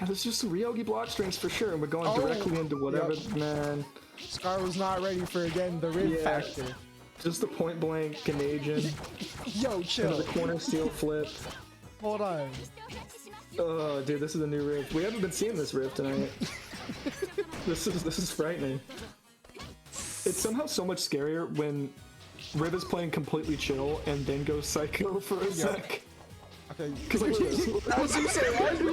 there's just some Ryogi block strings for sure, and we're going directly into whatever, man. Scar was not ready for, again, the Riv factor. Just the point blank Canadian. Yo, chill. The corner steel flip. Hold on. Oh, dude, this is a new Riv. We haven't been seeing this Riv tonight. This is frightening. It's somehow so much scarier when Riv is playing completely chill and then goes psycho for a sec. Okay, like, as you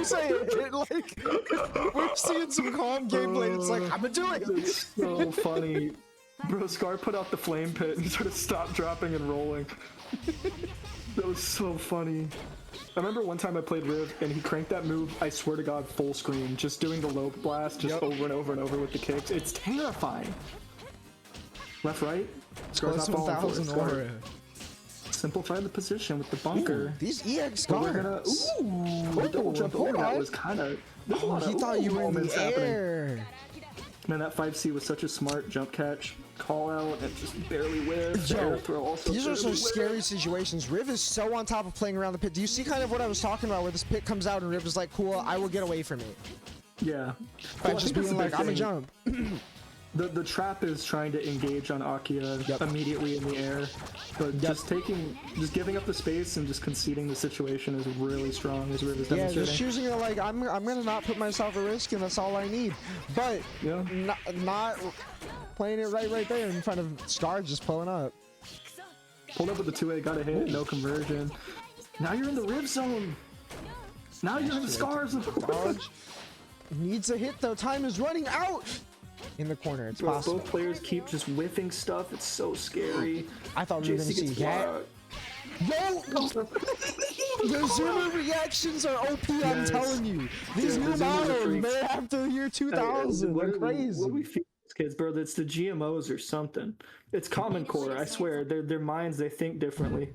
say it, like, we're seeing some calm gameplay, and it's like, I'ma do it! It's so funny. Bro, Scar put out the flame pit and sort of stopped dropping and rolling. That was so funny. I remember one time I played Riv and he cranked that move, I swear to god, full screen, just doing the low blast just over and over and over with the kicks. It's terrifying. Left, right? Scar's not falling for it. Scar. Simplify the position with the bunker. Ooh, these EX Scars. The double jump over that was kind of... he thought you were in the air. Man, that 5C was such a smart jump catch. Call out and just barely whiff. Yo, throw also these are some scary situations. Riv is so on top of playing around the pit. Do you see kind of what I was talking about, where this pit comes out and Riv is like, cool, I will get away from it. Yeah. By just being like, I'm gonna jump. The trap is trying to engage on Akia immediately in the air, but just giving up the space and just conceding the situation is really strong, as Riv is demonstrating. Yeah, just choosing to like, I'm gonna not put myself at risk, and that's all I need. But not playing it right there in front of Scar, just pulling up. Pulled up with the 2A, got a hit, no conversion. Now you're in the Riv zone. Now you're in the Scar zone. Needs a hit though. Time is running out. In the corner, it's possible. Both players keep just whiffing stuff. It's so scary. I thought we were gonna see that. Yo! The Zoomer reactions are OP, I'm Yes. telling you. These Yeah, new the Zoomers are models, freaks. they're after the year 2000. What They're do crazy. we feed these kids, bro? It's the GMOs or something. It's Common Core, I swear. Their minds, they think differently.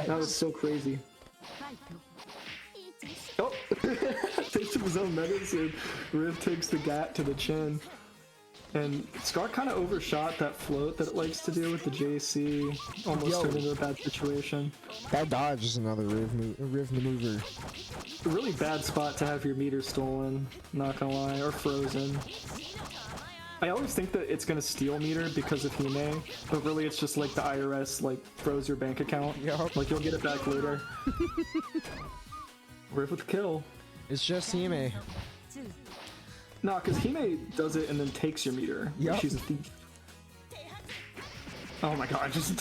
That was so crazy. Oh, takes his own medicine. Riv takes the gat to the chin. And Scar kind of overshot that float that it likes to do with the JC. Almost turned into a bad situation. That dodge is another Riv maneuver. A really bad spot to have your meter stolen, not gonna lie, or frozen. I always think that it's gonna steal meter because of Hime, but really it's just like the IRS like froze your bank account. Yup. Like you'll get it back later. Riv with the kill. It's just Hime. Nah, because Hime does it and then takes your meter. Yup. She's a thief. Oh my god, just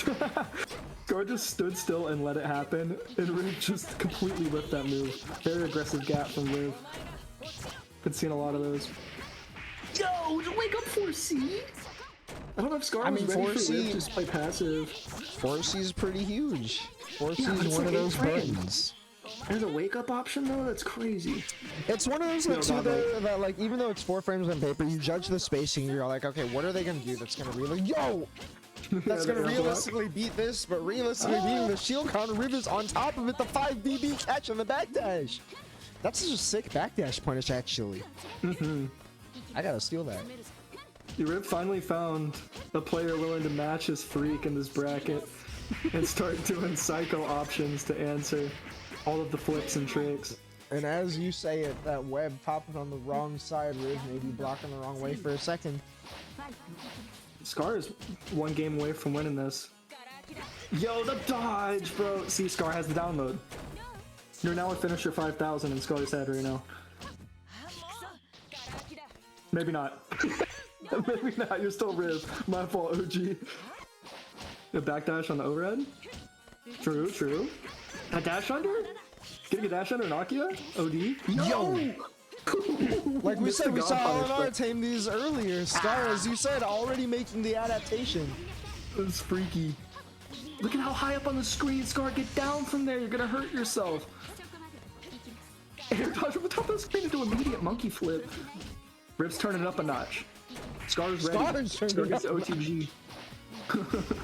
Scar just stood still and let it happen, and Riv just completely whipped that move. Very aggressive gap from Riv. Been seeing a lot of those. Yo, wake up 4C! I don't know if Scar was ready for 4C Riv to just play passive. 4C is pretty huge. 4C Yeah, is it's one like of those 8 frames. buttons. There's a wake up option though? That's crazy. It's one of those No, like, too, not right. that like even though it's 4 frames on paper, you judge the spacing. You're like, okay, what are they gonna do that's gonna really that's Yeah, gonna the air block. realistically beat this, but realistically beating the shield counter. Riv is on top of it. The 5 BB catch on the backdash. That's just a sick backdash punish actually. I gotta steal that. Riv finally found a player willing to match his freak in this bracket and start doing psycho options to answer all of the flips and tricks. And as you say it, that web popping on the wrong side, Riv may be blocking the wrong way for a second. Scar is 1 game away from winning this. Yo, the dodge, bro! See, Scar has the download. You're now a finisher 5,000 in Scar's head right now. Maybe not. Maybe not, you're still Riv. My fault, OG. The backdash on the overhead? True, true. A dash under? Getting a dash under Nakia? OD? Yo! Like we Missed said, the we God saw punish, Eleanor but tame these earlier. Scar, as you said, already making the adaptation. it's freaky. Look at how high up on the screen, Scar. Get down from there. You're gonna hurt yourself. Air dodge over the top of the screen into immediate monkey flip. Riv's turning it up a notch. Scar's ready. Scar's turning Scar it gets up a OTG.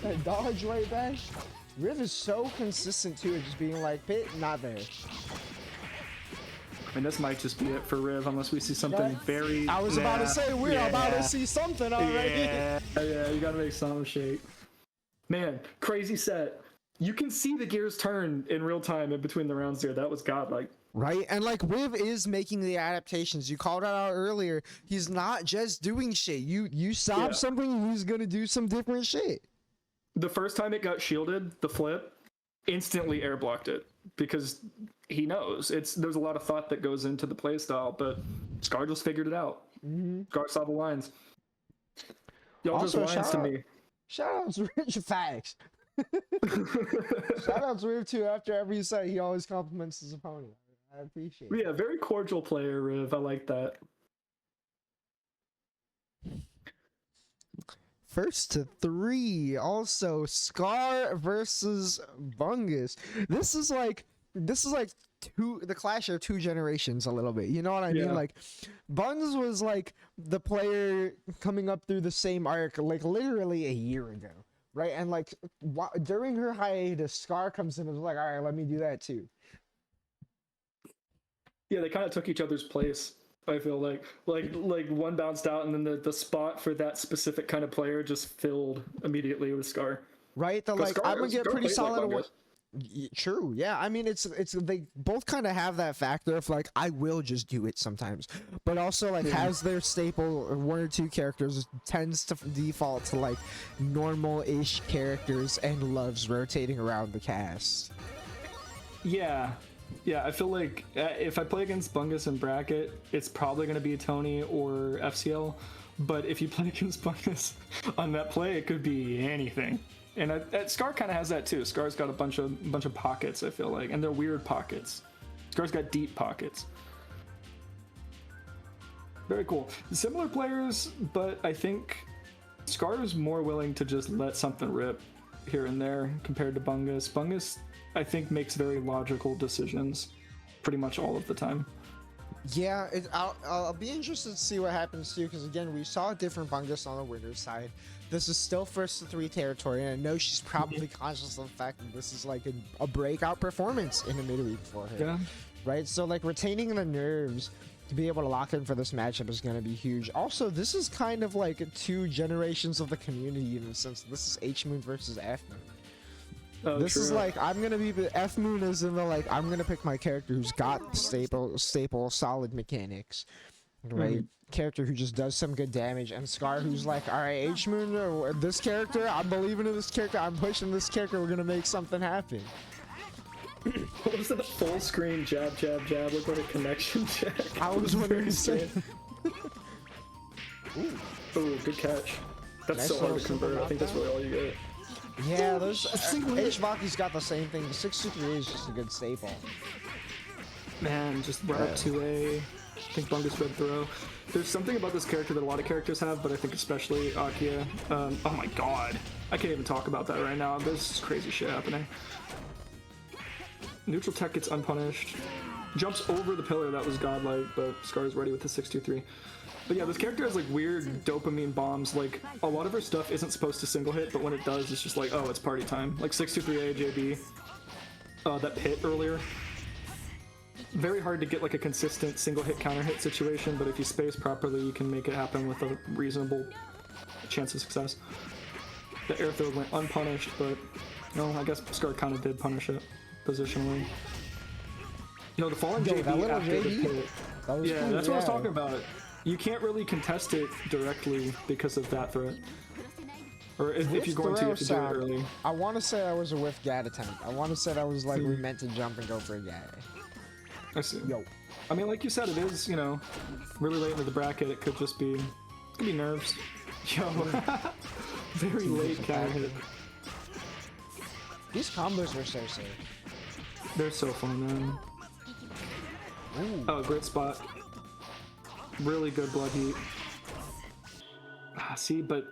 That dodge right back. Riv is so consistent too, just being like, Pit, not there. And this might just be it for Riv, unless we see something very. I was about to say, we're about to see something already. Yeah, you gotta make some shake. Man, crazy set. You can see the gears turn in real time in between the rounds there. That was godlike. Right, and like Riv is making the adaptations. You called it out earlier. He's not just doing shit. You stop Yeah. something, he's gonna do some different shit. The first time it got shielded, the flip, instantly air blocked it because he knows there's a lot of thought that goes into the playstyle, but Scar just figured it out. Scar saw the lines. Y'all Also, just lines to shout out- me. Shout out to Rich Facts. Shout out to Riv too. After every set, he always compliments his opponent. I appreciate it. Yeah, very cordial player, Riv. I like that. First to 3. Also, Scar versus Bungus. This is like the clash of 2 generations a little bit. You know what I mean? Yeah. Like, Bungus was like the player coming up through the same arc like literally a year ago, right? And like during her hiatus, Scar comes in and was like, all right, let me do that too. Yeah, they kind of took each other's place. I feel like one bounced out, and then the spot for that specific kind of player just filled immediately with Scar. Right? The 'Cause like Scar- I'm gonna get Scar pretty plays like solid. Bungus. True. Yeah. I mean, it's they both kind of have that factor of like I will just do it sometimes, but also like has their staple 1 or 2 characters, tends to default to like normal-ish characters and loves rotating around the cast. Yeah, I feel like if I play against Bungus in bracket, it's probably going to be a Tourney or FCL. But if you play against Bungus on Netplay, it could be anything. And Scar kind of has that too. Scar's got a bunch of pockets, I feel like, and they're weird pockets. Scar's got deep pockets. Very cool. Similar players, but I think Scar is more willing to just let something rip. here and there compared to Bungus. Bungus, I think, makes very logical decisions pretty much all of the time. Yeah, I'll be interested to see what happens too, because again, we saw a different Bungus on the winner's side. This is still first to 3 territory, and I know she's probably conscious of the fact that this is like a breakout performance in the midweek for her. Yeah. Right? So like retaining the nerves to be able to lock in for this matchup is going to be huge. Also, this is kind of like 2 generations of the community in the sense that this is H-Moon versus F-Moon. Oh, this true. is like, I'm gonna be the F-Moon is in the like, I'm gonna pick my character who's got staple solid mechanics, right? Character who just does some good damage, and Scar who's like, all right, H-Moon, this character, I'm believing in this character, I'm pushing this character, we're gonna make something happen. What was that full screen jab, jab, jab? Look like a connection check. I was wondering. Ooh, good catch. That's Nice so hard to little convert. I think that's knockdown. really all you get. Yeah, those H-Vaki's got the same thing. The 623 is just a good staple. Man, just right up 2A. I think Bungus red throw. There's something about this character that a lot of characters have, but I think especially Akia. Oh my god. I can't even talk about that right now. There's crazy shit happening. Neutral tech gets unpunished. Jumps over the pillar, that was godlike, but Scar's ready with the 623. But yeah, this character has like weird dopamine bombs. Like a lot of her stuff isn't supposed to single hit, but when it does, it's just like, oh, it's party time. Like 623 AJB, that pit earlier. Very hard to get like a consistent single hit counter hit situation, but if you space properly, you can make it happen with a reasonable chance of success. The air throw went unpunished, but no, I guess Scar kind of did punish it positionally. You know, the fallen Yo, JB that little after the JB? pit. That was Yeah, cool, that's what I was talking about. You can't really contest it directly because of that threat. Or if you're going to, you have to do it early. I want to say that was a whiff gad attempt. I want to say that was like we meant to jump and go for a gad. I see. Yo. I mean, like you said, it is, you know, really late into the bracket. It could just be, it could be nerves. Yo, very late counter hit. These combos are so safe. They're so fun, man. Ooh. Oh, great spot. Really good blood heat. See, but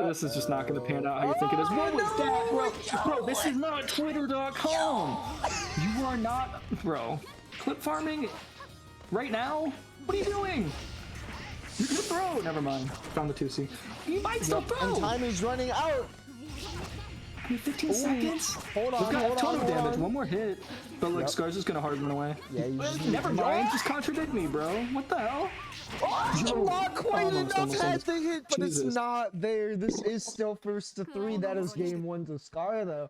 this is just not going to pan out how you think it is. What was that, bro? Bro, this is not Twitter.com. You are not, bro. Clip farming right now? What are you doing? You can throw. Never mind. Found the 2C. You might still throw. And time is running out. 15 seconds? Hold on, We've got hold on, total hold damage. on. One more hit. But like, Scar's just gonna hard run away. Yeah, you just Never mind. Just contradict me, bro. What the hell? Oh, not quite Almost, enough head to hit, but Jesus. it's not there. This is still first to 3. That is game 1 to Scar, though.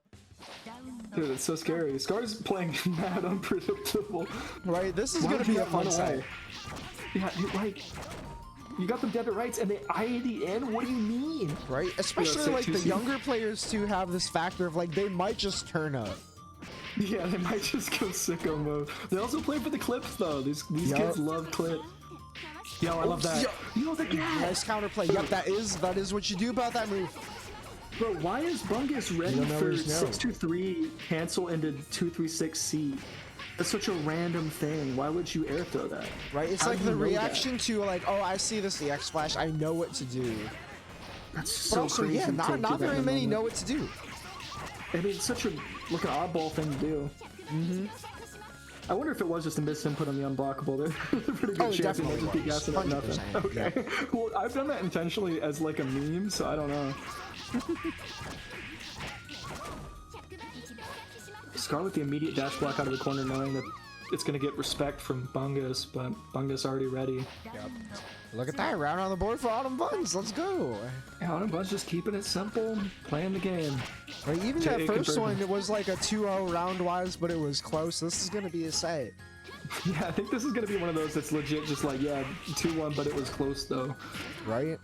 Dude, it's so scary. Scar's playing mad unpredictable. Right? This is Why going would to be you a not fun run set. away? Yeah, you got the debit rights and they ID in? What do you mean? Right? Especially sick like the 2C. younger players too have this factor of like they might just turn up. Yeah, they might just go sicko mode. They also play for the clips though. These kids love clip. Yo, I love that. Yo, the gas! Nice counterplay. Yep, that is what you do about that move. Bro, why is Bungus ready don't know for where he's going. 623 cancel into 236C? That's such a random thing. Why would you air throw that? Right? It's How like do the you know reaction to like, oh, I see this EX flash, I know what to do. That's But so also, crazy. yeah, to not do that very in a many moment. know what to do. I mean, it's such a like an oddball thing to do. Mm-hmm. I wonder if it was just a misinput on the unblockable. There's a pretty good Oh, it chance it might definitely just be was. gassing up nothing. 100%, Okay. Well, I've done that intentionally as like a meme, so I don't know. Scar with the immediate dash block out of the corner, knowing that it's gonna get respect from Bungus, but Bungus already ready. Yep. Look at that, round on the board for Autumn Buns. Let's go. Yeah, Autumn Bun's just keeping it simple, playing the game. Right, even JA that first conversion. one, it was like a 2-0 round-wise, but it was close. This is gonna be a set. Yeah, I think this is gonna be one of those that's legit, just like, yeah, 2-1, but it was close though. Right?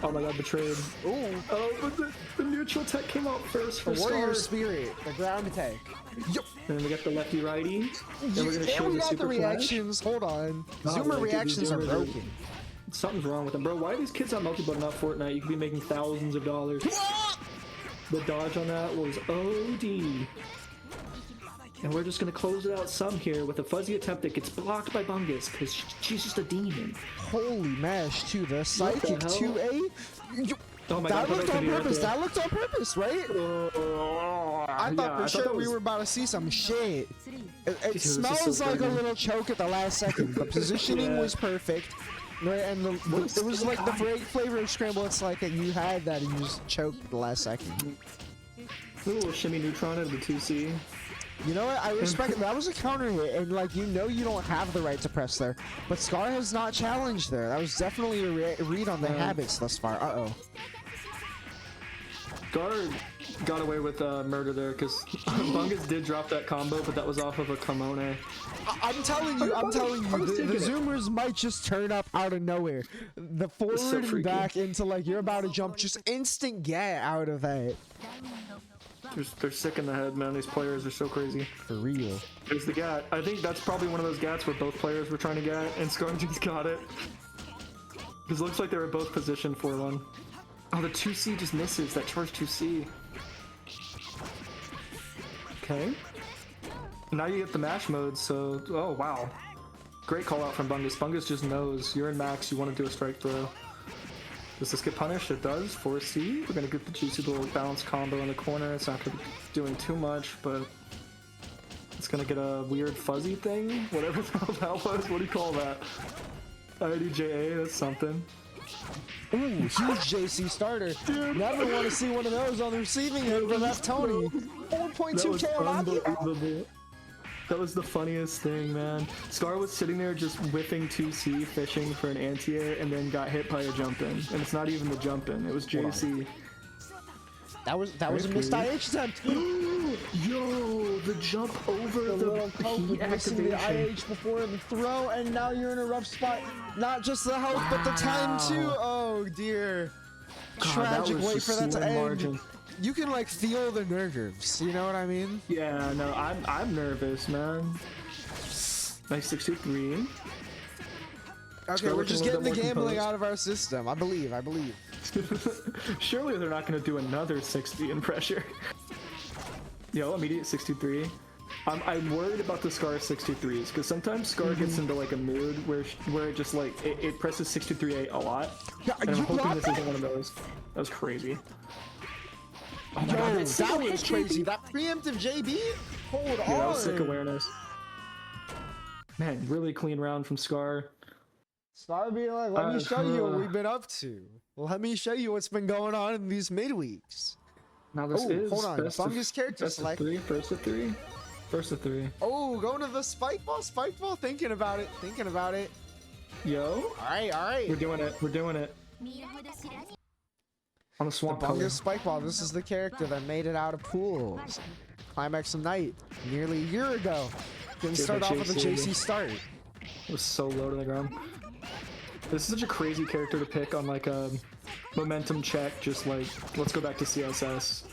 Oh my god, betrayed. Ooh. Oh, but the neutral tech came out first for The warrior Scar. spirit, the ground attack. Yep. And then we got the lefty righty. Then we're gonna show we the got the super reactions. Hold on. Nah, Zoomer man, dude, reactions these are Zoomers broken. Something's wrong with them, bro. Why are these kids on multi-button, not Fortnite? You could be making thousands of dollars. The dodge on that was OD. And we're just gonna close it out some here with a fuzzy attempt that gets blocked by Bungus because she's just a demon. Holy mash to the psychic hell? 2A. Oh my That god, looked on purpose. That looked on purpose, right? I thought for sure we were about to see some shit. It was just smells so like good, a man. little choke at the last second. The positioning was perfect. Right, and it was like the flavor of scramble. It's like that you had that and you just choked at the last second. A little shimmy neutron into the 2C. You know what? I respect it. That was a counter hit, and like you don't have the right to press there. But Scar has not challenged there. That was definitely a read on the habits thus far. Uh-oh. Guard got away with murder there because Bungus did drop that combo, but that was off of a Kamone. I'm telling you, the Zoomers might just turn up out of nowhere. The forward so and freaky. back into like you're about to jump, just instant get out of that. They're sick in the head, man. These players are so crazy. For real. There's the gat. I think that's probably one of those gats where both players were trying to get, and Scar just got it. Because it looks like they were both positioned for one. Oh, the 2C just misses. That charge 2C. Okay. Now you get the mash mode, so... Oh, wow. Great call out from Bungus. Bungus just knows. You're in max, you want to do a strike throw. Does this get punished? It does. 4C. We're going to get the juicy little bounce combo in the corner. It's not going to be doing too much, but... It's going to get a weird fuzzy thing? Whatever the hell that was. What do you call that? IDJA, that's something. Ooh, huge JC starter. Dude, never want to see one of those on the receiving end, but that's Tony. 4.2k on unbelievable. That was the funniest thing, man. Scar was sitting there just whipping 2C, fishing for an anti-air, and then got hit by a jump in. And it's not even the jump in, it was JC. That was a missed IH attempt. Yo, the jump over the little poke with missing the IH before the throw, and now you're in a rough spot. Not just the health, but the time too. Oh dear. God, Tragic that was way for just that to slim end. margin. You can like feel the nerves. You know what I mean? Yeah, no, I'm nervous, man. Nice 6-2-3. Okay, we're just getting the gambling out of our system. I believe. Surely they're not going to do another 60 in pressure. Yo, immediate 6-2-3. I'm worried about the Scar 6-2-3s because sometimes Scar gets into like a mood where it just like it presses 6-2-3-8 a lot. Yeah, And I'm you hoping got this that? isn't one of those. That was crazy. Oh my Yo, God, that was crazy. That preemptive JB? Hold on. Yeah, that was sick awareness. Man, really clean round from Scar. Scar being like, let me show you what we've been up to. Let me show you what's been going on in these midweeks. Now this is hold on. best of- Bungus character best of select. three, first of three. First of three. Oh, going to the spike ball, thinking about it. Yo, All right. we're doing it. On the The swamp color. Bungus spike ball, this is the character that made it out of pools. Climax of Night, nearly a year ago. Didn't Dude, start that off with a JC. JC start. It was so low to the ground. This is such a crazy character to pick on like a momentum check, just like, let's go back to CSS.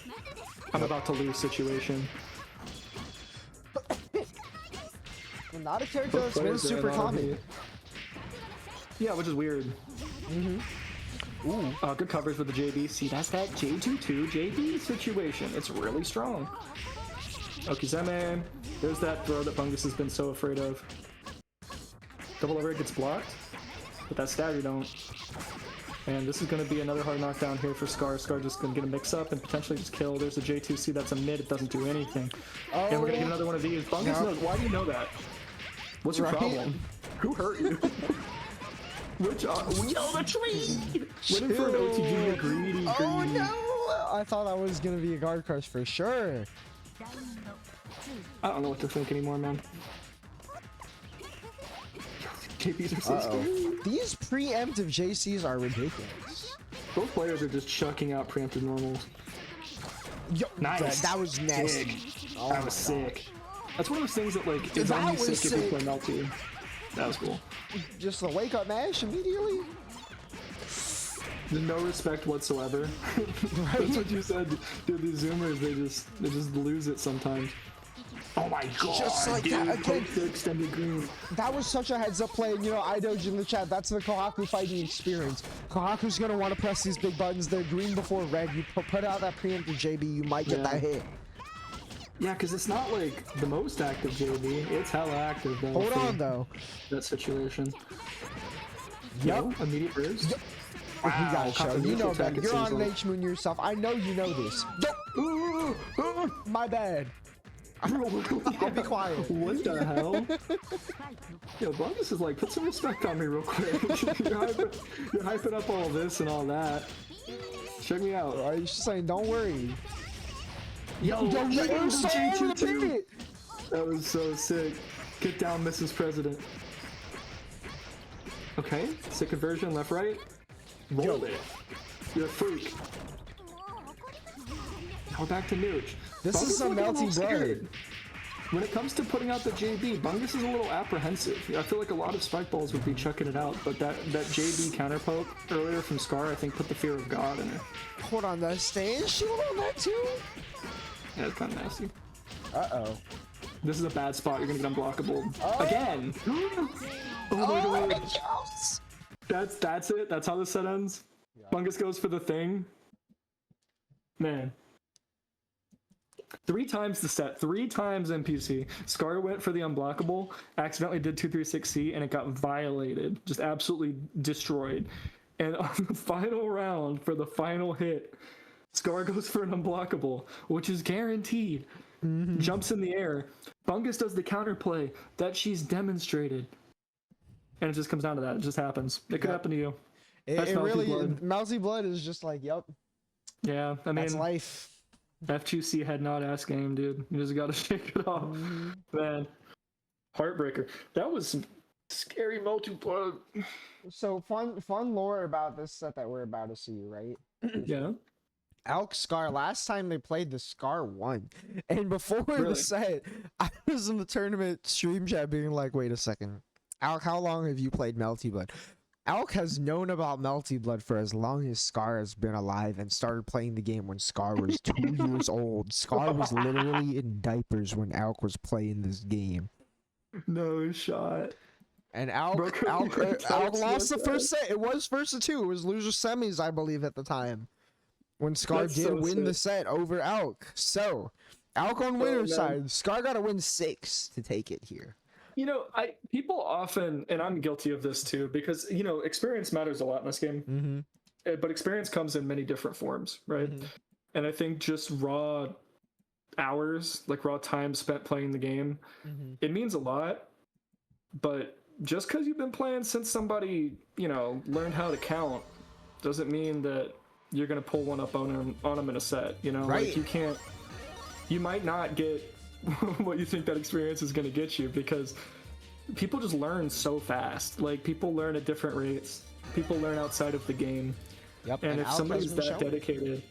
I'm about to lose situation. And not a character that's been Players are super in on common. it. Yeah, which is weird. Ooh. Good covers with the JB. See, that's that J22 JB situation. It's really strong. Okizeme. There's that throw that Bungus has been so afraid of. Double over gets blocked, but that stagger don't. And this is going to be another hard knockdown here for Scar. Scar just going to get a mix-up and potentially just kill. There's a J2C that's a mid. It doesn't do anything. Oh. And we're going to get another one of these. Bungus knows. Why do you know that? What's your Right? problem? Who hurt you? Which yo, the tree! Waiting for an OTG, greedy. Oh no! I thought that was gonna be a guard crush for sure. I don't know what to think anymore, man. JPs are so scary. These preemptive JCs are ridiculous. Both players are just chucking out preemptive normals. Yo, Nice. that was nasty. Sick. Oh That my was sick. That's one of those things that like is That only was sick if you sick. play Melty. That was cool. Just the wake up mash immediately. There's no respect whatsoever. That's what you said. Dude, these Zoomers, they just lose it sometimes. Oh my god! Just like dude, that again. poke the extended green. That was such a heads up play, and you know, I doge in the chat. That's the Kohaku fighting experience. Kohaku's gonna want to press these big buttons. They're green before red. You put out that preemptive JB, you might get that hit. Yeah, because it's not like the most active JB. It's hella active though. Hold for on though. That situation. Yep. Yo, immediate burst. You gotta show. Copy You know neutral tech, better. it You're on seems an like. H-Moon yourself. I know you know this. My bad. I'll be quiet. What the hell? Yo, Bungus is like, put some respect on me real quick. You're hyping up all this and all that. Check me out. Alright, he's just saying, don't worry. Yo, It was so G2 over the pit. That was so sick. Get down, Mrs. President. Okay, sick conversion, left, right. Roll it. You're a freak. Now we're back to Nooch. This Bungus is some looking a little melty scared. blood. When it comes to putting out the JB, Bungus is a little apprehensive. I feel like a lot of spike balls would be chucking it out, but that JB counter poke earlier from Scar, I think, put the fear of God in her. Hold on, the stand shield on that too? Yeah, it's kind of nasty. Uh-oh. This is a bad spot. You're gonna get unblockable again. Oh my god. Yes. That's it. That's how the set ends. Bungus goes for the thing. Man. 3 times the set, 3 times NPC. Scar went for the unblockable, accidentally did 236C, and it got violated. Just absolutely destroyed. And on the final round, for the final hit, Scar goes for an unblockable, which is guaranteed. Jumps in the air. Bungus does the counterplay that she's demonstrated. And it just comes down to that. It just happens. It could happen to you. That's It Melty really, Blood. Melty Blood is just like, yep, Yeah, I that's mean, life. F2C had not ass game, dude. You just gotta shake it off. Man. Heartbreaker. That was some scary multi-blood. So fun lore about this set that we're about to see, right? Yeah. Alk Scar, last time they played, the Scar won. And before Really? the set, I was in the tournament stream chat being like, wait a second. Alk, how long have you played Melty Blood? Alk has known about Melty Blood for as long as Scar has been alive and started playing the game when Scar was 2 years old. Scar was literally in diapers when Alk was playing this game. No shot. And Alk lost the first set. It was first of 2. It was loser semis, I believe, at the time. When Scar That's did so win the sick. set over Alk. So, Alk on winner's man. side. Scar got to win 6 to take it here. You know, people often, and I'm guilty of this too, because, you know, experience matters a lot in this game. Mm-hmm. But experience comes in many different forms, right? And I think just raw hours, like raw time spent playing the game, it means a lot. But just because you've been playing since somebody, you know, learned how to count, doesn't mean that you're gonna pull one up on them in a set. You know, Right. like you might not get what you think that experience is gonna get you, because people just learn so fast. Like, people learn at different rates. People learn outside of the game. Yep. And if Alk somebody's has been that showing. dedicated,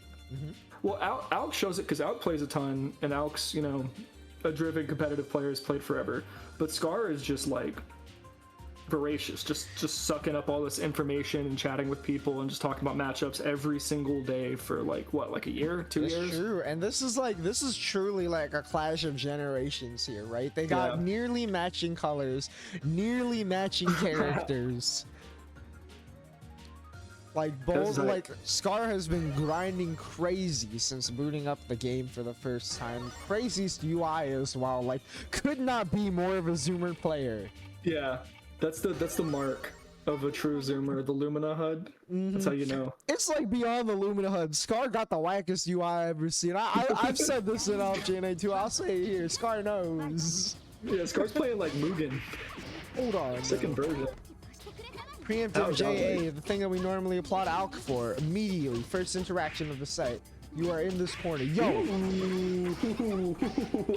well, Alk shows it because Alk plays a ton, and Alk's, you know, a driven competitive player, has played forever. But Scar is just like voracious, just sucking up all this information and chatting with people and just talking about matchups every single day for like a year, 2 That's years. true. And this is truly like a clash of generations here, right? They got Yeah. nearly matching colors, nearly matching characters. Like both, like Scar has been grinding crazy since booting up the game for the first time. Craziest UI as well. Like, could not be more of a zoomer player. Yeah, that's the mark of a true zoomer. The Lumina HUD. That's how you know. It's like beyond the Lumina HUD. Scar got the wackest UI I've ever seen. I've said this in GNA too. I'll say it here. Scar knows. Yeah, Scar's playing like Mugen. Hold on. Second version. Preemptive JA, the thing that we normally applaud Alk for, immediately, first interaction of the set. You are in this corner. Yo! Ooh,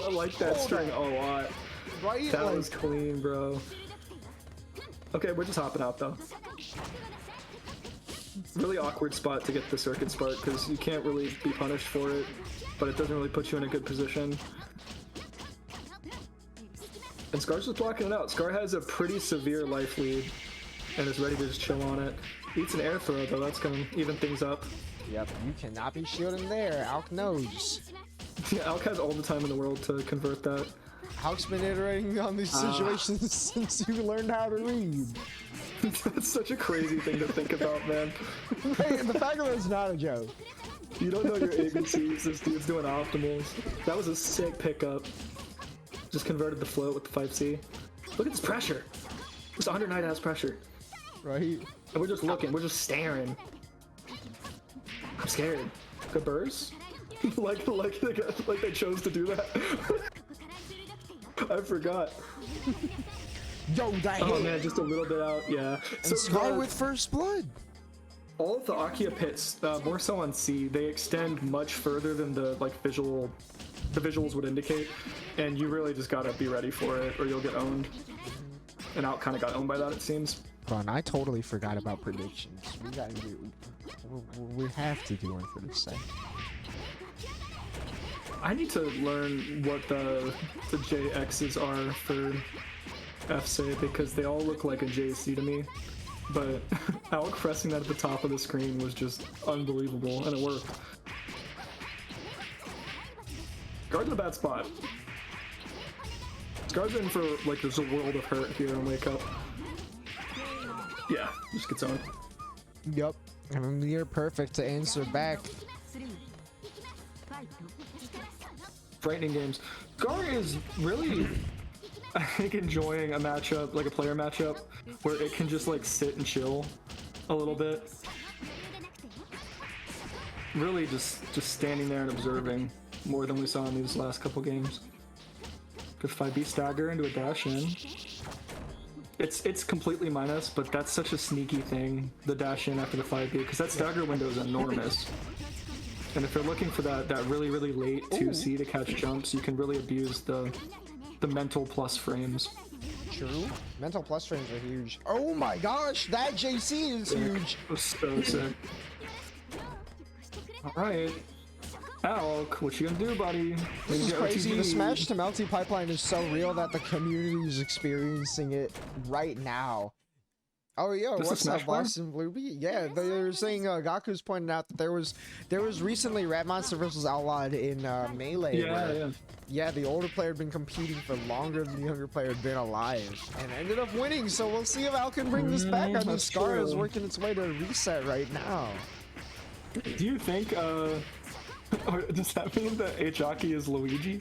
I like that string a lot. Right? That Like, was clean, bro. Okay, we're just hopping out though. Really awkward spot to get the circuit spark, because you can't really be punished for it, but it doesn't really put you in a good position. And Scar's just blocking it out. Scar has a pretty severe life lead and is ready to just chill on it. Eats an air throw though, that's gonna even things up. yep, you cannot be shielding there. Alk knows. Yeah, Alk has all the time in the world to convert that. Alk's been iterating on these situations since you learned how to read. That's such a crazy thing to think about, man. Right, the fact that it's not a joke. You don't know your ABCs, this dude's doing optimals. That was a sick pickup. Just converted the float with the 5C. Look at this pressure. This 100 Knight has pressure. Right? And we're just looking, we're just staring. I'm scared. Good burst? like they chose to do that. I forgot. Yo, that Oh hit. man, just a little bit out. Yeah. And Scar with first blood. All of the Akia pits, more so on C, they extend much further than the visuals would indicate, and you really just gotta be ready for it, or you'll get owned. And Out kind of got owned by that, it seems. Bro, and I totally forgot about predictions. We gotta do. We have to do one for this thing. I need to learn what the JXs are for FC because they all look like a JC to me. But Alec pressing that at the top of the screen was just unbelievable, and it worked. Guard's in a bad spot. Scar's in for, like, there's a world of hurt here on Wake Up. Yeah, just gets on. Yup. And near perfect to answer back. Frightening games. Scar is really, I think, enjoying a matchup, like a player matchup, where it can just, like, sit and chill a little bit. Really just standing there and observing more than we saw in these last couple games. Good 5B stagger into a dash in. It's completely minus, but that's such a sneaky thing, the dash in after the 5B, because that stagger window is enormous. And if you're looking for that really late 2C to catch jumps, you can really abuse the mental plus frames. True. Mental plus frames are huge. Oh my gosh, that JC is huge. It was so sick. Alright. Alk, what you gonna do, buddy? This is crazy. The Smash to Melty pipeline is so real that the community is experiencing it right now. Oh yeah, what's up, Boston Bluebee? Yeah, they were saying Gaku's pointed out that there was recently Rat Monster vs Outlawed in Melee. Yeah, the older player had been competing for longer than the younger player had been alive, and ended up winning. So we'll see if Al can bring this back. I mean, Scar is working its way to reset right now. Do you think does that mean that H-Hockey is Luigi?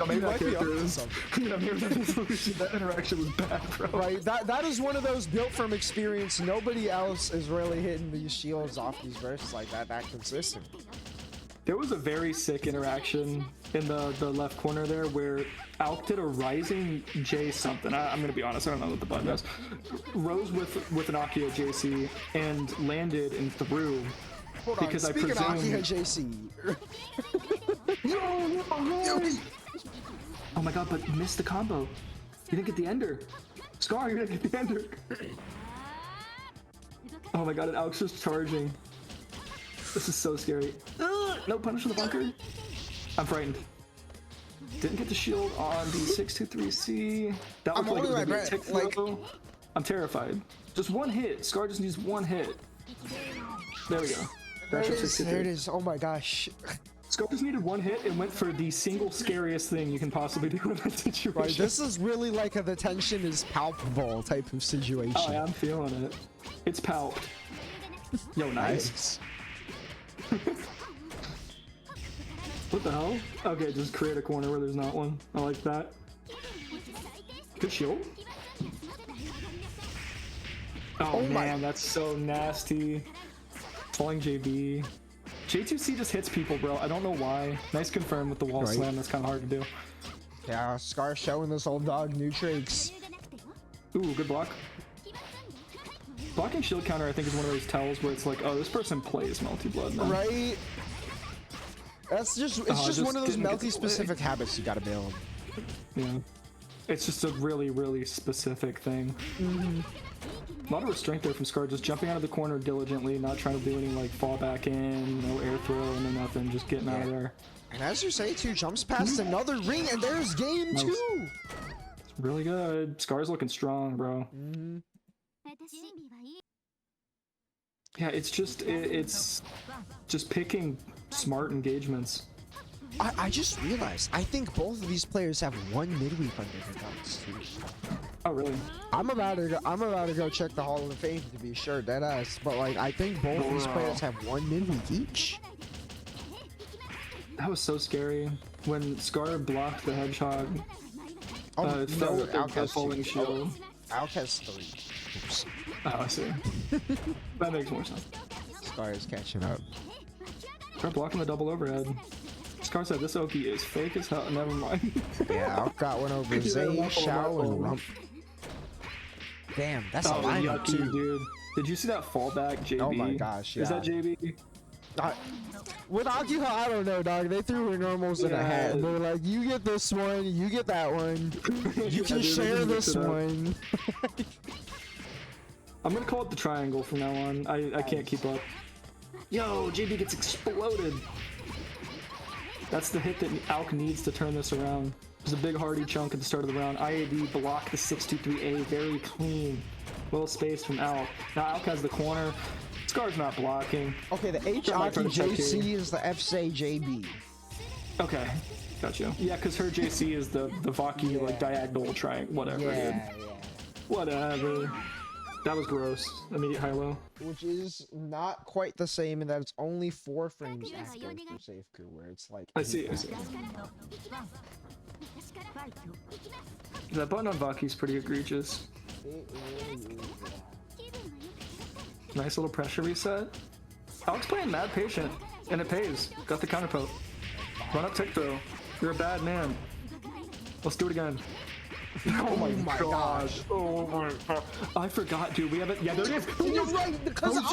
Maybe that character is. Yeah, maybe that is Luigi. That interaction was bad, bro. Right, that is one of those built from experience. Nobody else is really hitting these shields off these bursts like that consistent. There was a very sick interaction in the left corner there where Alk did a rising J something. I'm gonna be honest, I don't know what the button does. Rose with an Akia JC and landed and threw. Hold on, because speaking I presume... of Akia JC. Oh my god, but you missed the combo. You didn't get the ender. Scar, you didn't get the ender. Oh my god, and Alk's just charging. This is so scary. No punish from the bunker. I'm frightened. Didn't get the shield on the 623C. That looked like it was gonna be a tick throw. I'm terrified. Just one hit. Scar just needs one hit. There we go. There it is. Oh my gosh. Scar just needed one hit and went for the single scariest thing you can possibly do in that situation. Right, this is really like the tension is palpable type of situation. Oh yeah, I'm feeling it. It's palped. Yo, nice. What the hell? Okay, just create a corner where there's not one. I like that. Good shield. Oh man, that's so nasty. Falling JB. J2C just hits people, bro. I don't know why. Nice confirm with the wall slam. That's kind of hard to do. Yeah, Scar showing this old dog new tricks. Ooh, good block. Blocking shield counter, I think, is one of those tells where it's like, oh, this person plays multi-blood now. Right? That's just, it's just one of those multi-specific habits you gotta build. Yeah. It's just a really specific thing. A lot of restraint there from Scar, just jumping out of the corner diligently, not trying to do any like fall back in, no air throw, no nothing, just getting out of there. And as you say, too, jumps past another ring, and there's game two. It's really good. Scar's looking strong, bro. Yeah, it's just picking smart engagements. I just realized, I think both of these players have one midweek under their belts too. Oh really? I'm about to go check the Hall of Fame to be sure, deadass. But like, I think both of these players have one midweek each. That was so scary when Scar blocked the hedgehog. Oh no, Alk has falling shield. Alk has 3. Oops. Oh, I see. That makes more sense. Scar is catching up. Try blocking the double overhead. Scar said this Oki is fake as hell. Never mind. Yeah, I've got one over Yeah, Zay, waffle, Shao, waffle. and Rump. Damn, that's a Oh, lineup yucky, too. dude. Did you see that fallback, JB? Oh my gosh, Is yeah. that JB? With Akiha, I don't know, dog. They threw her normals in a hat. And they were like, you get this one, you get that one. You Yeah, can dude, they share just mixed this it up. one. I'm gonna call it the triangle from now on. I can't keep up. Yo, JB gets exploded. That's the hit that ALK needs to turn this around. There's a big hardy chunk at the start of the round. IAD blocked the 623A, very clean. Well spaced from ALK. Now ALK has the corner. Scar's not blocking. Okay, the H might try Aki to check JC here. is the FSA JB. Okay, got you. Yeah, because her JC is the Vaki like diagonal triangle. Whatever, dude. Yeah. Whatever. That was gross. Immediate high-low. Which is not quite the same in that it's only 4 frames active for safe coup, where it's like. I see. That button on Vaki's pretty egregious. It really is, Nice little pressure reset. Alex playing mad patient, and it pays. Got the counter poke. Run up tick throw. You're a bad man. Let's do it again. Oh my gosh. Oh my god. I forgot, dude. We haven't. Yeah, there it is. You're right, because I was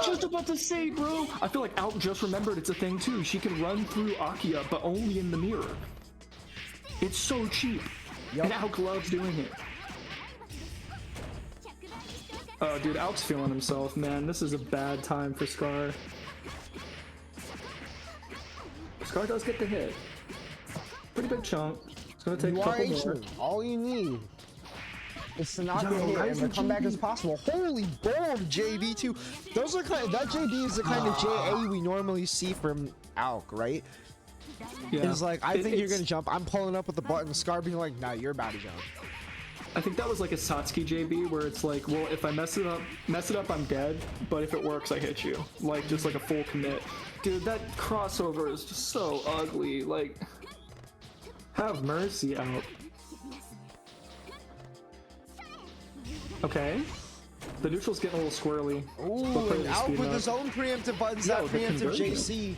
just about to say, bro. I feel like Alk just remembered it's a thing too. She can run through Akia, but only in the mirror. It's so cheap. Yep. And Alk loves doing it. Oh, dude, Alk's feeling himself, man. This is a bad time for Scar. Scar does get the hit. Pretty big chunk. It's gonna take You a are couple more. H-ing. All you need is to not Yo, get hit and Rising to come back JB. as possible. Holy bold JB too. Those are that JB is the kind of JA we normally see from Alk, right? Yeah. It's like, I think you're It's- gonna jump. I'm pulling up with the button. Scar being like, nah, you're about to jump. I think that was like a Satsuki JB where it's like, well, if I mess it up, I'm dead. But if it works, I hit you. Like, just like a full commit. Dude, that crossover is just so ugly. Like, have mercy out. Okay. The neutral's getting a little squirrely. Ooh, But play and the Alk speed with up. his own preemptive buttons, Yo, that the preemptive conversion. JC.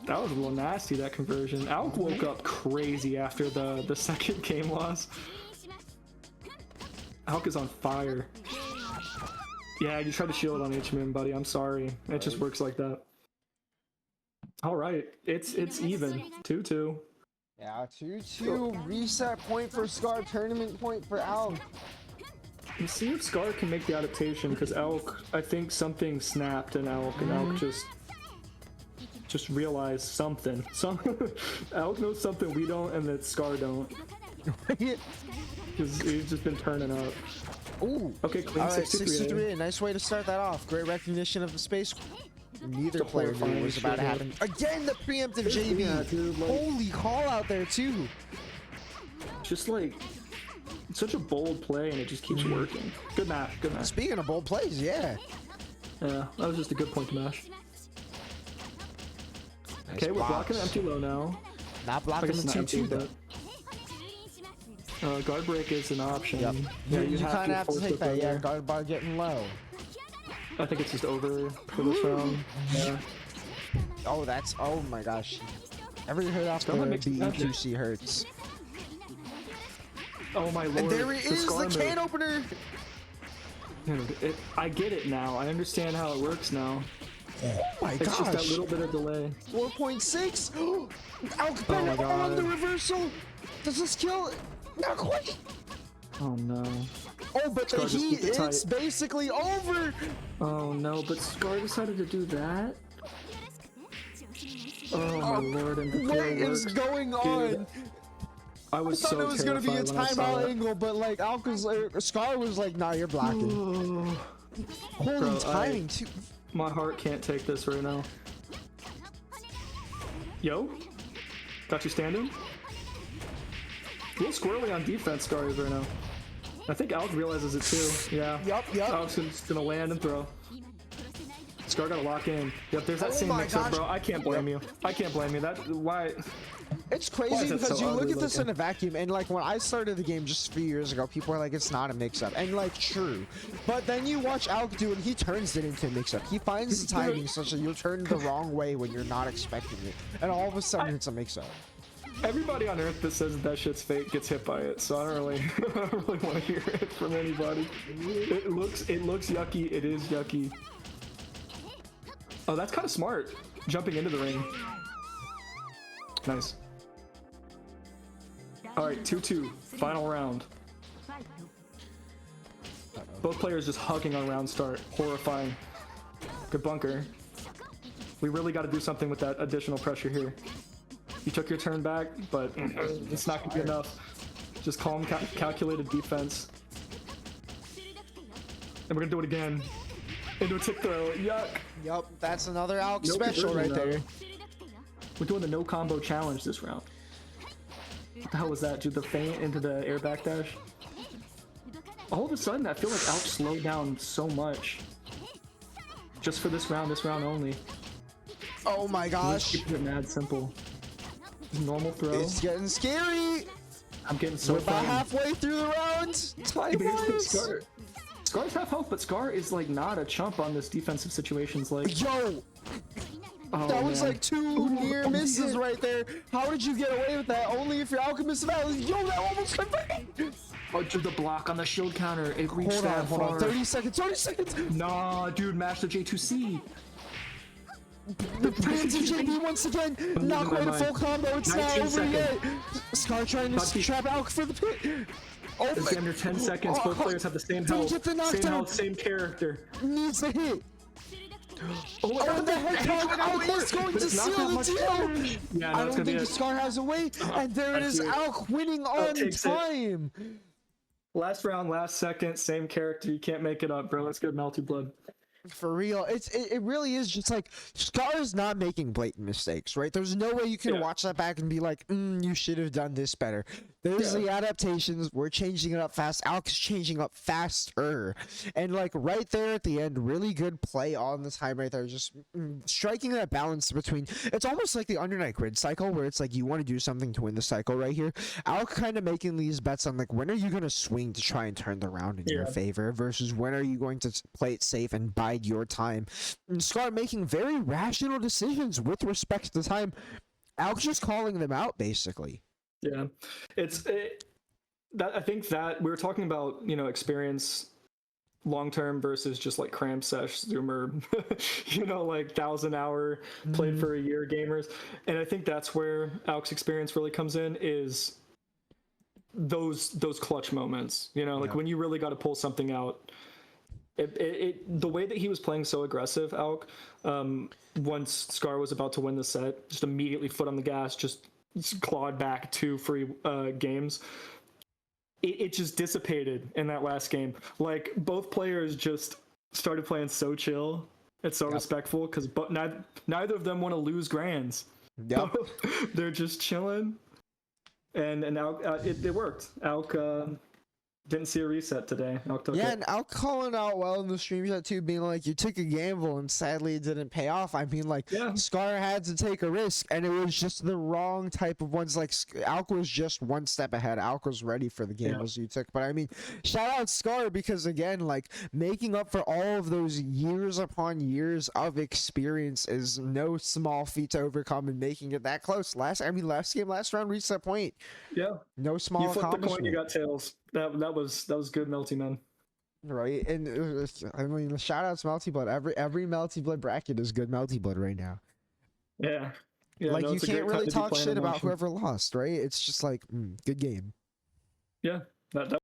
That was a little nasty, that conversion. Alk woke up crazy after the second game loss. Alk is on fire. Yeah, you tried to shield on H-Moon, buddy. I'm sorry. It just works like that. All right, it's even. 2-2. Yeah, 2-2 reset point for Scar, tournament point for Alk. Let's see if Scar can make the adaptation, because Alk, I think something snapped in Alk, and Alk just realized something. Alk knows something we don't, and that Scar don't. Because he's just been turning up. Ooh. Okay, clean All right, 63. 63. Nice way to start that off. Great recognition of the space. Neither The player knew horrifying what was about to shit. happen. Again, the preemptive JB. Yeah, dude, like- Holy call out there too. Just like, it's such a bold play, and it just keeps working. Good mash, good mash. Speaking of bold plays, yeah. Yeah, that was just a good point to mash. Nice Okay, we're box. blocking an empty low now. Not I blocking guess the it's not empty, 2-2 though. but guard break is an option. Yep. Yeah, you kind of have to force take it that. Yeah, there. guard bar getting low. I think it's just over for this round. Yeah. Oh, that's. Oh my gosh. Every hit off Someone the makes me happy. B2C hurts. Oh my lord. And there it is, Scar the move. can opener. Dude, I get it now. I understand how it works now. Oh my It's just that gosh. little bit of delay. 4.6. Alk my Bennett on the God. reversal. Does this kill? Not quite. Oh no. Oh, but the Scar just heat, keep it tight. it's basically over. Oh no, but Scar decided to do that? Oh my lord, and the What play is worked. going on? Dude, I I was thought so it was gonna be a terrified when I saw timeout it. angle, but like Alk was, Scar was like, "Nah, you're blocking." Oh, Holy Bro, timing too. my heart can't take this right now. Yo, got you standing. A little squirrely on defense, Scar is right now. I think Alk realizes it too. Yeah. Yup, yup. Alk's just gonna land and throw. Scar gotta lock in. Yep, there's that Oh same my mix-up, gosh. bro. I can't blame you. I can't blame you. That why? It's Why crazy is that because so you look ugly at this in looking? a vacuum, and like when I started the game just a few years ago, people were like, it's not a mix-up, and like true, but then you watch Alk do it, he turns it into a mix-up. He finds the timing such that you're turned the wrong way when you're not expecting it, and all of a sudden it's a mix-up. Everybody on Earth that says that shit's fake gets hit by it, so I don't really, I don't really want to hear it from anybody. It looks yucky. It is yucky. Oh, that's kind of smart. Jumping into the ring. Nice. All right, 2-2, final round. Both players just hugging on round start. Horrifying. Good bunker. We really got to do something with that additional pressure here. You took your turn back, but it's not gonna be enough. Just calm, calculated defense. And we're gonna do it again. Into a tick throw. Yuck. Yup, that's another Alk No special right conversion, there. We're doing the no combo challenge this round. What the hell was that? Dude, the feint into the air backdash? All of a sudden, I feel like Alk slowed down so much. Just for this round only. Oh my gosh. Keep it mad simple. Normal throw. It's getting scary. I'm getting so We're about frightened. halfway through the round. Yeah, but here's the thing, Scar's half health, but Scar is like not a chump on this defensive situations. Like, Yo, oh, that was man. like two near misses right there. How did you get away with that? Only if you're Alchemist Valley. Yo, that almost converted. Oh, dude, the block on the shield counter. It reached Hold that on, hold far. on. 30 seconds, 30 seconds. Nah, dude, mash the J2C. The hands of JB once again. Not quite a full combo. It's not 19 over yet. seconds. Scar trying to trap Alk for the pit. Oh, It's under 10 seconds. Both players have the same Didn't health. get the Same knockdown. health, same character. Needs the hit. Oh, my Oh, God, the head count Alk is going But to it's not seal that the much deal. damage. Yeah, I no, don't it's gonna be think it. Scar has a way, and there it That's is, huge. Alk winning on takes it. time. Last round, last second, same character. You can't make it up, bro. Let's go Melty Blood. For real, it really is just like Scar is not making blatant mistakes, right? There's no way you can Yeah. watch that back and be like, you should have done this better. There's the adaptations. We're changing it up fast. Alk is changing up faster, and like right there at the end, really good play on the time right there. Just striking that balance between. It's almost like the Undernight grid cycle where it's like you want to do something to win the cycle right here. Alk kind of making these bets on like when are you gonna swing to try and turn the round in your favor versus when are you going to play it safe and bide your time. And Scar making very rational decisions with respect to time. Alk just calling them out basically. Yeah, that I think that we were talking about, you know, experience long term versus just like cram sesh zoomer, you know, like 1,000-hour played for a year gamers, and I think that's where Alk's experience really comes in, is those clutch moments, you know, like when you really got to pull something out. The way that he was playing so aggressive, Alk, once Scar was about to win the set, just immediately foot on the gas, just clawed back 2 free games. It just dissipated in that last game. Like both players just started playing so chill and so respectful, because neither of them want to lose grands. Yep. They're just chilling, and Alk, it worked. Alk didn't see a reset today. Alk took it. And Alk calling out well in the stream chat too, being like, you took a gamble and sadly it didn't pay off. I mean, like, Scar had to take a risk and it was just the wrong type of ones. Like, Alk was just one step ahead. Alk was ready for the gambles you took. But I mean, shout out Scar, because again, like, making up for all of those years upon years of experience is no small feat to overcome, and making it that close. Last round reached that point. Yeah. No small You flipped the accomplishment. coin, you got tails. That was good, Melty Man. Right, and I mean, shout out to Melty Blood. Every Melty Blood bracket is good Melty Blood right now. Yeah. Like, no, you it's a can't great really time to be talk playing shit about emotion. whoever lost, right? It's just like, good game. Yeah. That